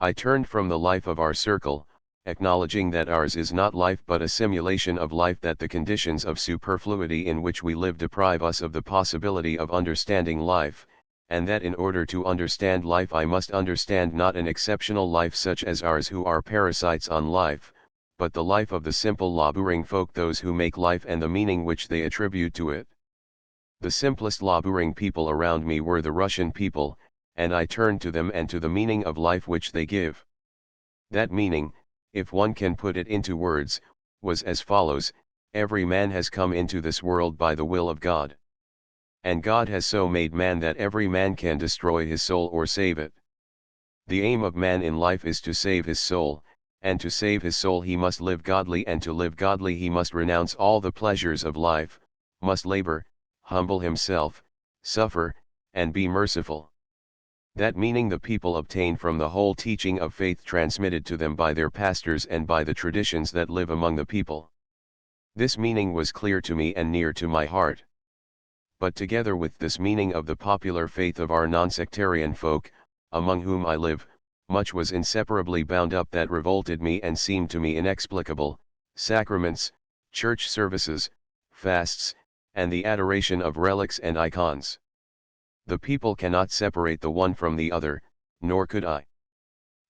I turned from the life of our circle, acknowledging that ours is not life but a simulation of life, that the conditions of superfluity in which we live deprive us of the possibility of understanding life, and that in order to understand life I must understand not an exceptional life such as ours who are parasites on life, but the life of the simple laboring folk, those who make life and the meaning which they attribute to it. The simplest laboring people around me were the Russian people, and I turned to them and to the meaning of life which they give. That meaning, if one can put it into words, was as follows: every man has come into this world by the will of God. And God has so made man that every man can destroy his soul or save it. The aim of man in life is to save his soul, and to save his soul he must live godly, and to live godly he must renounce all the pleasures of life, must labor, humble himself, suffer, and be merciful. That meaning the people obtain from the whole teaching of faith transmitted to them by their pastors and by the traditions that live among the people. This meaning was clear to me and near to my heart. But together with this meaning of the popular faith of our non-sectarian folk, among whom I live, much was inseparably bound up that revolted me and seemed to me inexplicable: sacraments, church services, fasts, and the adoration of relics and icons. The people cannot separate the one from the other, nor could I.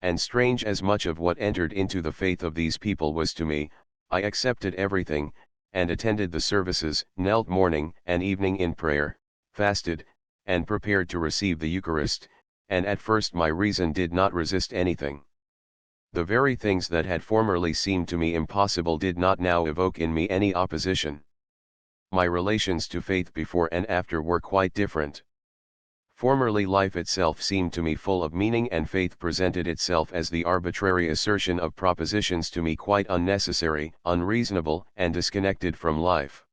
And strange as much of what entered into the faith of these people was to me, I accepted everything, and attended the services, knelt morning and evening in prayer, fasted, and prepared to receive the Eucharist, and at first my reason did not resist anything. The very things that had formerly seemed to me impossible did not now evoke in me any opposition. My relations to faith before and after were quite different. Formerly life itself seemed to me full of meaning, and faith presented itself as the arbitrary assertion of propositions to me quite unnecessary, unreasonable, and disconnected from life.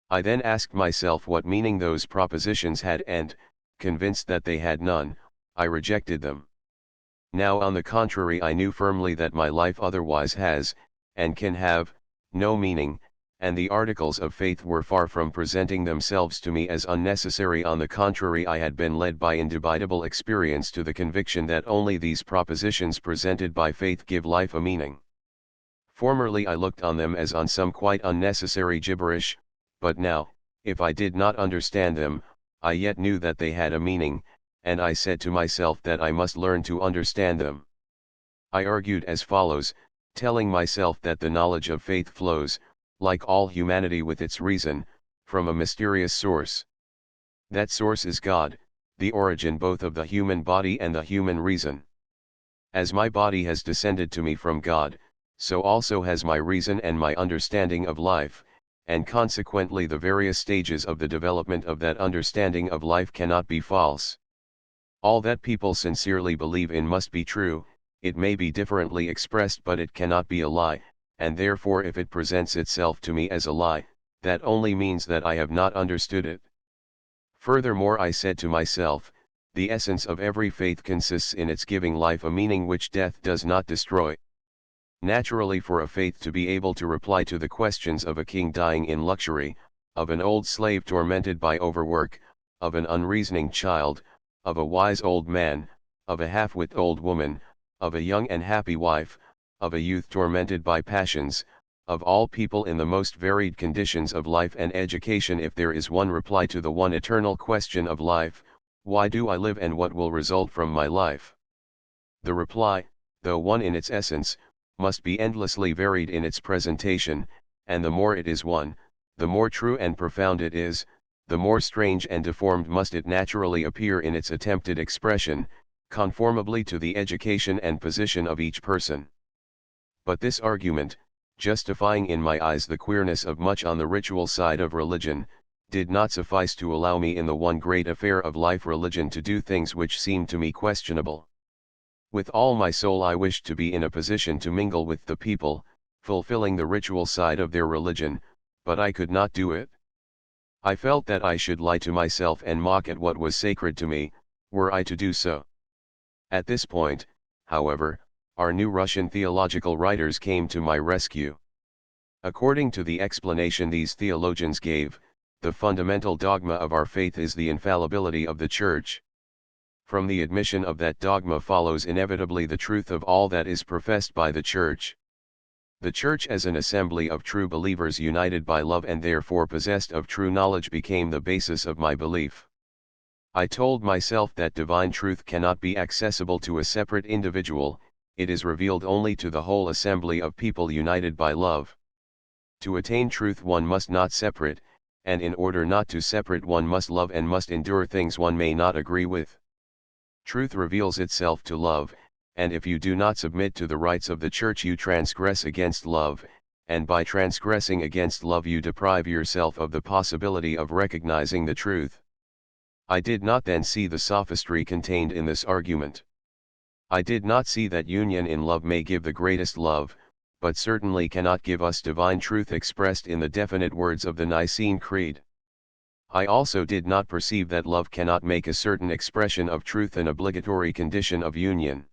I then asked myself what meaning those propositions had, and, convinced that they had none, I rejected them. Now on the contrary I knew firmly that my life otherwise has, and can have, no meaning, and the articles of faith were far from presenting themselves to me as unnecessary. On the contrary, I had been led by indubitable experience to the conviction that only these propositions presented by faith give life a meaning. Formerly I looked on them as on some quite unnecessary gibberish, but now, if I did not understand them, I yet knew that they had a meaning, and I said to myself that I must learn to understand them. I argued as follows, telling myself that the knowledge of faith flows, like all humanity with its reason, from a mysterious source. That source is God, the origin both of the human body and the human reason. As my body has descended to me from God, so also has my reason and my understanding of life, and consequently the various stages of the development of that understanding of life cannot be false. All that people sincerely believe in must be true. It may be differently expressed, but it cannot be a lie, and therefore if it presents itself to me as a lie, that only means that I have not understood it. Furthermore, I said to myself, the essence of every faith consists in its giving life a meaning which death does not destroy. Naturally, for a faith to be able to reply to the questions of a king dying in luxury, of an old slave tormented by overwork, of an unreasoning child, of a wise old man, of a half-wit old woman, of a young and happy wife, of a youth tormented by passions, of all people in the most varied conditions of life and education, if there is one reply to the one eternal question of life, why do I live and what will result from my life? The reply, though one in its essence, must be endlessly varied in its presentation, and the more it is one, the more true and profound it is, the more strange and deformed must it naturally appear in its attempted expression, conformably to the education and position of each person. But this argument, justifying in my eyes the queerness of much on the ritual side of religion, did not suffice to allow me in the one great affair of life, religion, to do things which seemed to me questionable. With all my soul I wished to be in a position to mingle with the people, fulfilling the ritual side of their religion, but I could not do it. I felt that I should lie to myself and mock at what was sacred to me, were I to do so. At this point, however, our new Russian theological writers came to my rescue. According to the explanation these theologians gave, the fundamental dogma of our faith is the infallibility of the Church. From the admission of that dogma follows inevitably the truth of all that is professed by the Church. The Church as an assembly of true believers united by love and therefore possessed of true knowledge became the basis of my belief. I told myself that divine truth cannot be accessible to a separate individual, it is revealed only to the whole assembly of people united by love. To attain truth one must not separate, and in order not to separate one must love and must endure things one may not agree with. Truth reveals itself to love, and if you do not submit to the rights of the Church you transgress against love, and by transgressing against love you deprive yourself of the possibility of recognizing the truth. I did not then see the sophistry contained in this argument. I did not see that union in love may give the greatest love, but certainly cannot give us divine truth expressed in the definite words of the Nicene Creed. I also did not perceive that love cannot make a certain expression of truth an obligatory condition of union.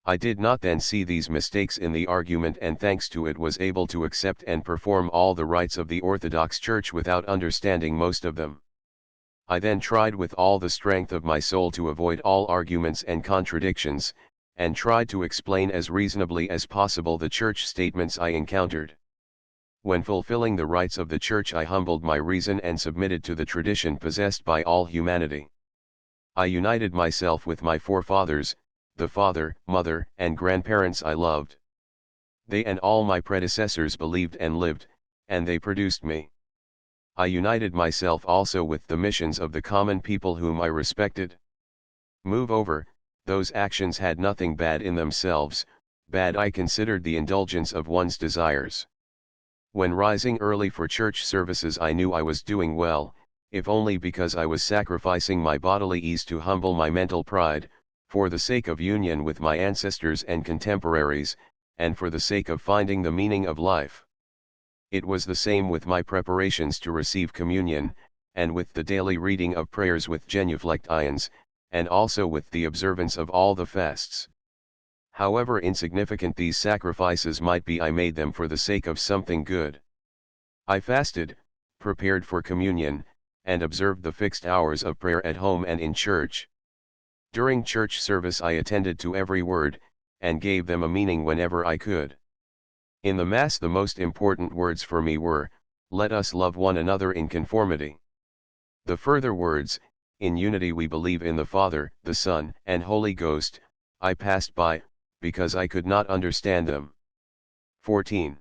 I did not then see these mistakes in the argument, and thanks to it was able to accept and perform all the rites of the Orthodox Church without understanding most of them. I then tried with all the strength of my soul to avoid all arguments and contradictions, and tried to explain as reasonably as possible the Church statements I encountered. When fulfilling the rites of the Church I humbled my reason and submitted to the tradition possessed by all humanity. I united myself with my forefathers, the father, mother, and grandparents I loved. They and all my predecessors believed and lived, and they produced me. I united myself also with the missions of the common people whom I respected. Moreover, those actions had nothing bad in themselves, bad I considered the indulgence of one's desires. When rising early for church services I knew I was doing well, if only because I was sacrificing my bodily ease to humble my mental pride, for the sake of union with my ancestors and contemporaries, and for the sake of finding the meaning of life. It was the same with my preparations to receive communion, and with the daily reading of prayers with genuflections, and also with the observance of all the fasts. However insignificant these sacrifices might be, I made them for the sake of something good. I fasted, prepared for communion, and observed the fixed hours of prayer at home and in church. During church service I attended to every word, and gave them a meaning whenever I could. In the Mass the most important words for me were, "Let us love one another in conformity." The further words, "In unity we believe in the Father, the Son, and Holy Ghost," I passed by, because I could not understand them. 14.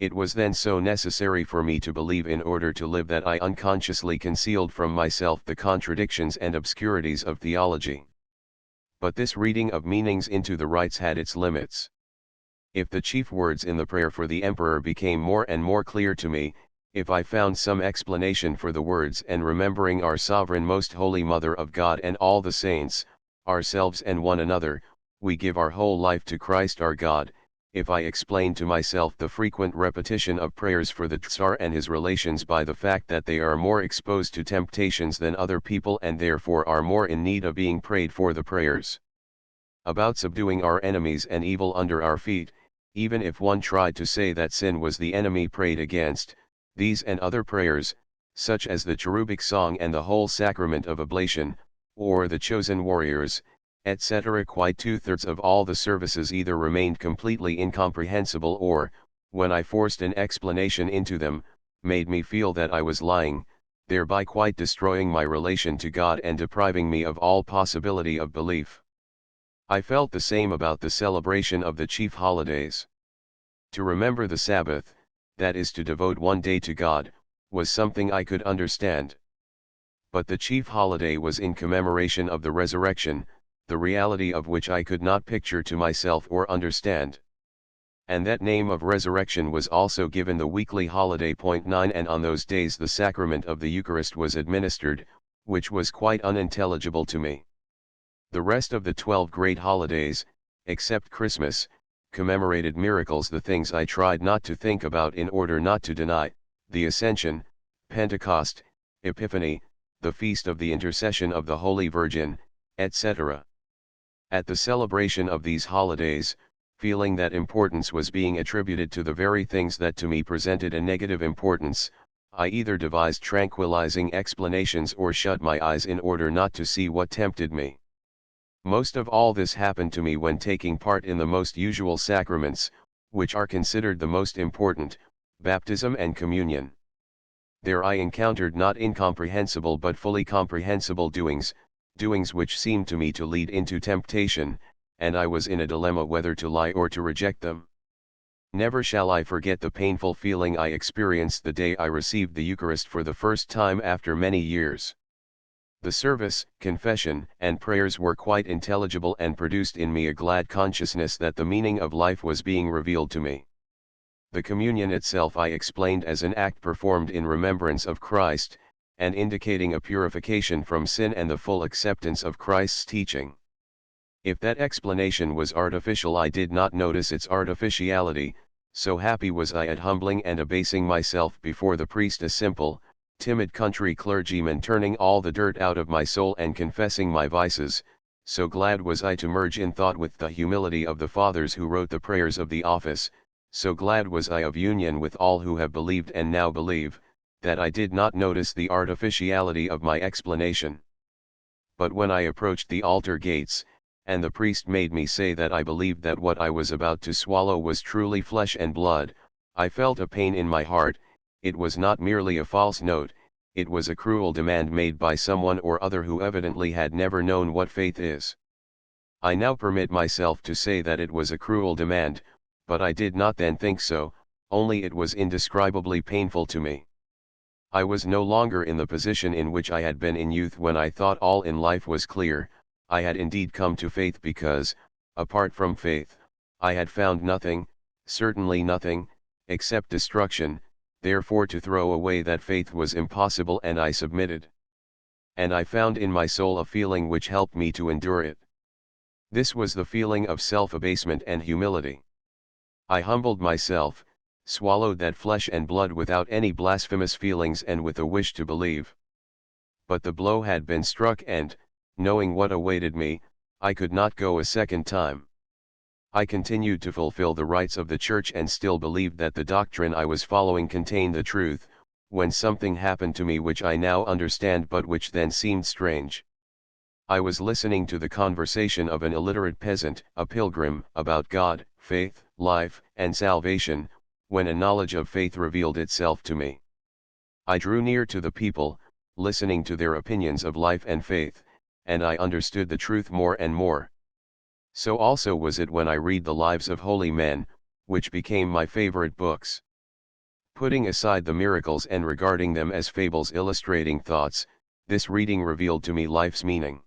It was then so necessary for me to believe in order to live that I unconsciously concealed from myself the contradictions and obscurities of theology. But this reading of meanings into the rites had its limits. If the chief words in the prayer for the emperor became more and more clear to me, if I found some explanation for the words and remembering our sovereign most holy Mother of God and all the saints, ourselves and one another, we give our whole life to Christ our God, if I explained to myself the frequent repetition of prayers for the Tsar and his relations by the fact that they are more exposed to temptations than other people and therefore are more in need of being prayed for the prayers about subduing our enemies and evil under our feet, even if one tried to say that sin was the enemy prayed against, these and other prayers, such as the cherubic song and the whole sacrament of oblation, or the chosen warriors, etc. Quite 2/3 of all the services either remained completely incomprehensible or, when I forced an explanation into them, made me feel that I was lying, thereby quite destroying my relation to God and depriving me of all possibility of belief. I felt the same about the celebration of the chief holidays. To remember the Sabbath, that is to devote one day to God, was something I could understand. But the chief holiday was in commemoration of the resurrection, the reality of which I could not picture to myself or understand. And that name of resurrection was also given the weekly holiday. 9 And on those days the sacrament of the Eucharist was administered, which was quite unintelligible to me. The rest of the 12 great holidays, except Christmas, commemorated miracles, the things I tried not to think about in order not to deny, the Ascension, Pentecost, Epiphany, the Feast of the Intercession of the Holy Virgin, etc. At the celebration of these holidays, feeling that importance was being attributed to the very things that to me presented a negative importance, I either devised tranquilizing explanations or shut my eyes in order not to see what tempted me. Most of all this happened to me when taking part in the most usual sacraments, which are considered the most important, baptism and communion. There I encountered not incomprehensible but fully comprehensible doings which seemed to me to lead into temptation, and I was in a dilemma whether to lie or to reject them. Never shall I forget the painful feeling I experienced the day I received the Eucharist for the first time after many years. The service, confession, and prayers were quite intelligible and produced in me a glad consciousness that the meaning of life was being revealed to me. The communion itself I explained as an act performed in remembrance of Christ, and indicating a purification from sin and the full acceptance of Christ's teaching. If that explanation was artificial, I did not notice its artificiality, so happy was I at humbling and abasing myself before the priest, a simple, timid country clergyman, turning all the dirt out of my soul and confessing my vices. So glad was I to merge in thought with the humility of the fathers who wrote the prayers of the office, so glad was I of union with all who have believed and now believe, that I did not notice the artificiality of my explanation. But when I approached the altar gates, and the priest made me say that I believed that what I was about to swallow was truly flesh and blood, I felt a pain in my heart. It was not merely a false note, it was a cruel demand made by someone or other who evidently had never known what faith is. I now permit myself to say that it was a cruel demand, but I did not then think so, only it was indescribably painful to me. I was no longer in the position in which I had been in youth when I thought all in life was clear. I had indeed come to faith because, apart from faith, I had found nothing, certainly nothing, except destruction. Therefore to throw away that faith was impossible, and I submitted. And I found in my soul a feeling which helped me to endure it. This was the feeling of self-abasement and humility. I humbled myself, swallowed that flesh and blood without any blasphemous feelings and with a wish to believe. But the blow had been struck and, knowing what awaited me, I could not go a second time. I continued to fulfill the rites of the church and still believed that the doctrine I was following contained the truth, when something happened to me which I now understand but which then seemed strange. I was listening to the conversation of an illiterate peasant, a pilgrim, about God, faith, life, and salvation, when a knowledge of faith revealed itself to me. I drew near to the people, listening to their opinions of life and faith, and I understood the truth more and more. So also was it when I read the lives of holy men, which became my favorite books. Putting aside the miracles and regarding them as fables illustrating thoughts, this reading revealed to me life's meaning.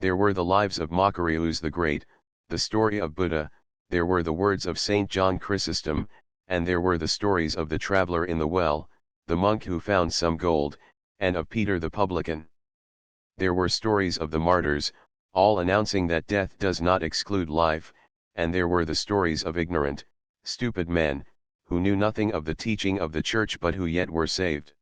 There were the lives of Macarius the Great, the story of Buddha, there were the words of Saint John Chrysostom, and there were the stories of the traveler in the well, the monk who found some gold, and of Peter the publican. There were stories of the martyrs, all announcing that death does not exclude life, and there were the stories of ignorant, stupid men, who knew nothing of the teaching of the church but who yet were saved.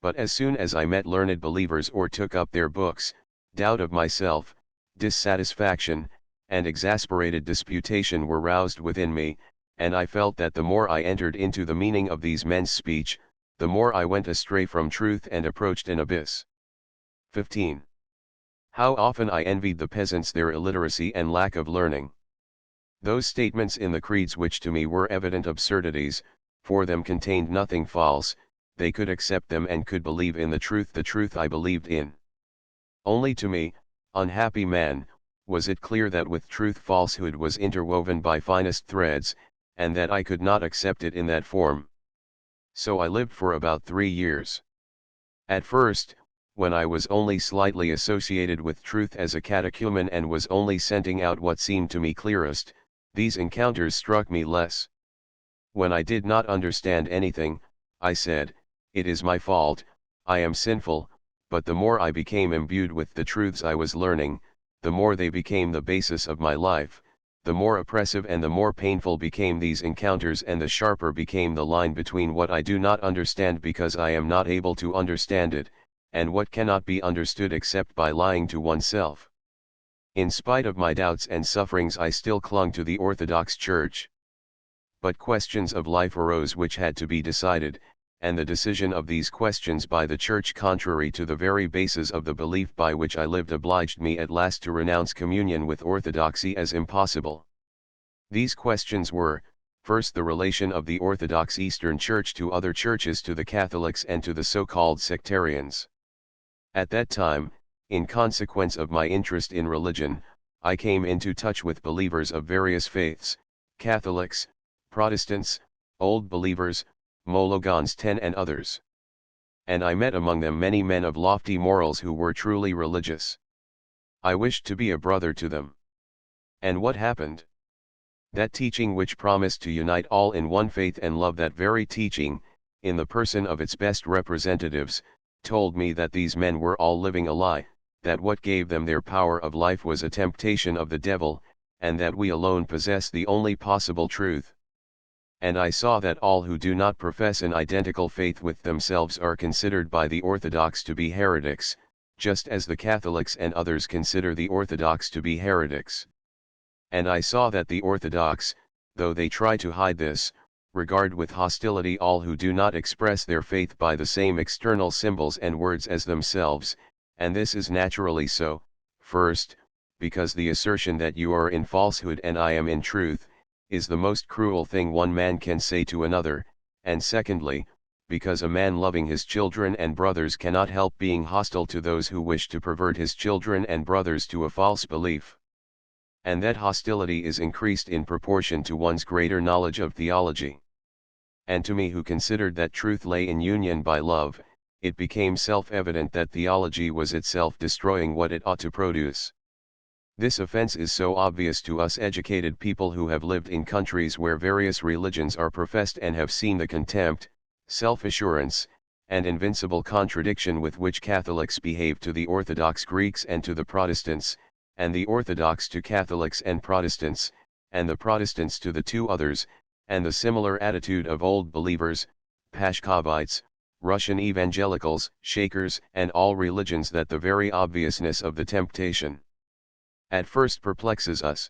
But as soon as I met learned believers or took up their books, doubt of myself, dissatisfaction, and exasperated disputation were roused within me, and I felt that the more I entered into the meaning of these men's speech, the more I went astray from truth and approached an abyss. 15. How often I envied the peasants their illiteracy and lack of learning. Those statements in the creeds which to me were evident absurdities, for them contained nothing false, they could accept them and could believe in the truth I believed in. Only to me, unhappy man, was it clear that with truth falsehood was interwoven by finest threads, and that I could not accept it in that form. So I lived for about 3 years. At first, when I was only slightly associated with truth as a catechumen and was only scenting out what seemed to me clearest, these encounters struck me less. When I did not understand anything, I said, "It is my fault, I am sinful," but the more I became imbued with the truths I was learning, the more they became the basis of my life, the more oppressive and the more painful became these encounters and the sharper became the line between what I do not understand because I am not able to understand it, and what cannot be understood except by lying to oneself. In spite of my doubts and sufferings I still clung to the Orthodox Church. But questions of life arose which had to be decided, and the decision of these questions by the Church contrary to the very basis of the belief by which I lived obliged me at last to renounce communion with orthodoxy as impossible. These questions were, first the relation of the Orthodox Eastern Church to other churches, to the Catholics and to the so-called sectarians. At that time, in consequence of my interest in religion, I came into touch with believers of various faiths, Catholics, Protestants, Old Believers, Mologons 10 and others. And I met among them many men of lofty morals who were truly religious. I wished to be a brother to them. And what happened? That teaching which promised to unite all in one faith and love, that very teaching, in the person of its best representatives, told me that these men were all living a lie, that what gave them their power of life was a temptation of the devil, and that we alone possess the only possible truth. And I saw that all who do not profess an identical faith with themselves are considered by the Orthodox to be heretics, just as the Catholics and others consider the Orthodox to be heretics. And I saw that the Orthodox, though they try to hide this, regard with hostility all who do not express their faith by the same external symbols and words as themselves, and this is naturally so, first, because the assertion that you are in falsehood and I am in truth, is the most cruel thing one man can say to another, and secondly, because a man loving his children and brothers cannot help being hostile to those who wish to pervert his children and brothers to a false belief. And that hostility is increased in proportion to one's greater knowledge of theology. And to me, who considered that truth lay in union by love, it became self-evident that theology was itself destroying what it ought to produce. This offense is so obvious to us educated people who have lived in countries where various religions are professed and have seen the contempt, self-assurance, and invincible contradiction with which Catholics behave to the Orthodox Greeks and to the Protestants, and the Orthodox to Catholics and Protestants, and the Protestants to the two others, and the similar attitude of Old Believers, Pashkovites, Russian evangelicals, Shakers, and all religions, that the very obviousness of the temptation at first perplexes us.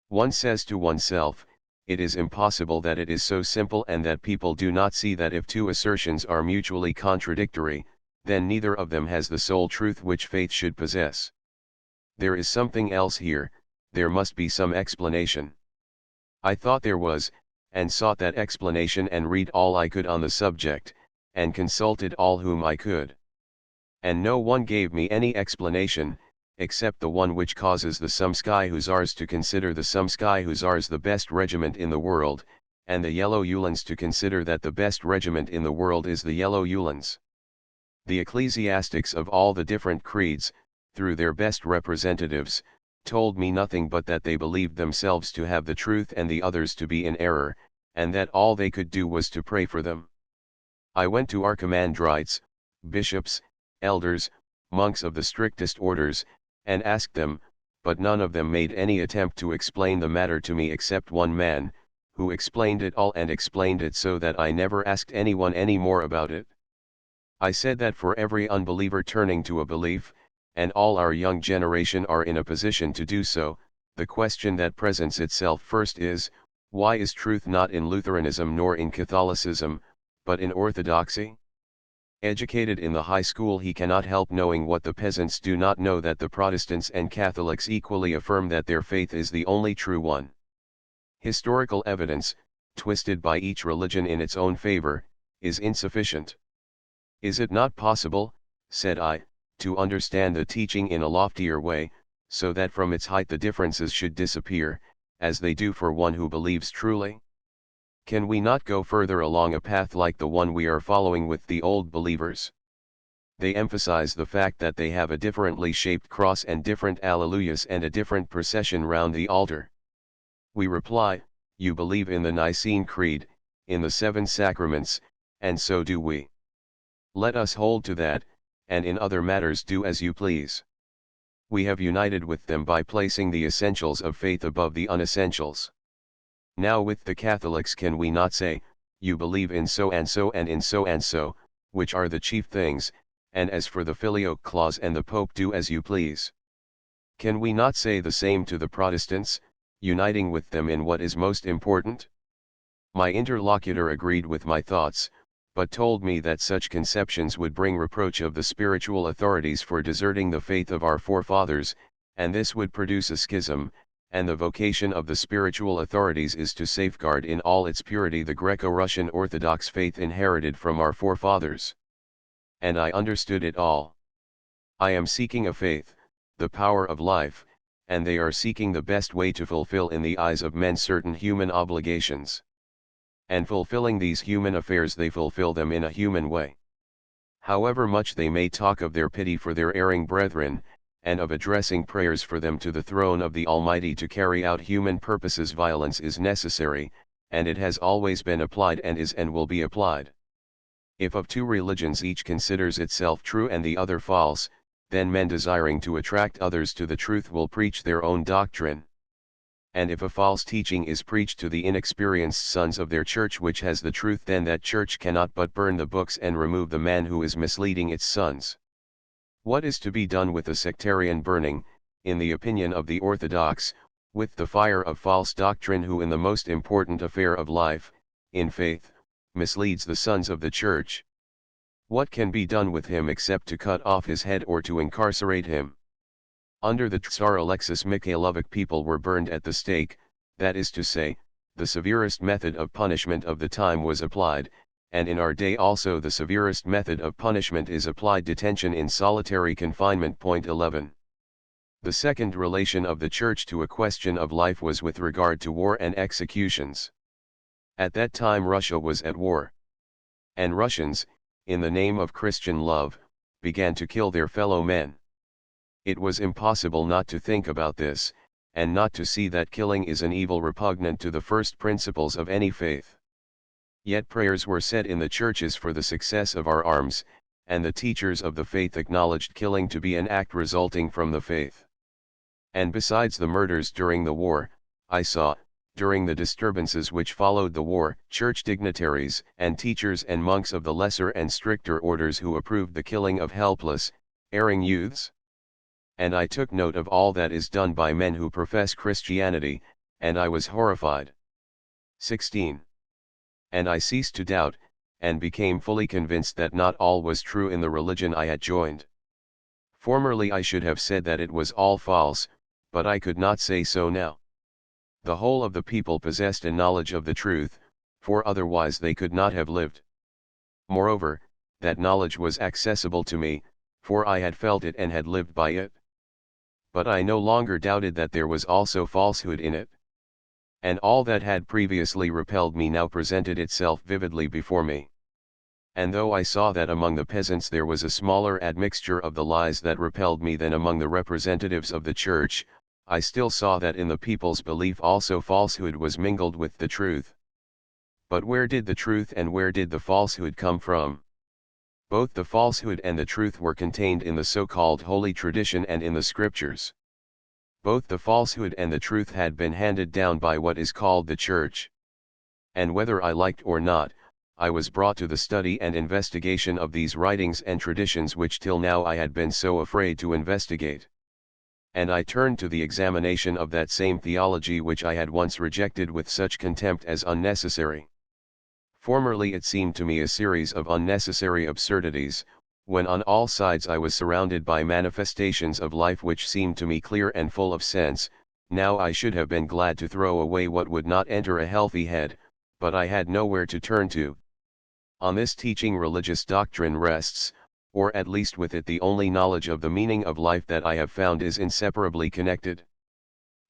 One says to oneself, it is impossible that it is so simple, and that people do not see that if two assertions are mutually contradictory, then neither of them has the sole truth which faith should possess. There is something else here, there must be some explanation. I thought there was, and sought that explanation and read all I could on the subject, and consulted all whom I could. And no one gave me any explanation, except the one which causes the Sumsky Hussars to consider the Sumsky Hussars the best regiment in the world, and the Yellow Uhlans to consider that the best regiment in the world is the Yellow Uhlans. The ecclesiastics of all the different creeds, through their best representatives, told me nothing but that they believed themselves to have the truth and the others to be in error, and that all they could do was to pray for them. I went to archimandrites, bishops, elders, monks of the strictest orders, and asked them, but none of them made any attempt to explain the matter to me except one man, who explained it all, and explained it so that I never asked anyone any more about it. I said that for every unbeliever turning to a belief, and all our young generation are in a position to do so, the question that presents itself first is, why is truth not in Lutheranism nor in Catholicism, but in Orthodoxy? Educated in the high school, he cannot help knowing what the peasants do not know, that the Protestants and Catholics equally affirm that their faith is the only true one. Historical evidence, twisted by each religion in its own favor, is insufficient. Is it not possible, said I, to understand the teaching in a loftier way, so that from its height the differences should disappear, as they do for one who believes truly? Can we not go further along a path like the one we are following with the old believers? They emphasize the fact that they have a differently shaped cross and different alleluias and a different procession round the altar. We reply, you believe in the Nicene Creed, in the 7 sacraments, and so do we. Let us hold to that, and in other matters do as you please. We have united with them by placing the essentials of faith above the unessentials. Now with the Catholics can we not say, you believe in so and so and in so and so, which are the chief things, and as for the filioque clause and the Pope, do as you please? Can we not say the same to the Protestants, uniting with them in what is most important? My interlocutor agreed with my thoughts, but told me that such conceptions would bring reproach of the spiritual authorities for deserting the faith of our forefathers, and this would produce a schism, and the vocation of the spiritual authorities is to safeguard in all its purity the Greco-Russian Orthodox faith inherited from our forefathers. And I understood it all. I am seeking a faith, the power of life, and they are seeking the best way to fulfill in the eyes of men certain human obligations. And fulfilling these human affairs, they fulfill them in a human way. However much they may talk of their pity for their erring brethren, and of addressing prayers for them to the throne of the Almighty to carry out human purposes, violence is necessary, and it has always been applied and is and will be applied. If of two religions each considers itself true and the other false, then men desiring to attract others to the truth will preach their own doctrine. And if a false teaching is preached to the inexperienced sons of their church which has the truth, then that church cannot but burn the books and remove the man who is misleading its sons. What is to be done with the sectarian burning, in the opinion of the Orthodox, with the fire of false doctrine, who in the most important affair of life, in faith, misleads the sons of the church? What can be done with him except to cut off his head or to incarcerate him? Under the Tsar Alexis Mikhailovich people were burned at the stake, that is to say, the severest method of punishment of the time was applied, and in our day also the severest method of punishment is applied: detention in solitary confinement. Point 11. The second relation of the Church to a question of life was with regard to war and executions. At that time Russia was at war. And Russians, in the name of Christian love, began to kill their fellow men. It was impossible not to think about this, and not to see that killing is an evil repugnant to the first principles of any faith. Yet prayers were said in the churches for the success of our arms, and the teachers of the faith acknowledged killing to be an act resulting from the faith. And besides the murders during the war, I saw, during the disturbances which followed the war, church dignitaries and teachers and monks of the lesser and stricter orders who approved the killing of helpless, erring youths. And I took note of all that is done by men who profess Christianity, and I was horrified. 16. And I ceased to doubt, and became fully convinced that not all was true in the religion I had joined. Formerly I should have said that it was all false, but I could not say so now. The whole of the people possessed a knowledge of the truth, for otherwise they could not have lived. Moreover, that knowledge was accessible to me, for I had felt it and had lived by it. But I no longer doubted that there was also falsehood in it. And all that had previously repelled me now presented itself vividly before me. And though I saw that among the peasants there was a smaller admixture of the lies that repelled me than among the representatives of the church, I still saw that in the people's belief also falsehood was mingled with the truth. But where did the truth and where did the falsehood come from? Both the falsehood and the truth were contained in the so-called holy tradition and in the scriptures. Both the falsehood and the truth had been handed down by what is called the church. And whether I liked or not, I was brought to the study and investigation of these writings and traditions which till now I had been so afraid to investigate. And I turned to the examination of that same theology which I had once rejected with such contempt as unnecessary. Formerly it seemed to me a series of unnecessary absurdities, when on all sides I was surrounded by manifestations of life which seemed to me clear and full of sense. Now I should have been glad to throw away what would not enter a healthy head, but I had nowhere to turn to. On this teaching religious doctrine rests, or at least with it the only knowledge of the meaning of life that I have found is inseparably connected.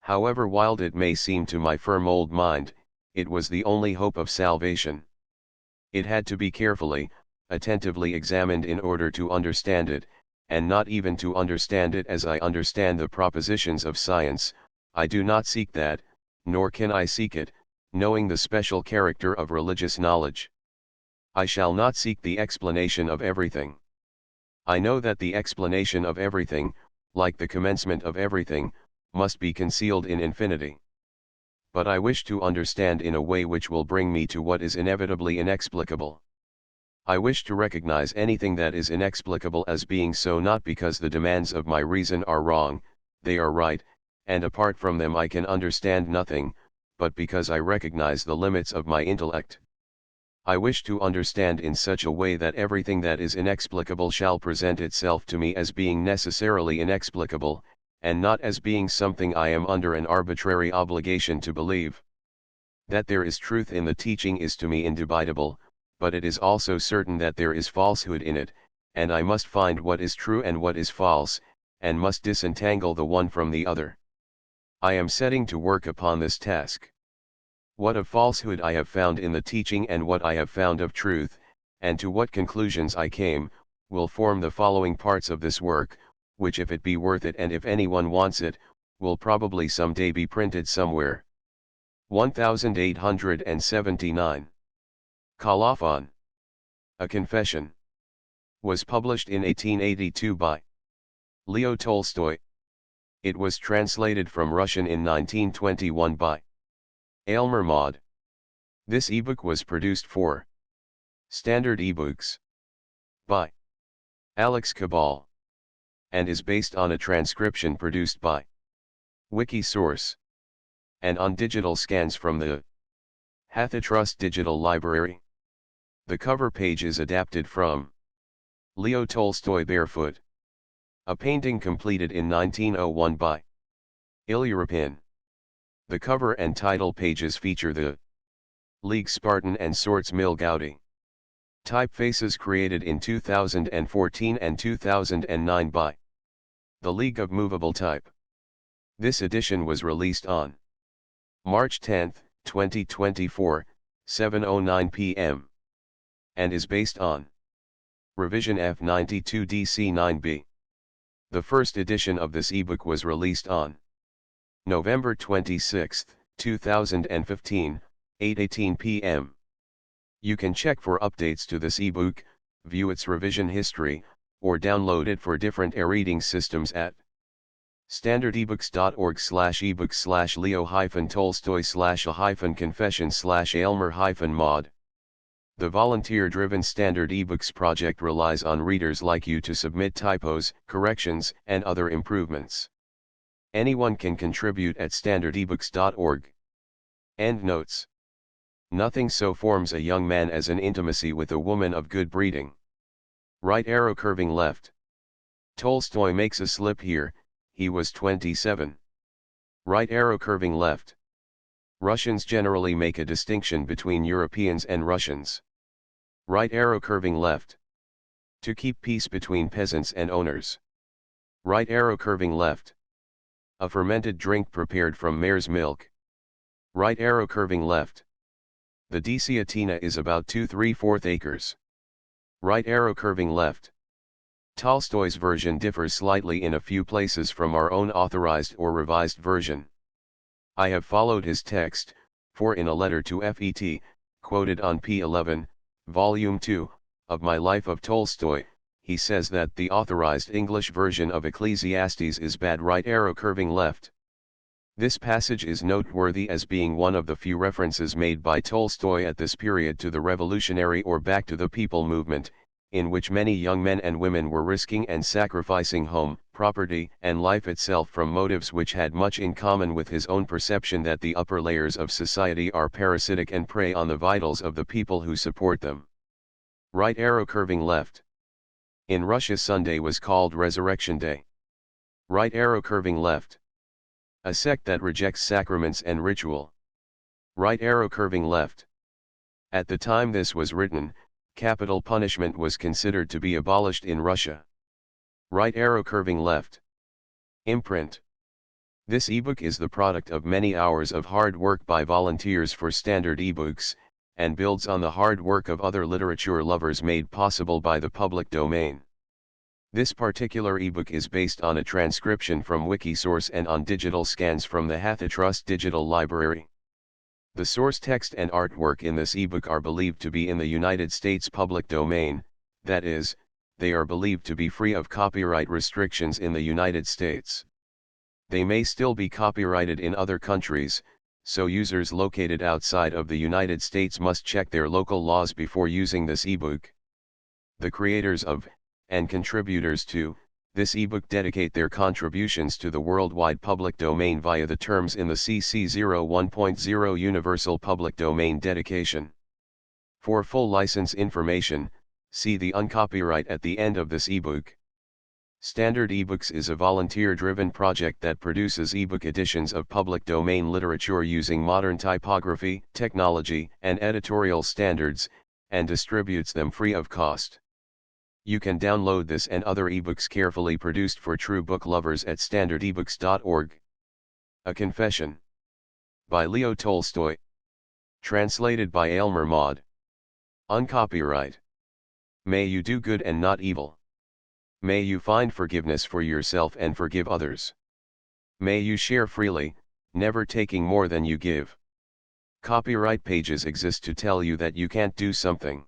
However wild it may seem to my firm old mind, it was the only hope of salvation. It had to be carefully, attentively examined in order to understand it, and not even to understand it as I understand the propositions of science. I do not seek that, nor can I seek it, knowing the special character of religious knowledge. I shall not seek the explanation of everything. I know that the explanation of everything, like the commencement of everything, must be concealed in infinity. But I wish to understand in a way which will bring me to what is inevitably inexplicable. I wish to recognize anything that is inexplicable as being so not because the demands of my reason are wrong, they are right, and apart from them I can understand nothing, but because I recognize the limits of my intellect. I wish to understand in such a way that everything that is inexplicable shall present itself to me as being necessarily inexplicable, and not as being something I am under an arbitrary obligation to believe. That there is truth in the teaching is to me indubitable, but it is also certain that there is falsehood in it, and I must find what is true and what is false, and must disentangle the one from the other. I am setting to work upon this task. What of falsehood I have found in the teaching and what I have found of truth, and to what conclusions I came, will form the following parts of this work, which if it be worth it and if anyone wants it, will probably some day be printed somewhere. 1879. Colophon. A Confession. Was published in 1882 by Leo Tolstoy. It was translated from Russian in 1921 by Aylmer Maude. This ebook was produced for Standard eBooks by Alex Cabal, and is based on a transcription produced by Wikisource, and on digital scans from the Hathitrust Digital Library. The cover page is adapted from Leo Tolstoy Barefoot, a painting completed in 1901 by Ilyurapin. The cover and title pages feature the League Spartan and Swords Mill Gaudi typefaces created in 2014 and 2009 by the League of Movable Type. This edition was released on March 10, 2024, 7:09 p.m. and is based on Revision F92 DC9B. The first edition of this ebook was released on November 26, 2015, 8:18 p.m. You can check for updates to this ebook, view its revision history, or download it for different e-reading systems at standardebooks.org/ebook/leo-tolstoy/a-confession/aylmer-maude. The volunteer-driven Standard eBooks project relies on readers like you to submit typos, corrections, and other improvements. Anyone can contribute at standardebooks.org. Endnotes. Nothing so forms a young man as an intimacy with a woman of good breeding. Right arrow curving left. Tolstoy makes a slip here, he was 27. Right arrow curving left. Russians generally make a distinction between Europeans and Russians. Right arrow curving left. To keep peace between peasants and owners. Right arrow curving left. A fermented drink prepared from mare's milk. Right arrow curving left. The Deciatina is about 2¾ acres. Right arrow curving left. Tolstoy's version differs slightly in a few places from our own authorized or revised version. I have followed his text, for in a letter to FET, quoted on p11, Volume 2, of My Life of Tolstoy, he says that the authorized English version of Ecclesiastes is bad. Right arrow curving left. This passage is noteworthy as being one of the few references made by Tolstoy at this period to the revolutionary or back to the people movement, in which many young men and women were risking and sacrificing home, property, and life itself from motives which had much in common with his own perception that the upper layers of society are parasitic and prey on the vitals of the people who support them. Right arrow curving left. In Russia, Sunday was called Resurrection Day. Right arrow curving left. A sect that rejects sacraments and ritual. Right arrow curving left. At the time this was written, capital punishment was considered to be abolished in Russia. Right arrow curving left. Imprint. This ebook is the product of many hours of hard work by volunteers for Standard eBooks, and builds on the hard work of other literature lovers made possible by the public domain. This particular ebook is based on a transcription from Wikisource and on digital scans from the Hathitrust Digital Library. The source text and artwork in this ebook are believed to be in the United States public domain, that is, they are believed to be free of copyright restrictions in the United States. They may still be copyrighted in other countries, so users located outside of the United States must check their local laws before using this ebook. The creators of, and contributors to, this ebook dedicate their contributions to the worldwide public domain via the terms in the CC 01.0 Universal Public Domain Dedication. For full license information, see the uncopyright at the end of this ebook. Standard eBooks is a volunteer-driven project that produces ebook editions of public domain literature using modern typography, technology, and editorial standards, and distributes them free of cost. You can download this and other ebooks carefully produced for true book lovers at standardebooks.org. A Confession. By Leo Tolstoy. Translated by Aylmer Maude. Uncopyright. May you do good and not evil. May you find forgiveness for yourself and forgive others. May you share freely, never taking more than you give. Copyright pages exist to tell you that you can't do something.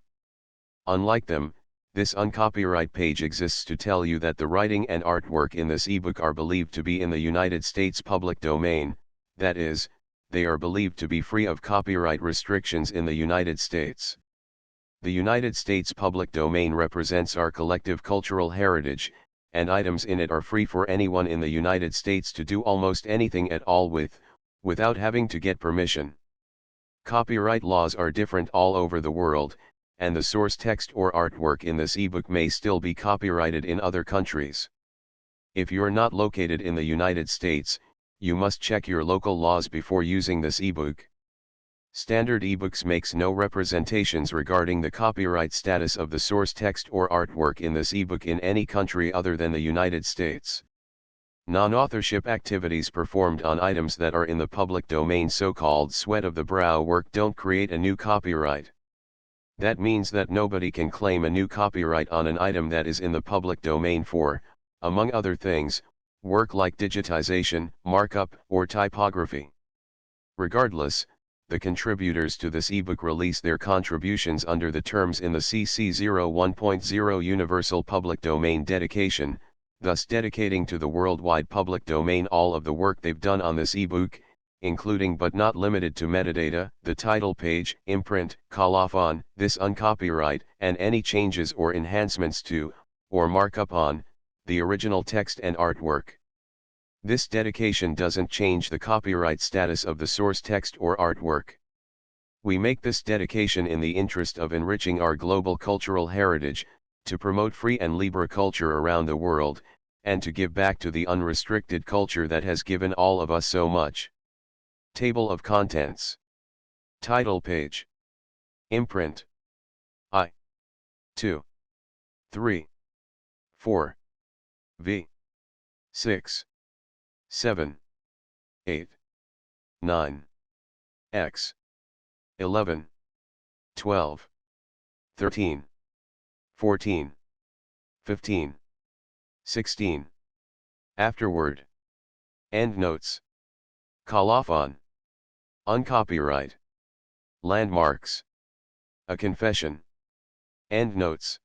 Unlike them, this uncopyright page exists to tell you that the writing and artwork in this ebook are believed to be in the United States public domain, that is, they are believed to be free of copyright restrictions in the United States. The United States public domain represents our collective cultural heritage, and items in it are free for anyone in the United States to do almost anything at all with, without having to get permission. Copyright laws are different all over the world, and the source text or artwork in this ebook may still be copyrighted in other countries. If you're not located in the United States, you must check your local laws before using this ebook. Standard eBooks makes no representations regarding the copyright status of the source text or artwork in this ebook in any country other than the United States. Non-authorship activities performed on items that are in the public domain, so-called sweat of the brow work, don't create a new copyright. That means that nobody can claim a new copyright on an item that is in the public domain for, among other things, work like digitization, markup, or typography. Regardless, the contributors to this ebook release their contributions under the terms in the CC 01.0 Universal Public Domain Dedication, thus dedicating to the worldwide public domain all of the work they've done on this ebook, including but not limited to metadata, the title page, imprint, colophon, this uncopyright, and any changes or enhancements to, or markup on, the original text and artwork. This dedication doesn't change the copyright status of the source text or artwork. We make this dedication in the interest of enriching our global cultural heritage, to promote free and libre culture around the world, and to give back to the unrestricted culture that has given all of us so much. Table of Contents. Title page. Imprint. I. 2. 3. 4. V. 6. 7. 8. 9. X. 11. 12. 13. 14. 15. 16. Afterword. Endnotes. Colophon. Uncopyright. Landmarks. A confession. Endnotes.